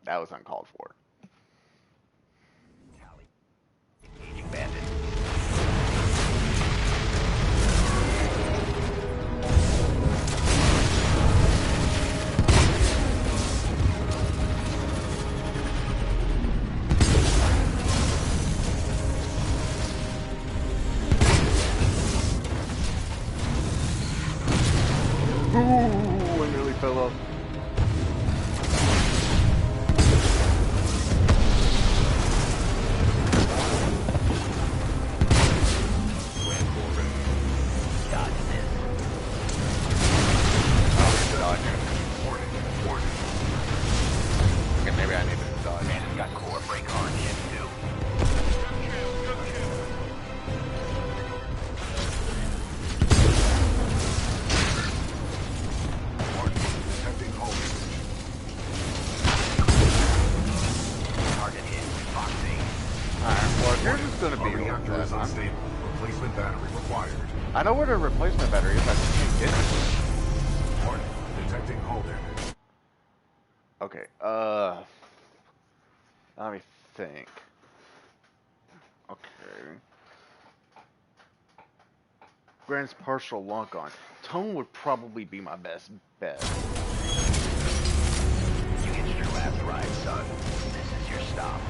That was uncalled for. Engaging bandit. Ooh, I nearly fell off. Okay, maybe I need to dodge. Man, it's got core break on yet, too. Detecting hull damage. Target hit. Foxing. Alright, well, if you're just gonna Our be reactor like is that, unstable. Replacement battery required. I know where the replacement battery is, I just can't get it. Warning. Detecting hull damage. Okay, let me think. Okay. Grant's partial lock on. Tone would probably be my best bet. You get your last ride, son. This is your stop.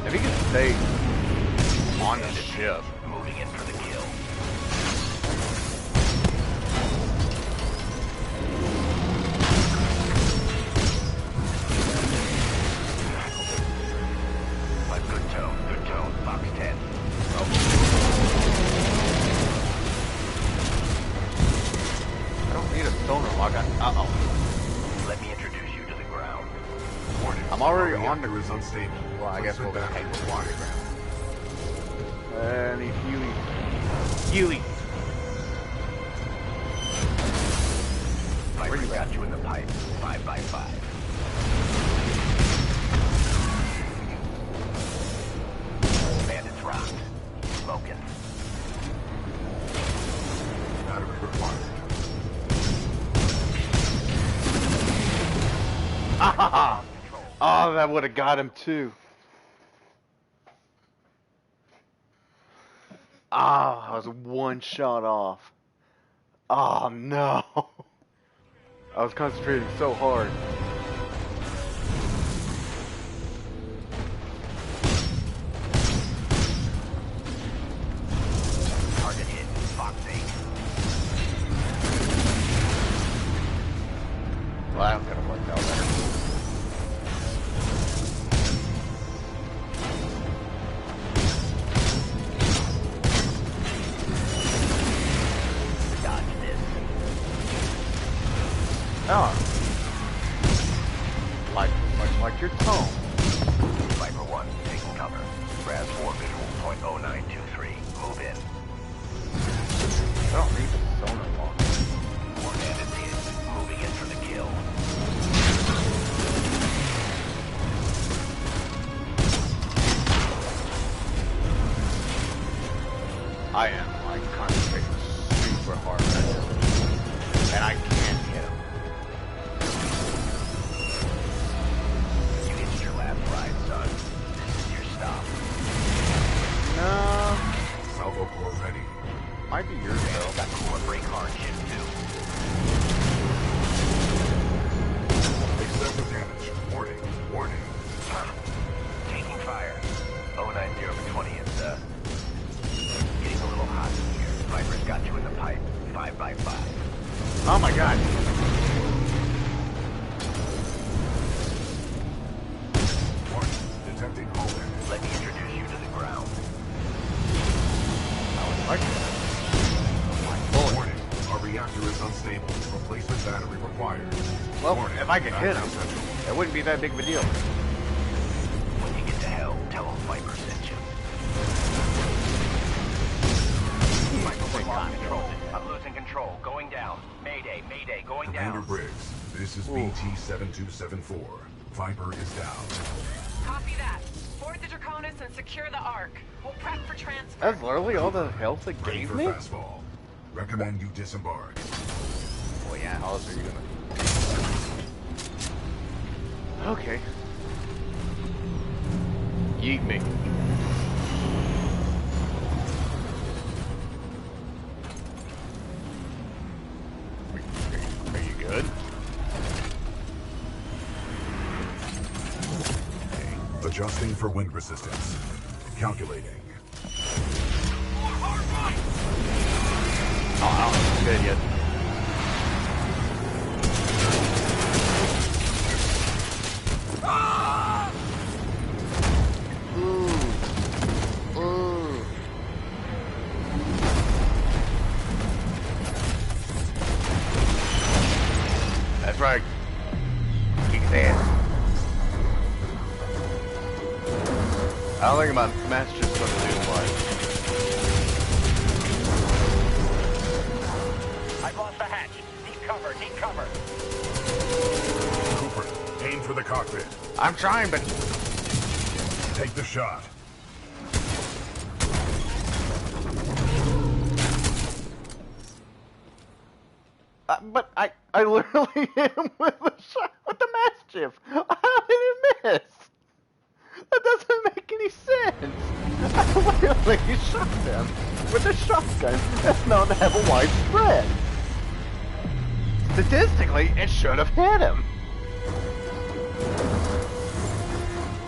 If he can stay on the ship. Moving in for the kill. But good tone, Fox 10. I don't need a sonar lock on. Uh-oh. Let me introduce you to the ground. Warning. I'm already Our on the... reactor is unstable. Well, I guess we'll Replacement just battery hang required. I need Huey. Huey! Viper got you in the pipe. 5x5. Bandits rocked. Smoking. Battery required. Ah! Oh, that would have got him too. Ah, I was one shot off. Oh no. I was concentrating so hard. Target hit. Fox 8. Well, that could have worked out better. Dodge this. Oh. Much like your tone. Viper 1, taking cover. Raz 4 visual, 0.0923. Move in. I don't need the sonar lock. More bandits hit. Moving in for the kill. I am, like, concentrating super hard right now. And I can't hit him. You hit your last ride, son. This is your stop. No. Salvo core ready. might be yours though. Got core break hard shit too. Excessive damage. Warning. Warning. Taking fire. 090 over 20. It's getting a little hot in here. Viper's got you in the pipe. 5x5. Oh my god. Warning. Detecting hull damage. Let me introduce you to the ground. Warning. Our reactor is unstable. Replacement battery required. Well, Warning. if I could hit him, it wouldn't be that big of a deal. When you get to hell, tell them Viper sent you. Viper, we're lost control. I'm losing control. Going down. Mayday, mayday, going Commander down. Briggs, this is BT-7274. Viper is down. Copy that. Board the Draconis and secure the Ark. We'll prep for transfer. That's literally all the health it Ready gave for me? fastball. Recommend you disembark. Well, yeah, how else are you gonna... Okay. Yeet me. Are you good? Adjusting for wind resistance. Calculating. Oh, I don't think it's good yet. That's right. Kick his ass. I don't think my match just going to do much. I've lost the hatch. Need cover, need cover. Cooper, aim for the cockpit. I'm trying, but... Take the shot. But I literally hit him with the shot, with the Mastiff. How did he miss? That doesn't make any sense. I literally shot him with a shotgun that's known to have a wide spread. Statistically, it should have hit him.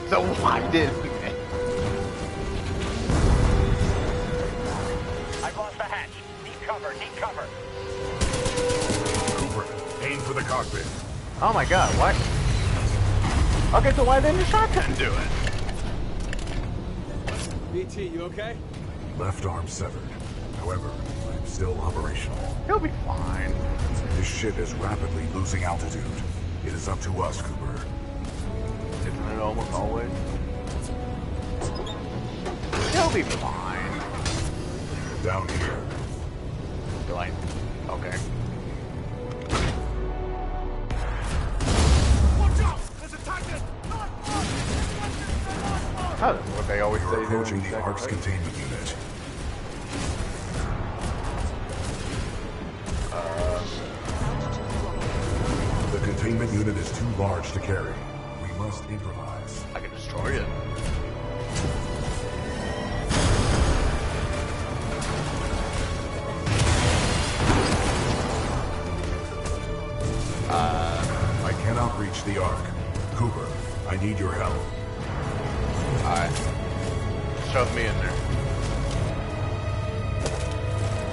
So why didn't it? I've lost the hatch. Need cover, need cover. Cooper, aim for the cockpit. Oh my god, what? Okay, so why didn't the shotgun do it? BT, you okay? Left arm severed. However, I'm still operational. He'll be fine. This ship is rapidly losing altitude. It is up to us, Cooper. Isn't it almost always? He'll be fine. Down here. Do I? Okay. Watch out! There's a Titan! Oh, that's what they always You're say. approaching the Ark's containment unit. The containment unit is too large to carry. We must improvise. I can destroy it. I cannot reach the Ark. Cooper, I need your help. Alright. Shove me in there.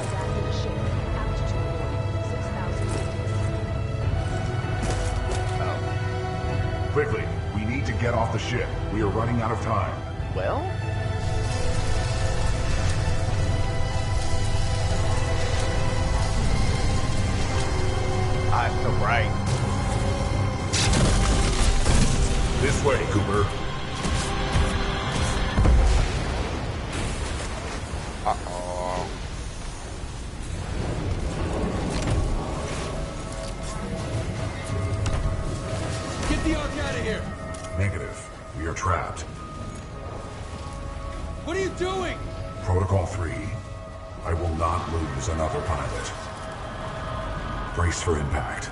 Scanning the ship. Altitude warning. 6,000 meters. Quickly, we need to get off the ship. We are running out of time. Well? Ah, it's so bright. This way, Cooper. Uh-oh. Get the Ark out of here! Negative. We are trapped. What are you doing? Protocol 3. I will not lose another pilot. Brace for impact.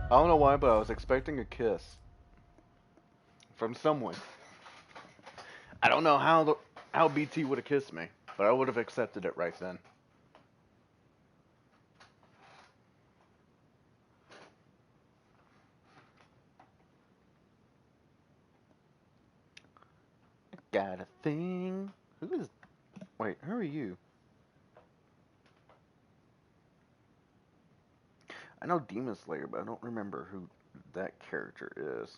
I don't know why, but I was expecting a kiss. From someone. I don't know how BT would have kissed me, but I would have accepted it right then. Got a thing. Who is? Wait, who are you? I know Demon Slayer, but I don't remember who that character is.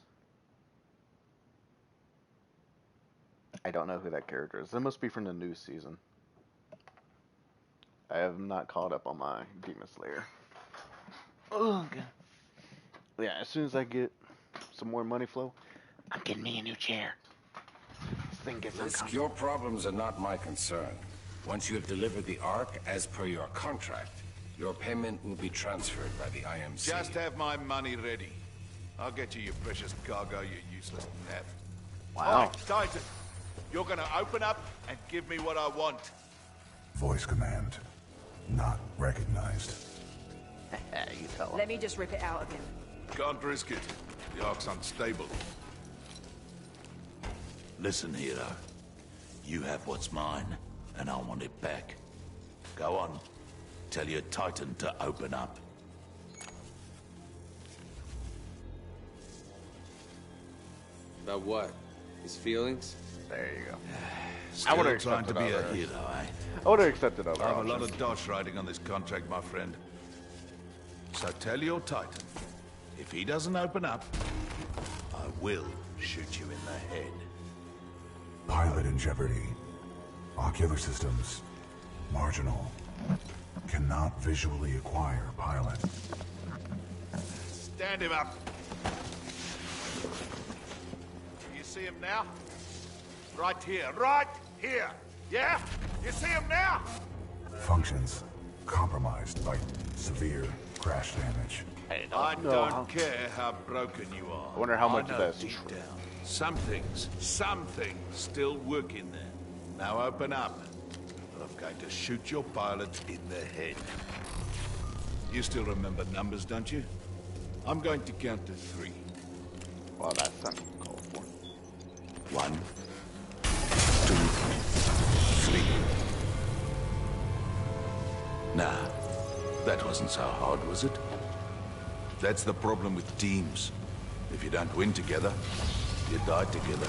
I don't know who that character is. That must be from the new season. I have not caught up on my Demon Slayer. Oh, God. Yeah, as soon as I get some more money flow, I'm getting me a new chair. This thing gets Risk your problems are not my concern. Once you have delivered the Ark as per your contract, your payment will be transferred by the IMC. Just have my money ready. I'll get you your precious cargo, you useless naff. Wow. Right, Titan, you're gonna open up and give me what I want. Voice command. Not recognized. You tell him. Let me just rip it out of him. Can't risk it. The Ark's unstable. Listen, hero. You have what's mine, and I want it back. Go on. Tell your Titan to open up. About what? His feelings? There you go. Still I would have trying to accepted be a other. hero, eh? I would have accepted other I have a lot options. of dosh riding on this contract, my friend. So tell your Titan, if he doesn't open up, I will shoot you in the head. Pilot in jeopardy. Ocular systems. Marginal. Cannot visually acquire pilot. Stand him up. You see him now? Right here, right here. Yeah? You see him now? Functions compromised by severe crash damage. I don't care how broken you are. I wonder how much I of know that's deep true. down. Some things still work in there. Now open up. I'm going to shoot your pilot in the head. You still remember numbers, don't you? I'm going to count to 3. Well, that's something called for. 1, 2, 3. Nah, that wasn't so hard, was it? That's the problem with teams. If you don't win together, you die together.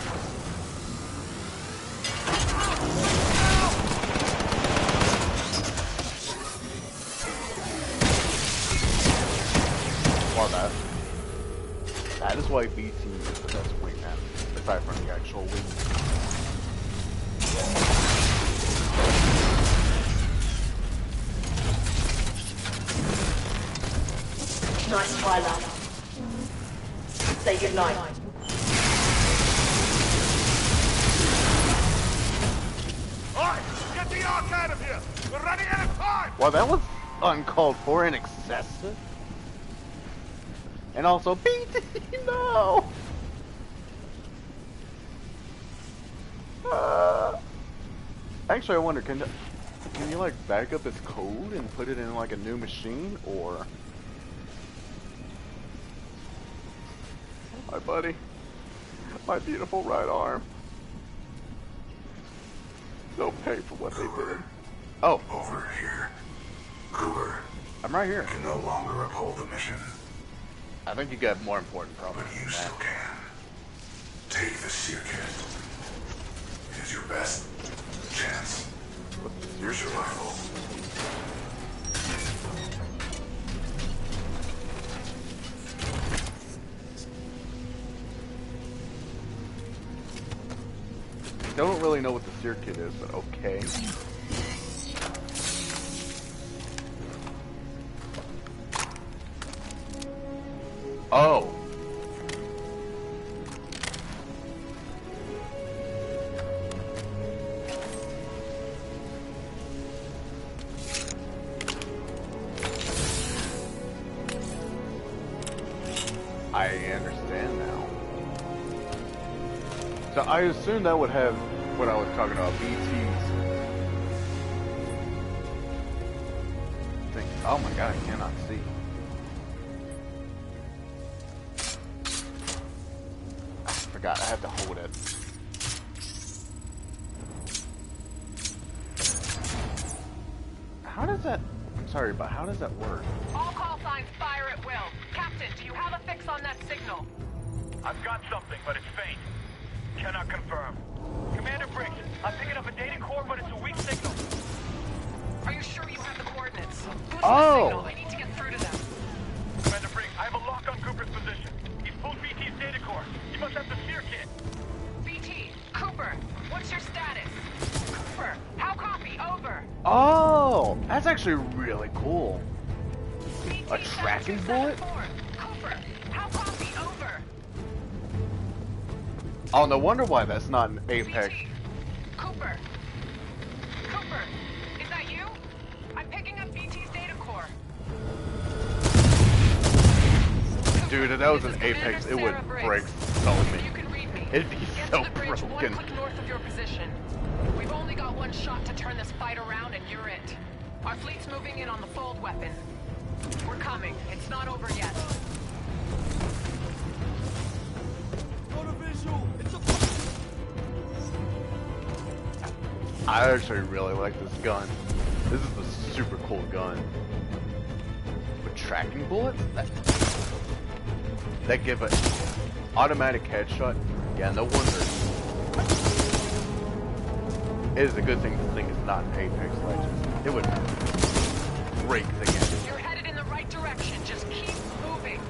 Well, that is why B team is the best wingman, aside from the actual wing. Nice try, lad. Say goodnight. Alright, get the Ark out of here! We're running out of time! Well, that was uncalled for and excessive. And also, BT, no! Actually, I wonder, can you like back up its code and put it in like a new machine, or? My buddy, my beautiful right arm. They'll pay for what they did. Oh, Over here. Cooper. I'm right here. Can no longer uphold the mission. I think you got more important problems. But you still can. Take the circuit. It is your best chance. Your survival. Don't really know what the circuit is, but okay. Oh. I understand now. So I assume that would have what I was talking about, BT's thing. Oh my god, I cannot see. I forgot, I have to hold it. that? I'm sorry, but how does that work? All call signs fire at will. Captain, do you have a fix on that signal? I've got something, but it's faint. Cannot confirm. Commander Briggs, I'm picking up a data core, but it's a weak signal. Are you sure you have the coordinates? Boost Oh. the signal. I need to get through to them. Commander Briggs, I have a lock on Cooper's position. He's pulled BT's data core. He must have the sphere kit. BT, Cooper, what's your status? Cooper, how copy? Over. Oh, that's actually really cool. BT, A tracking bullet? 7274. Cooper, how copy? Over. Oh, no wonder why that's not an Apex. BT, Cooper. Cooper, is that you? I'm picking up BT's data core. Dude, if that was an Apex, it would break so many. It'd be so Get to the bridge, one broken. click north of your position. We've only got one shot to turn this fight around, and you're it. Our fleet's moving in on the fold weapon. We're coming. It's not over yet. Got a visual. It's a I actually really like this gun. This is a super cool gun. With tracking bullets? That give an automatic headshot? Yeah, no wonder. It is a good thing this thing is not an Apex Legends. It would break the game. You're headed in the right direction. Just keep moving.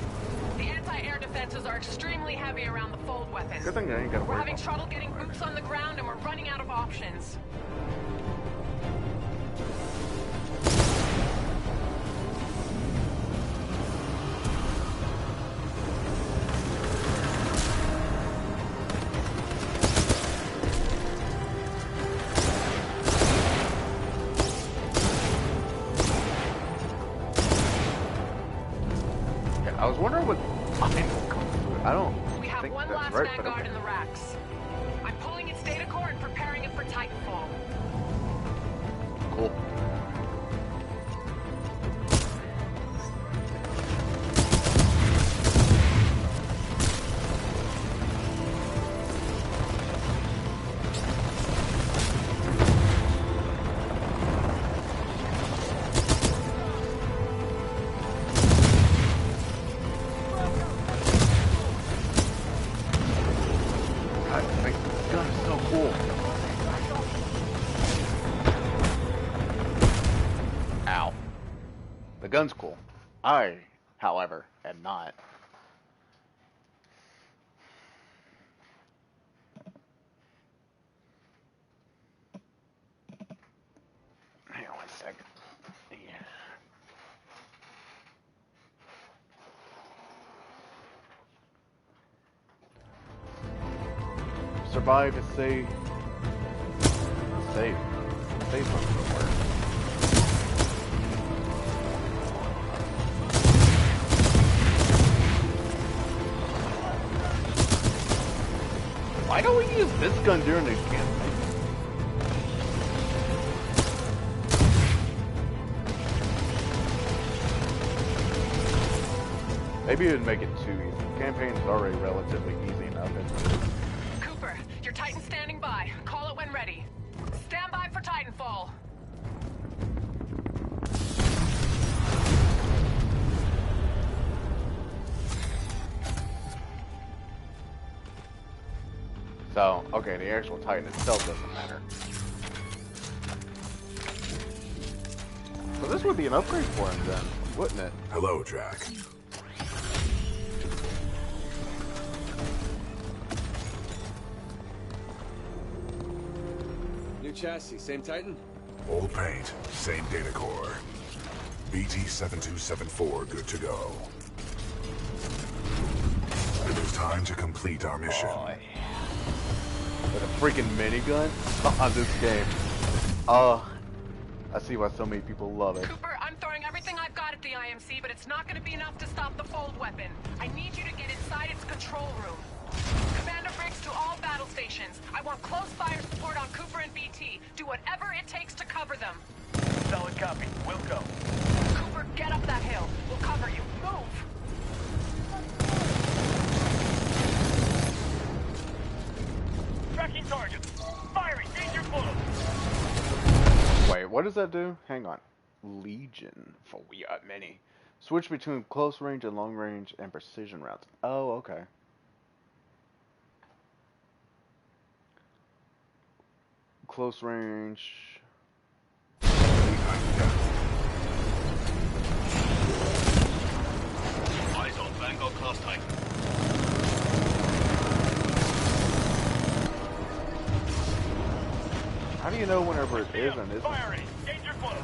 The anti-air defenses are extremely heavy around the fold weapon. Good thing I ain't gotta We're worry having about trouble getting boots on the ground, and we're running out of options. I was wondering what final comes to it. I don't We have think one that's last right, but Vanguard okay. in the racks. I'm pulling its data core and preparing it for Titanfall. Cool. I think this gun is so cool. Ow. The gun's cool. I, however, am not. Hang on one second. Yeah. Survive is safe. Safe. Safe from the word. Why don't we use this gun during the campaign? Maybe it would make it too easy. The campaign's already relatively easy enough, isn't it? Cooper, your Titan's standing by. Call it when ready. Stand by for Titanfall. So, okay, the actual Titan itself doesn't matter. So this would be an upgrade for him then, wouldn't it? Hello, Jack. New chassis, same Titan? Old paint, same data core. BT-7274 good to go. It is time to complete our mission. With a freaking minigun on this game. I see why so many people love it. Cooper, I'm throwing everything I've got at the IMC, but it's not going to be enough to stop the fold weapon. I need you to get inside its control room. Commander Briggs to all battle stations. I want close fire support on Cooper and BT. Do whatever it takes to cover them. Solid copy. We'll go. Cooper, get up that hill. We'll cover you. Move! Tracking targets. Firing. Danger close. Wait, what does that do? Hang on. Legion, for we are many. Switch between close range and long range and precision rounds. Oh, okay. Close range. Eyes on Vanguard class Titan. How do you know whenever it is and isn't? Firing! Danger close!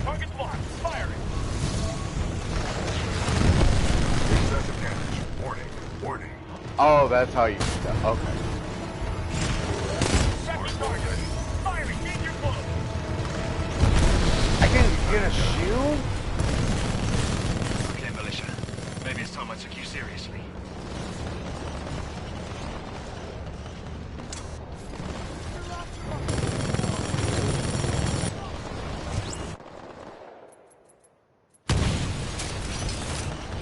Target's locked! Firing! Excessive damage. Warning. Warning. Oh, that's how you. Okay. Second target! Firing! Danger close! I can't get a shield? Okay, militia. Maybe it's time I took you seriously.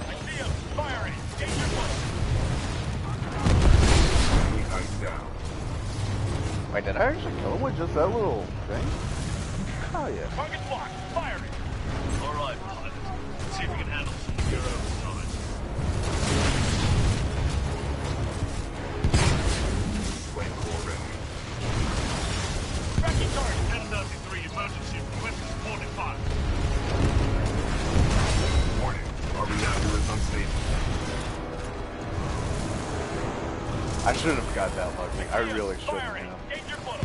I see him! Firing! Danger close! Down. Wait, did I actually kill him with just that little thing? Oh yeah. Target's locked! Firing! Alright, pilot. Let's see if we can handle some of your overtime. Flamethrower ready. Tracking target! 1033 emergency request supported fire. Warning. Our reactor is unstable. I shouldn't have got that lucky. I really shouldn't have. Danger close!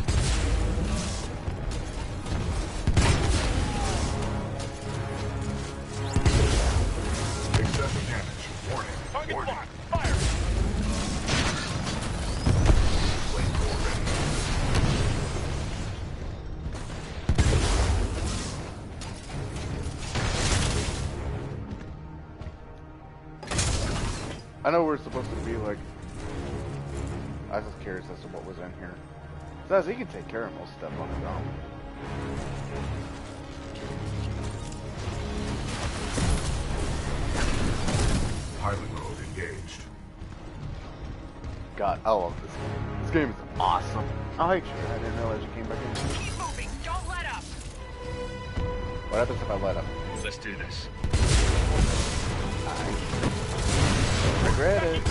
Excessive damage. Warning. Target's Warning. locked! Firing! Flamethrower ready. I know we're supposed to be like. I was just curious as to what was in here. It says he can take care of most stuff on his own. Pilot mode engaged. God, I love this game. This game is awesome. Oh, hey, sure, I didn't realize you came back in. Keep moving. Don't let up. What happens if I let up? Let's do this. I regret it.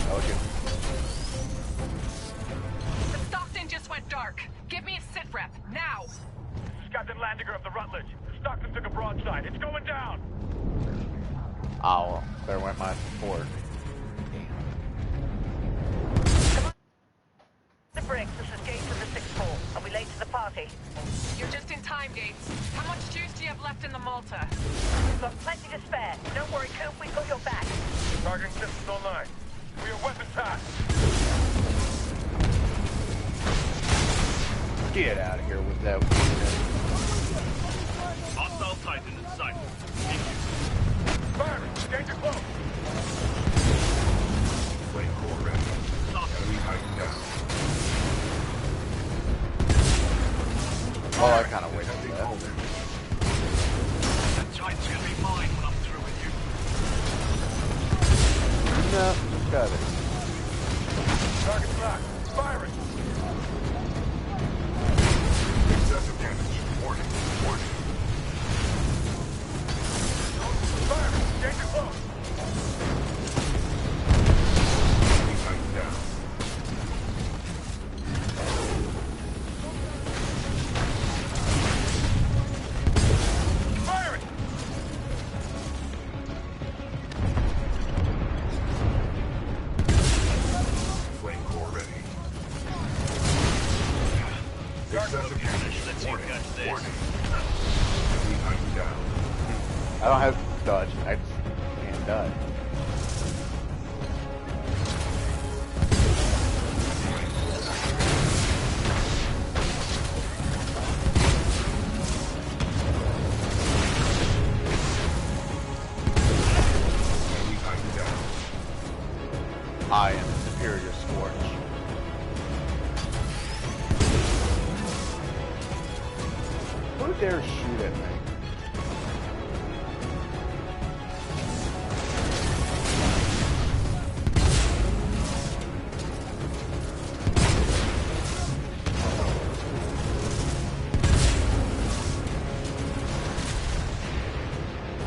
Oh, shit. The Stockton just went dark. Give me a sit rep, now. Captain Landiger of the Rutledge. Stockton took a broadside. It's going down! Oh, well, there went my support. The Briggs, this is Gates of the 6th Floor. Are we late to the party? You're just in time, Gates. How much juice do you have left in the Malta? We've got plenty to spare. Don't worry, Coop, we've got your back. Targeting systems online. We are weapons hot. Get out of here with that. Hostile Titan in sight. Firing! Danger close! Flamethrower ready. Enemy Titan down. Oh, I kind of waited for that. That Titan's gonna be mine when I'm through with you. No, just got it. Target's locked. Firing! Excessive damage. Warning. Warning. Firing! Danger close! Enemy Titan down. Firing! Flamethrower ready. Excessive damage. Warning. Warning. Enemy Titan down. I don't have dodge. I just can't dodge. Enemy Titan down. I am the superior Scorch. Who's dare shoot at me.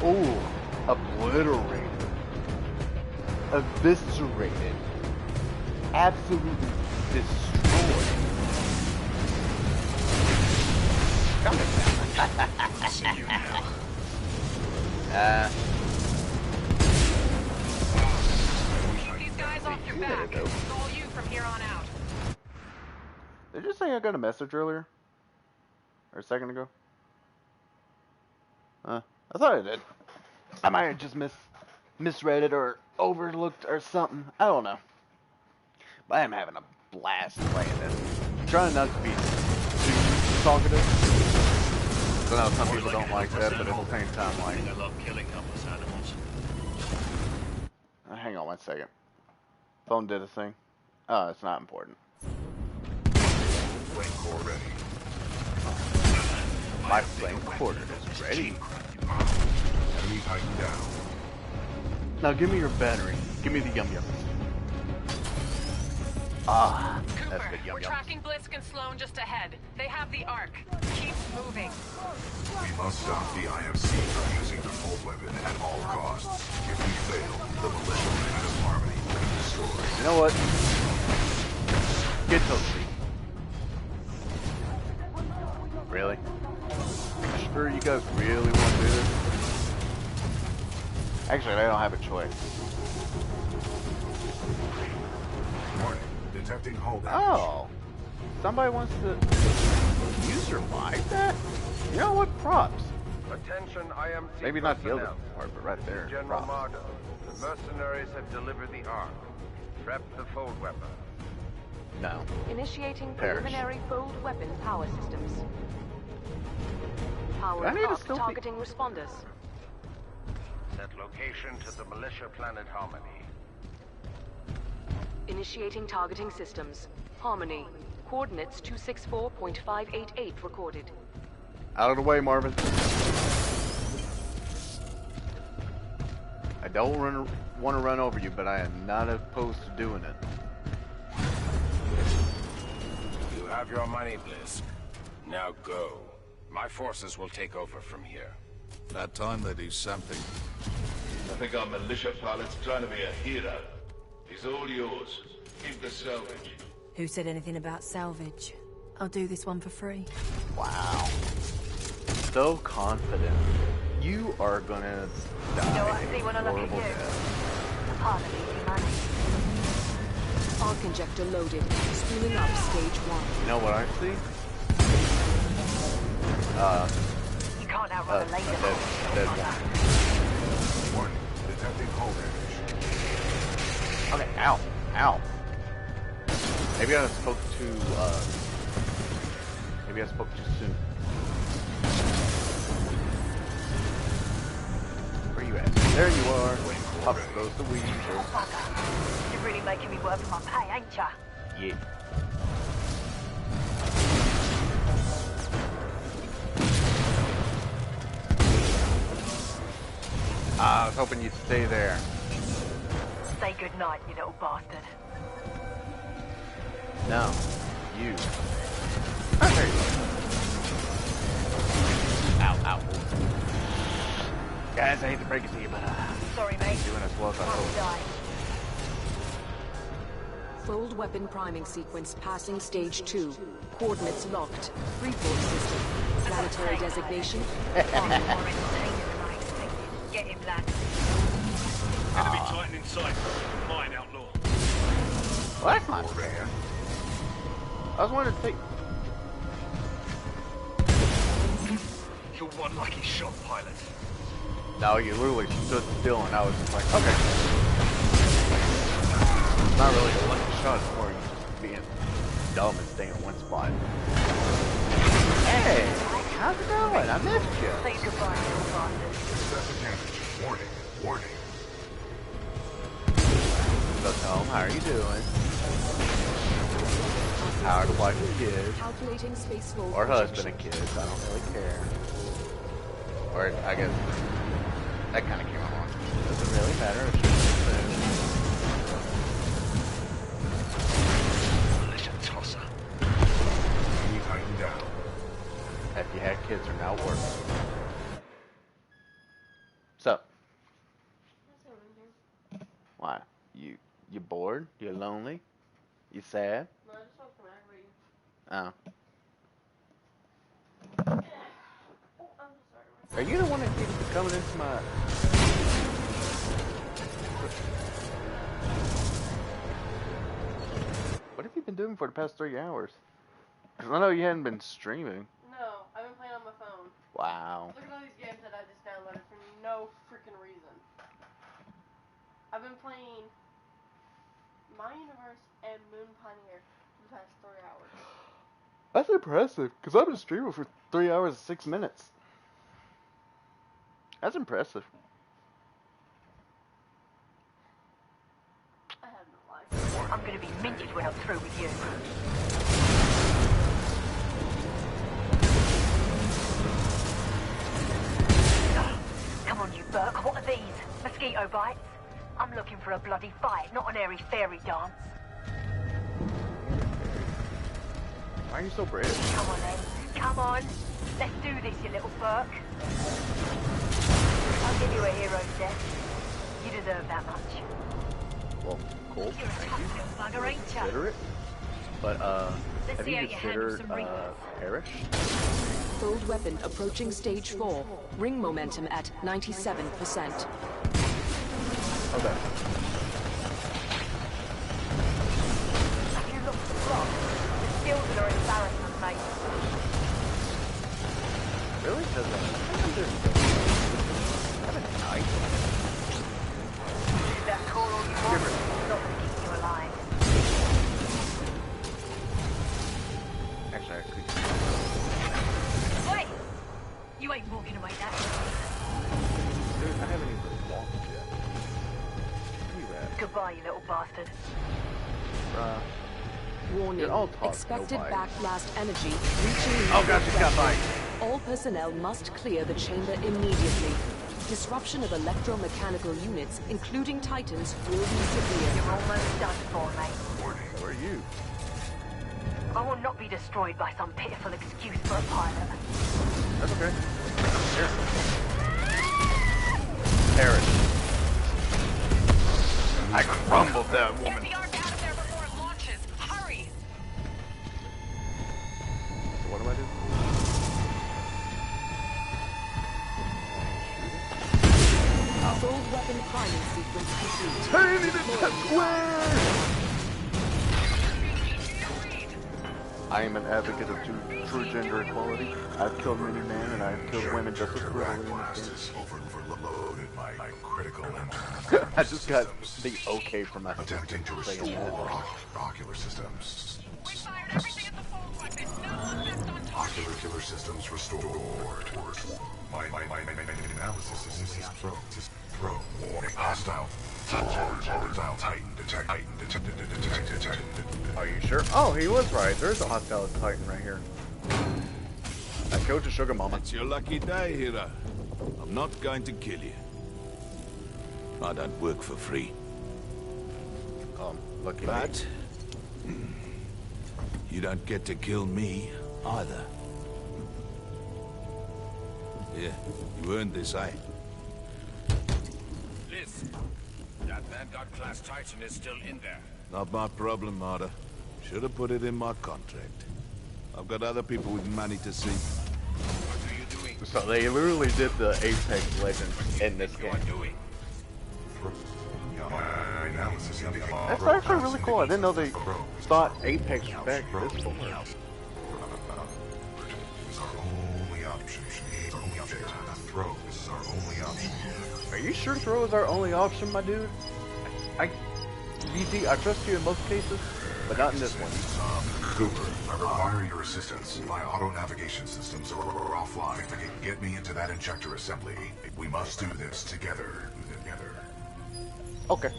Ooh, obliterated. Eviscerated. Absolutely destroyed. See you now. Keep these guys off your back. It's all you from here on out. Did you say I got a message earlier? Or a second ago? I thought I did. I might have just misread it or overlooked or something. I don't know. But I am having a blast playing this. I'm trying not to be too talkative. I know some people don't like that, but at the same time, like... I love killing helpless animals. Hang on one second. Phone did a thing. Oh, it's not important. Flame core ready. My flame quarter is ready. Enemy Titan down. Now give me your battery. Give me the yum-yums. Ah, that's good We're yum-yums. tracking Blisk and Sloan just ahead. They have the Ark. Keep moving. We must stop the IMC from using the full weapon at all costs. If we fail, the militia plan of Harmony will be destroyed. You know what? Get toasty. Really? Sure you guys really want to do this? Actually, I don't have a choice. Warning, detecting hull damage. Oh. Somebody wants to use your like that? You know what? Props. Attention, IMC Maybe not the other personnel. part, but right there. General Props. Mardo, the mercenaries have delivered the Ark. Prep the fold weapon. No. Initiating Perish. preliminary fold weapon power systems. I Power need to arc still be- targeting responders. Set location to the militia planet Harmony. Initiating targeting systems. Harmony. Coordinates 264.588 recorded. Out of the way, Marvin. I don't want to run over you, but I am not opposed to doing it. You have your money, Blisk. Now go. My forces will take over from here. About time they do something. I think our militia pilot's trying to be a hero. He's all yours. Keep the salvage. Who said anything about salvage? I'll do this one for free. Wow. So confident. You are gonna die. You know what I see when I look at horrible you? death. A part of me, money. Arc injector loaded. Spooling up stage 1. You know what I see? You can't outrun a laser. Dead one. Warning, detecting hull damage. Okay, ow. Ow. Maybe I spoke too soon. Where you at? There you are. Up goes the weasel. You're really making me work for my pay, ain't ya? Yeah. I was hoping you'd stay there. Say goodnight, you little bastard. No. You. Oh, there you go. Ow, ow. Guys, I hate to break it to you, but Sorry, mate. doing as well as I Time to hope. die. Fold weapon priming sequence passing stage 2. Coordinates locked. Freeport system. Planetary designation. More entertaining than I expected. Get him, lad. Enemy Titan in sight. Mine, outlaw. Well, that's not fair. I was wanting to take... You're one lucky shot, pilot. No, you literally stood still and I was just like, okay. It's not really a lucky shot, it's more you just being dumb and staying in one spot. Hey, how's it going? I missed you. Say goodbye, little bastard. Excessive damage. Warning, warning. So, Tom, how are you doing? Power to wife and kids. Calculating spacefall Or husband projection. and kids. I don't really care. Or I guess that kind of came along. Doesn't really matter. It's just Militia tosser. Keep fighting down. if you had kids are now worse. So, why? You bored? You lonely? You sad? No, I just want to come aggravate you. Oh. Oh, I'm so sorry. Are you the one that keeps coming into my... What have you been doing for the past 3 hours? Because I know you hadn't been streaming. No, I've been playing on my phone. Wow. Look at all these games that I just downloaded for no freaking reason. I've been playing My Universe and Moon Pioneer for the past 3 hours. That's impressive, because I've been streaming for 3 hours and 6 minutes. That's impressive. I have no life. I'm gonna be minted when I'm through with you. Come on, you Burke. What are these? Mosquito bites? I'm looking for a bloody fight, not an airy fairy dance. Why are you so British? Come on, then. Come on. Let's do this, you little Burke. I'll give you a hero's death. You deserve that much. Well, cool. You're a Thank tough you. little bugger, ain't ya? Consider it. But, Let's have see you how you handle considered, some ringers. Parrish? Fold weapon approaching stage 4. Ring momentum at 97%. Okay. Have you looked at the clock? The skills are embarrassment, mate. Really? Because, I think there's... Haven't night. Do that call all you want. It's not gonna keep you alive. Actually, I could... Wait! You ain't walking away that Dude, I haven't even walked yet. Give me that. Goodbye, you little bastard. Warning. You're all talk, Expected no bite. backblast energy reaching... Oh god, she's got bite. All personnel must clear the chamber immediately. Disruption of electromechanical units, including Titans, will be severe. You're almost done for, mate. Where are you? I will not be destroyed by some pitiful excuse for a pilot. That's okay. Here. Perish. I crumbled that Get woman. the arc out of there before it launches. Hurry! What do I do? Full weapon priming sequence complete. Hey, I am an advocate of true gender equality. I've killed many men and I have killed women just as brutally in this game. Overloaded my critical I just got the okay from my attempting to restore ocular systems. We fired everything at the fold weapon. No effect on target. Ocular systems restored. My analysis is throw. Warning. Hostile. Titan detected. Are you sure? Oh, he was right. There's a hostile Titan right here. I killed your sugar mama. It's your lucky day, hero. I'm not going to kill you. I don't work for free. Lucky but you don't get to kill me either. Yeah, you earned this, eh? Liz, that Vanguard-class Titan is still in there. Not my problem, Marta. Should have put it in my contract. I've got other people with money to see. What are you doing? So they literally did the Apex Legends in this game. That's actually really cool. I didn't know they thought Apex was back this far. Are you sure throw is our only option, my dude? BT, I trust you in most cases, but not in this one. Cooper, I require your assistance. My auto-navigation systems are offline. Get me into that injector assembly. We must do this together. Okay.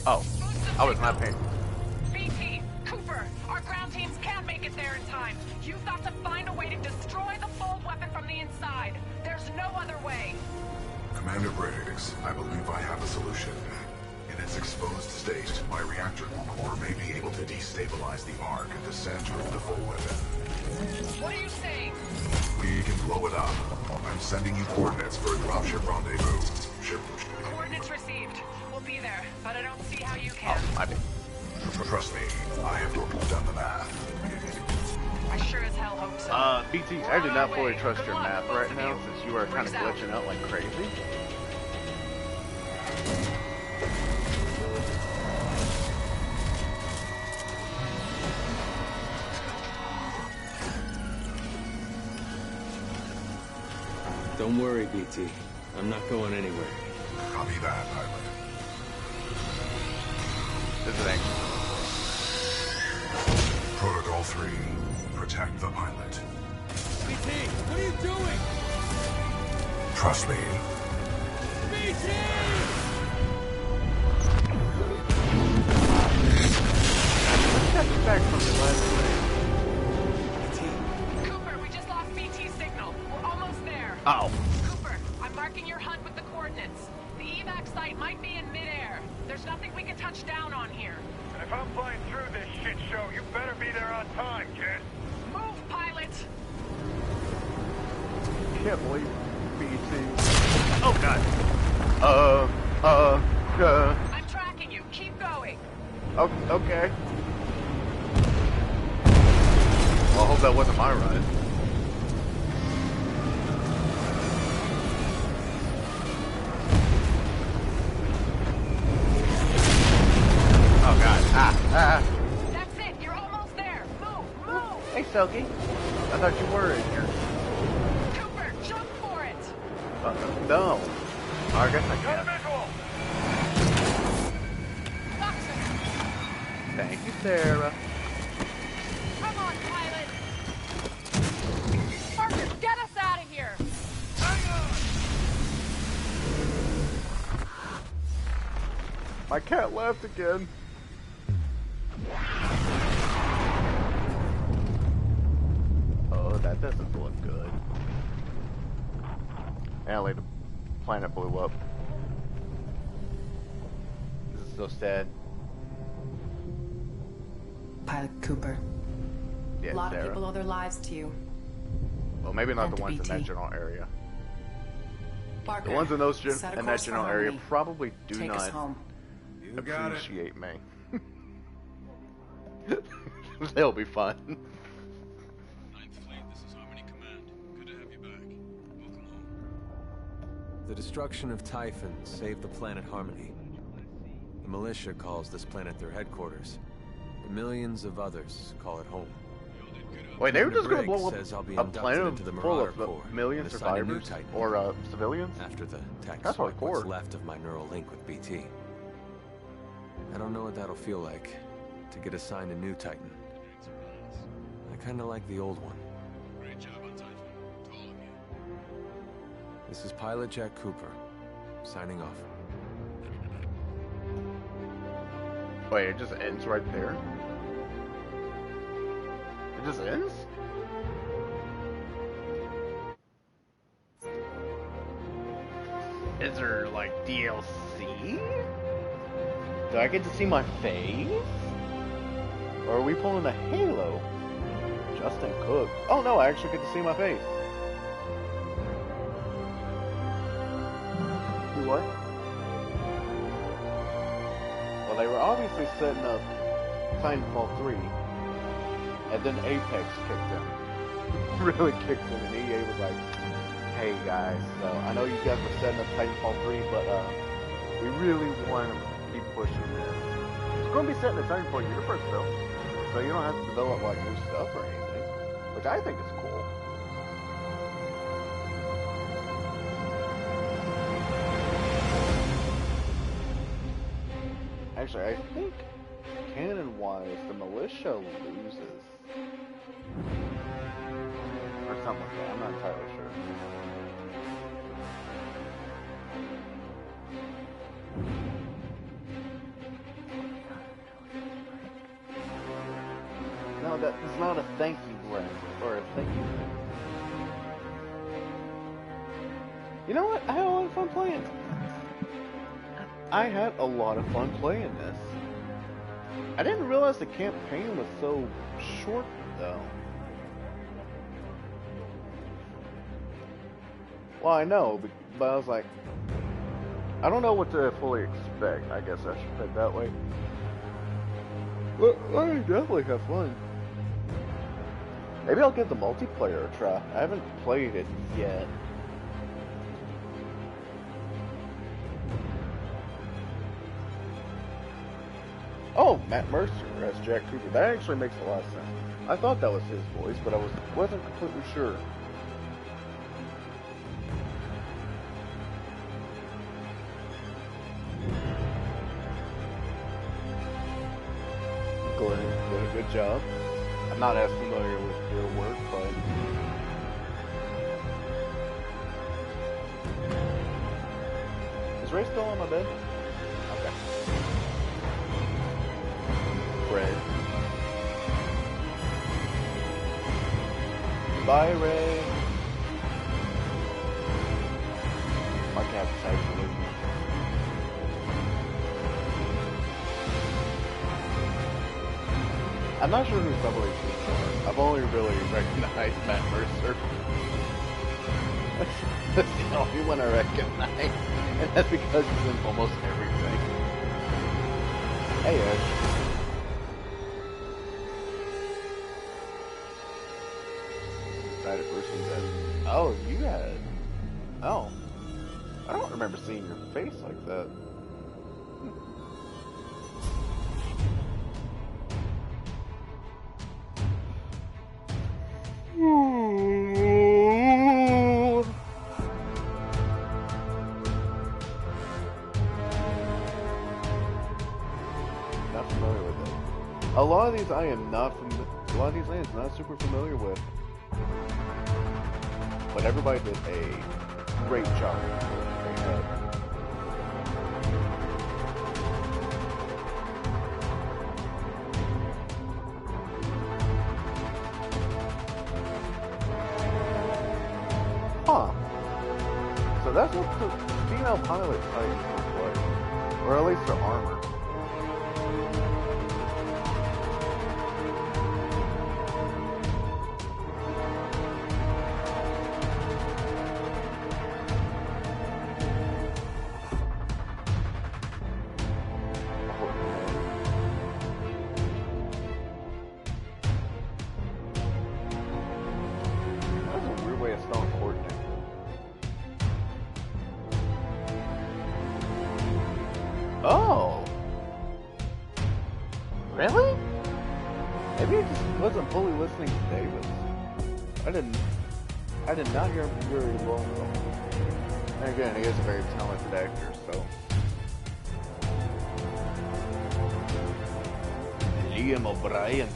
Oh, I was not paying. BT, Cooper, our ground teams can't make it there in time. You've got to find a way to destroy the fold weapon from the inside. There's no other way. Commander Briggs, I believe I have a solution. In its exposed state, my reactor core may be able to destabilize the Ark at the center of the fold weapon. What are you saying? We can blow it up. I'm sending you coordinates for a dropship rendezvous. Coordinates received. We'll be there, but I don't see how you can. Oh, I did. Trust me, I have done the math. I sure as hell hope so. BT, I do not fully trust your math right now, since you are kind of glitching out like crazy. Don't worry, BT. I'm not going anywhere. Copy that, pilot. This is action. Protocol 3. Protect the pilot. BT, what are you doing? Trust me. BT! Back from the last Cooper, we just lost BT signal. We're almost there. Oh. Cooper, I'm marking your hunt with the coordinates. The evac site might be in midair. There's nothing we can touch down on here. And if I'm flying through this shit show, you better be there on time, kid. Move, pilot! Can't believe BT. Oh god. I'm tracking you. Keep going. Oh, okay. Well, I hope that wasn't my ride. Oh god. That's it. You're almost there. Move, move. Hey, Selkie. I thought you were in here. Cooper, jump for it. No. I guess I can. Thank you, Sarah. Come on, pilot. Parker, get us out of here. My cat left again. Oh, that doesn't look good. Apparently the planet blew up. This is so sad. Pilot Cooper. Yeah, A lot Sarah. of people owe their lives to you. Well, maybe not And the to ones in that BT. general area. Parker, The ones in those set a in that course for general area Harmony. probably do Take us not home. You got it. appreciate me. They'll be fun. Ninth Fleet, this is Harmony Command. Good to have you back. Welcome home. The destruction of Typhon saved the planet Harmony. The militia calls this planet their headquarters. And millions of others call it home. Wait, they were just going to Briggs blow up says I'll be a inducted planet into the full Marauder of Corps million and assigned a new survivors Titan. or civilians? After the tech That's swipe what's hardcore. left of my neural link with BT. I don't know what that'll feel like to get assigned a new Titan. I kind of like the old one. Great job on Titanfall. To all of you. This is Pilot Jack Cooper, signing off. Wait, it just ends right there? It just ends? Is there, like, DLC? Do I get to see my face? Or are we pulling a Halo? Justin Cook. Oh no, I actually get to see my face. What? Well, they were obviously setting up Titanfall 3, and then Apex kicked in. Really kicked in, and EA was like, hey guys, so I know you guys were setting up Titanfall 3, but we really want to keep pushing this. It's going to be set in the Titanfall universe though, so you don't have to develop like new stuff or anything, which I think is cool. Actually, I think canon-wise, the militia loses. Or something like that. I'm not entirely sure. No, that is not a thank you, Brent. Or a thank you. You know what? I had a lot of fun playing. I had a lot of fun playing this. I didn't realize the campaign was so short, though. Well, I know, but I was like, I don't know what to fully expect. I guess I should put it that way. But I definitely have fun. Maybe I'll give the multiplayer a try. I haven't played it yet. Oh, Matt Mercer as Jack Cooper. That actually makes a lot of sense. I thought that was his voice, but I wasn't completely sure. Glenn did a good job. I'm not as familiar with your work, but is Ray still on my bed? Okay. Fred. Bye, Ray. My cat decided to leave me. I'm not sure who's doubly for. I've only really recognized Matt Mercer. That's the only one I recognize. And that's because he's in almost everything. Hey, Ash. Died a person that... Oh, you had... Oh. I don't remember seeing your face like that. Not familiar with it. A lot of these I am not super familiar with. But everybody did a great job. They had. Huh. So that's what the female pilot Titans look like. Or at least their armor. That's a weird way of spelling coordinate. Oh! Really? Maybe I just wasn't fully listening to Davis. I did not hear him very well though. And again, he is a very talented actor, so. Liam O'Brien.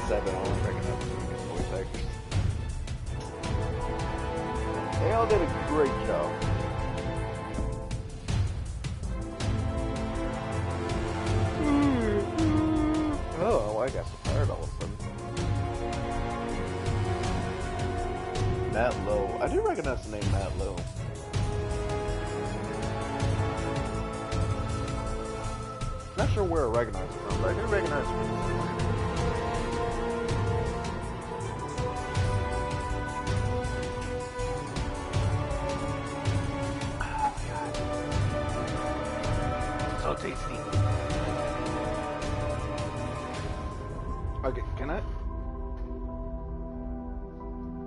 7, I don't recognize his voice actors. They all did a great job. Oh, I got so tired all of a sudden. Matt Lowe. I do recognize the name Matt Lowe. Not sure where I recognize it from, but I do recognize it from. So tasty. Okay, can I?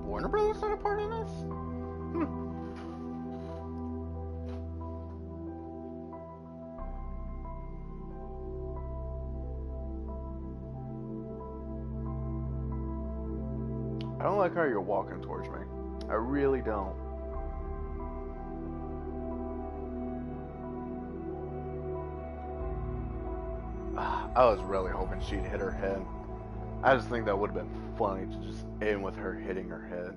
Warner Brothers had a part in this? I don't like how you're walking towards me. I really don't. I was really hoping she'd hit her head. I just think that would have been funny to just end with her hitting her head.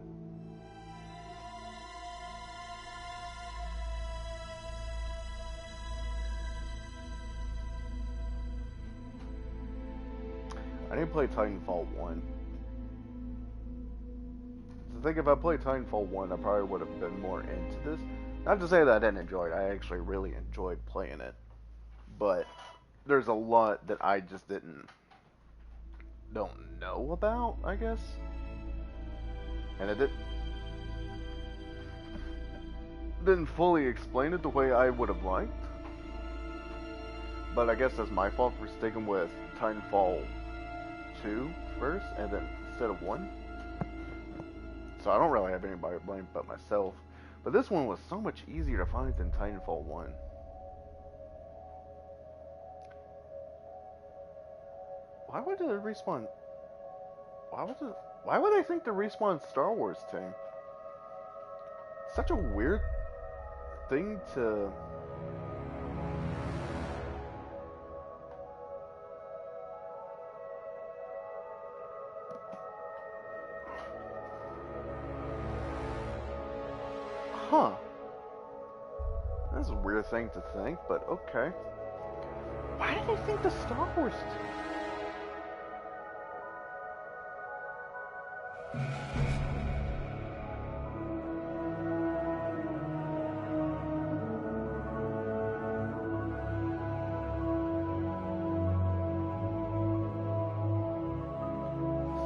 I didn't play Titanfall 1. I think if I played Titanfall 1, I probably would have been more into this. Not to say that I didn't enjoy it. I actually really enjoyed playing it. But there's a lot that I just don't know about, I guess. And it didn't fully explain it the way I would have liked. But I guess that's my fault for sticking with Titanfall 2 first, and then instead of 1. So I don't really have anybody to blame but myself. But this one was so much easier to find than Titanfall 1. Why would they respawn? Why would they think to respawn Star Wars team? Such a weird thing to... Huh. That's a weird thing to think, but okay. Why did they think the Star Wars team?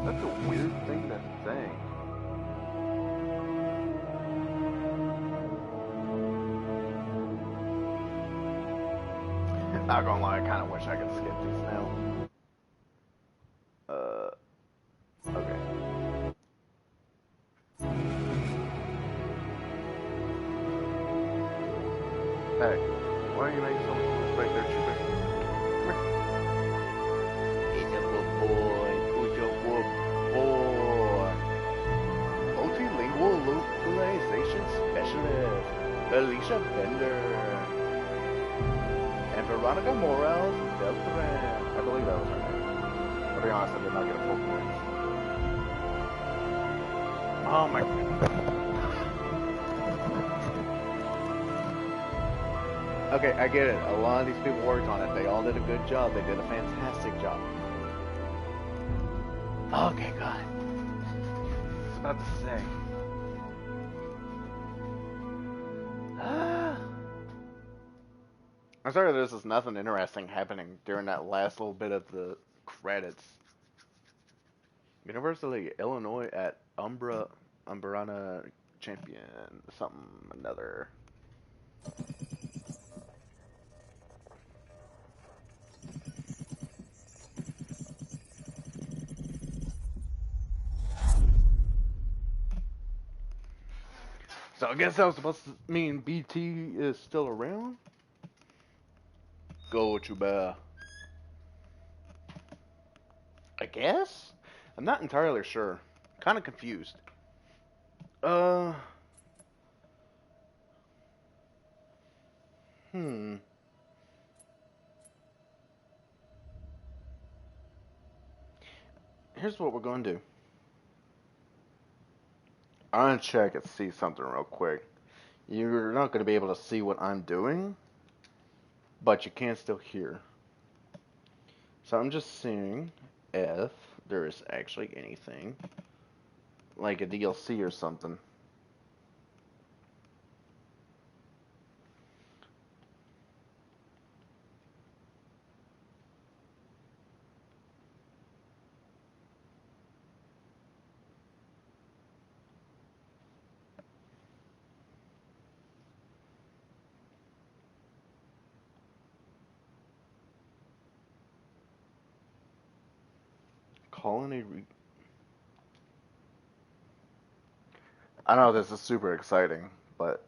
That's a weird thing to think. Not gonna lie, I kinda wish I could skip these now. Okay. Hey, why are you making so much respect there, Chipper? It's a good boy. Who's your good boy? Multilingual localization specialist, Alicia Bender. And Veronica Morales Beltran. I believe that was her name. To be honest, I did not get a full voice. Oh my god. Okay, I get it. A lot of these people worked on it. They all did a good job. They did a fantastic job. Okay, good. I was about to say. I'm sorry there's just nothing interesting happening during that last little bit of the credits. University of Illinois at Umbrana Champion, something, another. So I guess that was supposed to mean BT is still around? Go with you, bear. I guess? I'm not entirely sure. Kind of confused. Here's what we're going to do. I'm going to check and see something real quick. You're not going to be able to see what I'm doing, but you can still hear. So I'm just seeing if there is actually anything, like a DLC or something. I know this is super exciting, but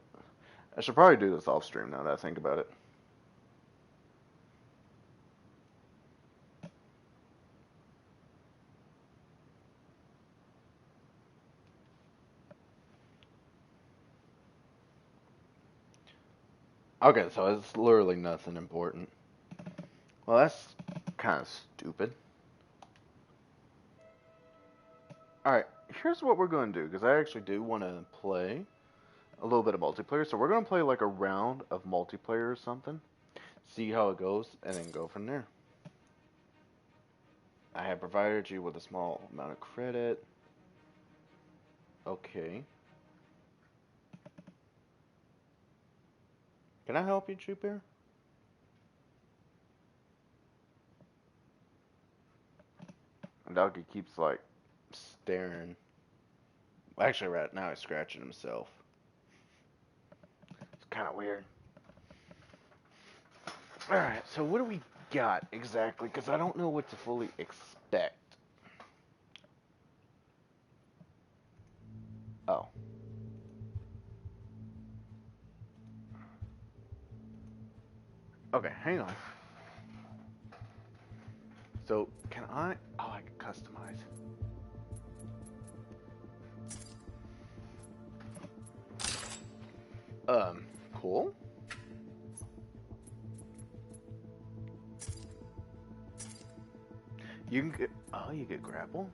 I should probably do this off stream now that I think about it. Okay, so it's literally nothing important. Well, that's kind of stupid. Alright, here's what we're going to do, because I actually do want to play a little bit of multiplayer. So we're going to play like a round of multiplayer or something. See how it goes, and then go from there. I have provided you with a small amount of credit. Okay. Can I help you, Trooper? Doggy keeps like staring. Actually, right now he's scratching himself. It's kind of weird. Alright, so what do we got exactly? Because I don't know what to fully expect. Oh. Okay, hang on. So, can I... Oh, I can customize. Cool. You can get... Oh, you get grapple.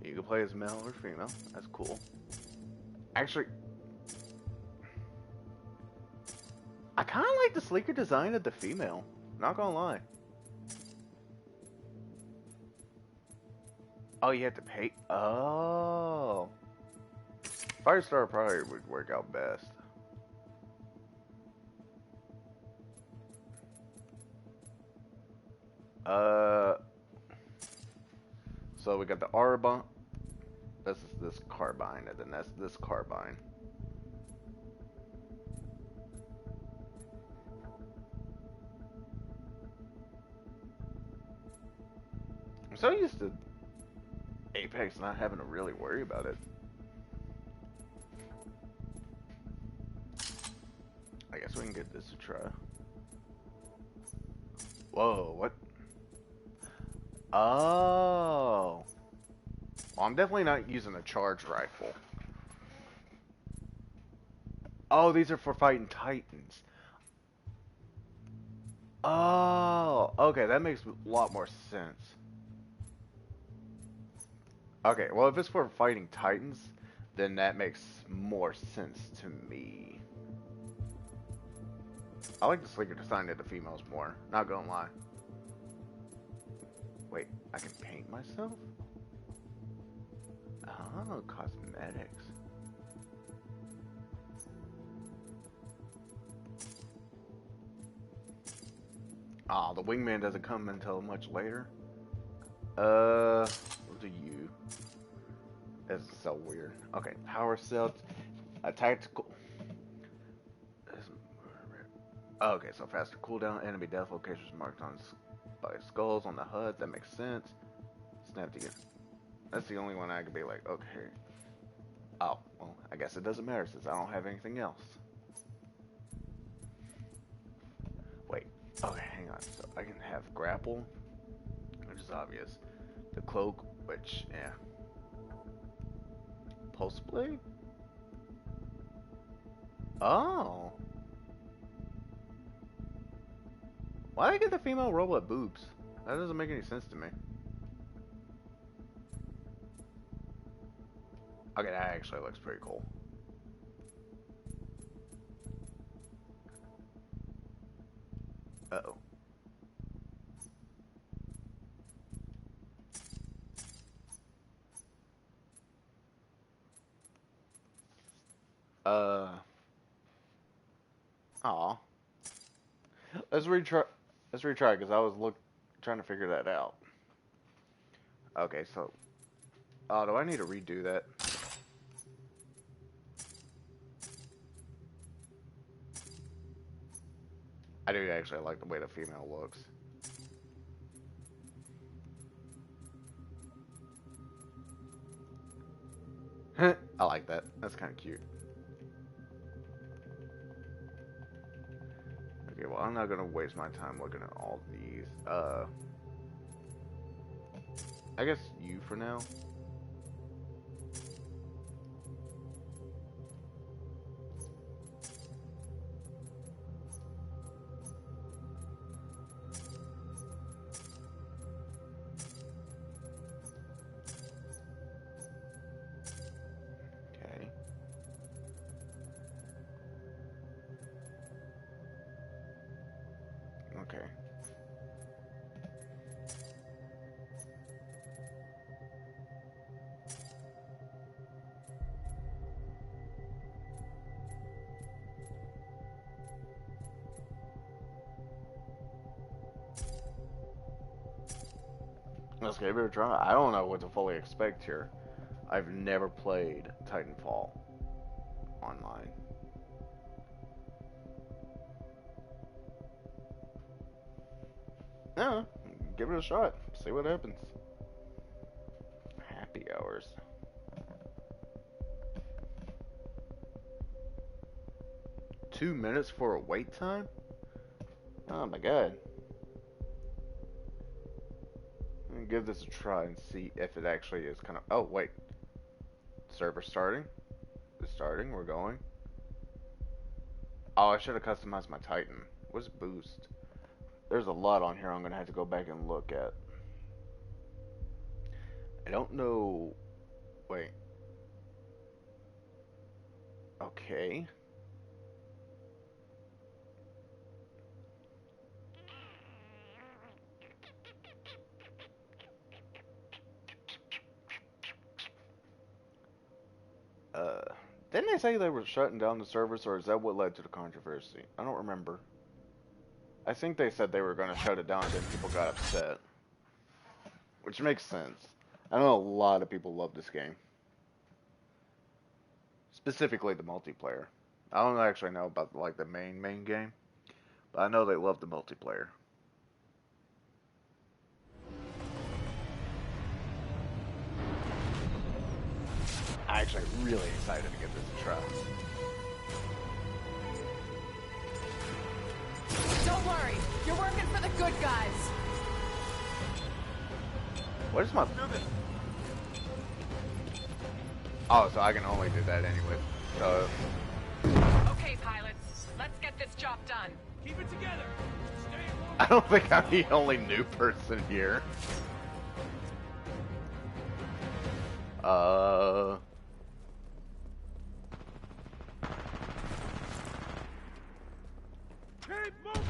You can play as male or female. That's cool. Actually... I kind of like the sleeker design of the female. Not gonna lie. Oh, you have to pay... Oh. Firestar probably would work out best. So we got the Arbon. This is this carbine, and then that's this carbine. I'm so used to Apex not having to really worry about it. I guess we can get this a try. Whoa, what? Oh. Well, I'm definitely not using a charge rifle. Oh, these are for fighting Titans. Oh, okay, that makes a lot more sense. Okay, well, if it's for fighting Titans, then that makes more sense to me. I like the sleeker design of the females more, not gonna lie. Wait, I can paint myself? Oh, cosmetics. Oh, the wingman doesn't come until much later. What do you? That's so weird. Okay, power cell, a tactical. Okay, so faster cooldown, enemy death locations marked on by skulls on the HUD. That makes sense. Snap to get. That's the only one I could be like, okay. Oh, well, I guess it doesn't matter since I don't have anything else. Wait. Okay, hang on. So I can have grapple, which is obvious. The cloak, which, yeah. Pulse blade? Oh. Why did I get the female robot boobs? That doesn't make any sense to me. Okay, that actually looks pretty cool. Uh-oh. Aw. Let's retry. Let's retry because I was trying to figure that out. Okay, so. Oh, do I need to redo that? I do actually like the way the female looks. I like that. That's kind of cute. Okay, well, I'm not gonna waste my time looking at all these. I guess you for now. Okay. Okay. Let's give it a try. I don't know what to fully expect here. I've never played Titanfall online. Yeah, give it a shot. See what happens. Happy hours. Two minutes for a wait time? Oh my god. Let me give this a try and see if it actually is kind of... Oh, wait. Server starting. It's starting. We're going. Oh, I should have customized my Titan. What's boost? There's a lot on here I'm going to have to go back and look at. I don't know... Wait. Okay. Didn't they say they were shutting down the service, or is that what led to the controversy? I don't remember. I think they said they were going to shut it down, and then people got upset. Which makes sense. I know a lot of people love this game. Specifically the multiplayer. I don't actually know about like the main game, but I know they love the multiplayer. I'm actually really excited to give this a try. Don't worry, you're working for the good guys. What is my... Oh, so I can only do that anyway. Okay, pilots, let's get this job done. Keep it together. I don't think I'm the only new person here. Keep moving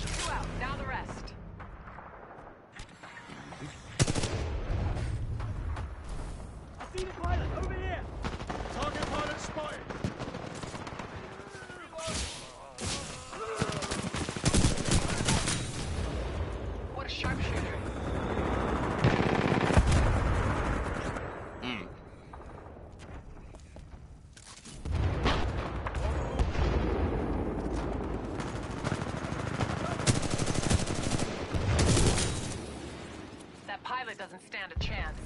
Two out, now the rest. I see the pilot over here. Target pilot spotted. What a sharpshooter. That pilot doesn't stand a chance.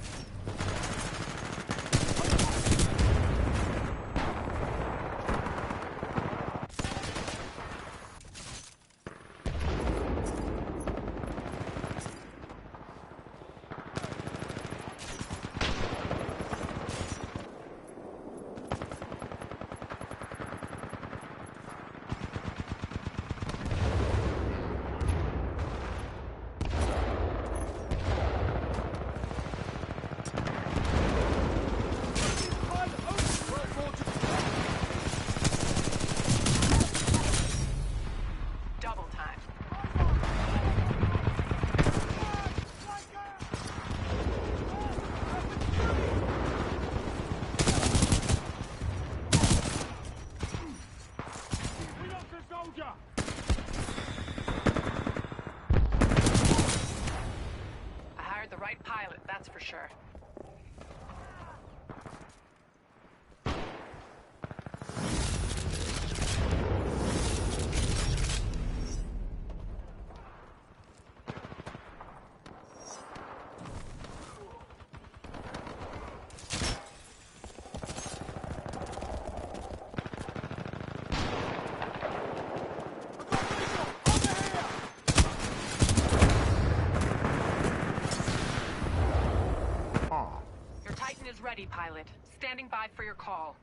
Double time. We lost a soldier! I hired the right pilot, that's for sure. Your Titan is ready, pilot. Standing by for your call.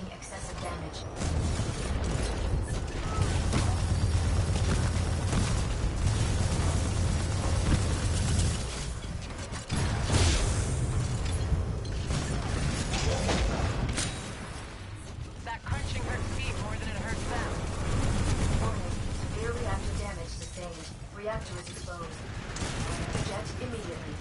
taking excessive damage. That crunching hurts me more than it hurts them. Warning, severe reactor damage sustained. Reactor is exposed. Eject immediately.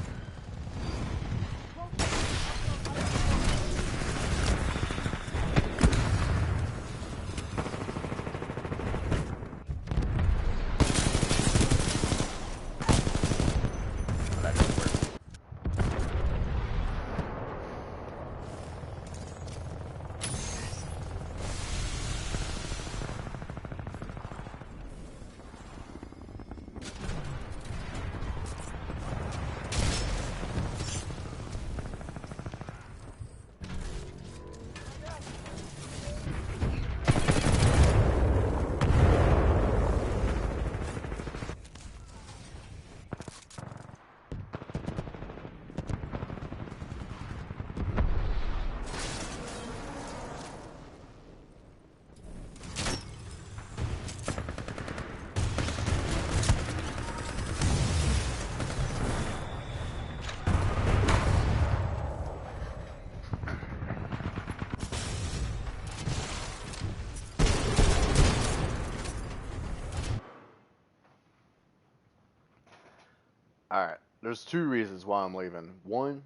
Alright, there's two reasons why I'm leaving. One,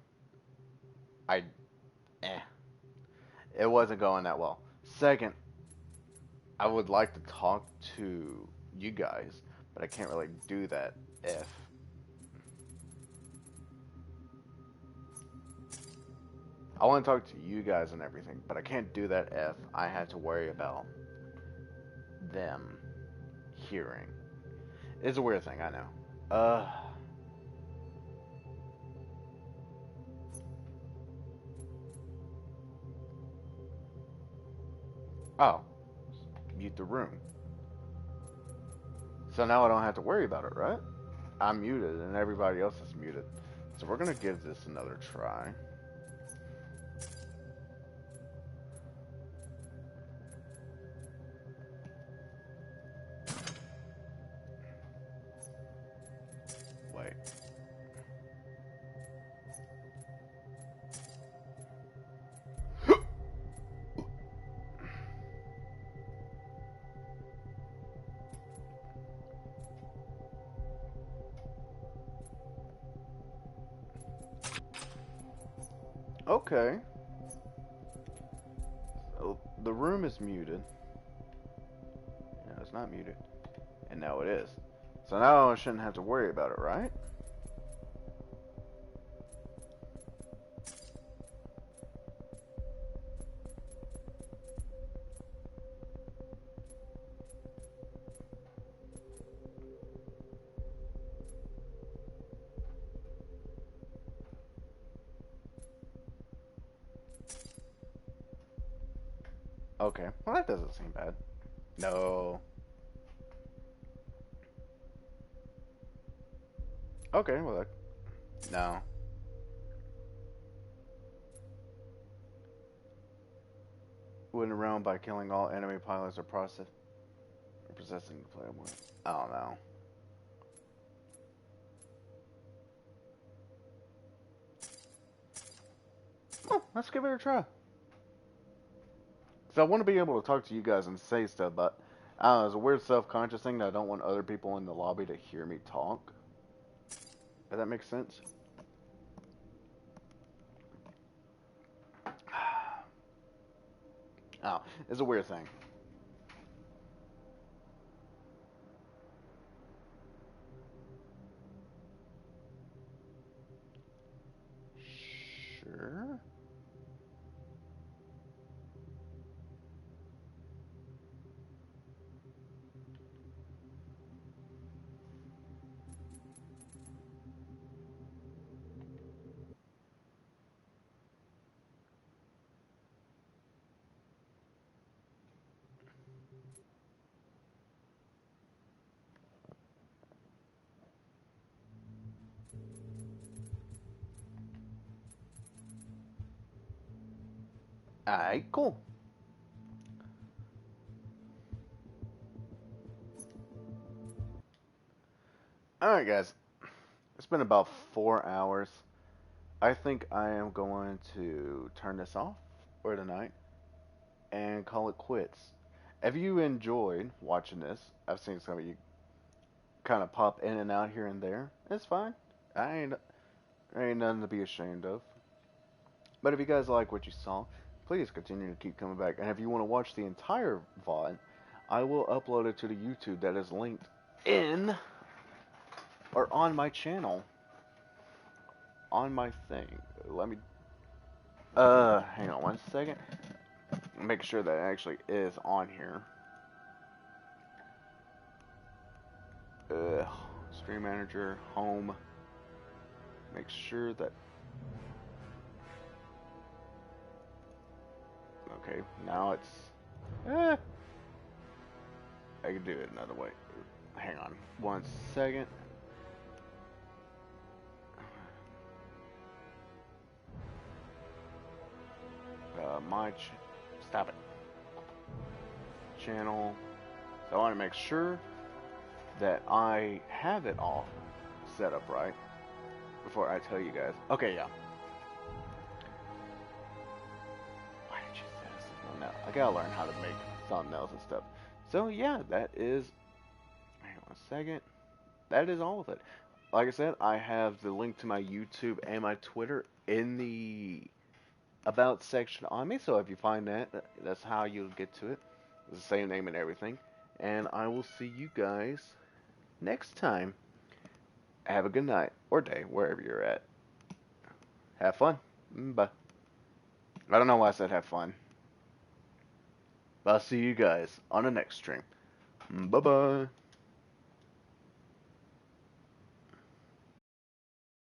it wasn't going that well. Second, I would like to talk to you guys, but I can't really do that if I want to talk to you guys and everything, but I can't do that if I had to worry about them hearing. It's a weird thing, I know. Oh, mute the room. So now I don't have to worry about it, right? I'm muted and everybody else is muted. So we're gonna give this another try. Wait. Okay. So the room is muted. No, it's not muted. And now it is. So now I shouldn't have to worry about it, right? Okay. Well, that doesn't seem bad. No. Okay, well, no. Win around by killing all enemy pilots or possessing the player one. I don't know. Oh, let's give it a try. Because I want to be able to talk to you guys and say stuff, but I don't know, it's a weird self-conscious thing that I don't want other people in the lobby to hear me talk. Does that make sense? Oh, it's a weird thing. Sure. Alright, cool. Alright, guys. It's been about 4 hours. I think I am going to turn this off for tonight and call it quits. If you enjoyed watching this, I've seen some of you kind of pop in and out here and there. It's fine. Ain't nothing to be ashamed of. But if you guys like what you saw, please continue to keep coming back. And if you want to watch the entire VOD, I will upload it to the YouTube that is linked in or on my channel. On my thing. Let me hang on one second. Make sure that it actually is on here. Stream manager, home. Make sure that. Okay, now it's. I can do it another way. Hang on one second. Stop it. Channel. So I want to make sure that I have it all set up right before I tell you guys. Okay, yeah. Why did you say this? No, I gotta learn how to make thumbnails and stuff. So yeah, that is. Hang on a second. That is all of it. Like I said, I have the link to my YouTube and my Twitter in the About section on me. So if you find that, that's how you'll get to it. It's the same name and everything. And I will see you guys next time. Have a good night or day, wherever you're at. Have fun. Bye. I don't know why I said have fun. But I'll see you guys on the next stream. Bye-bye.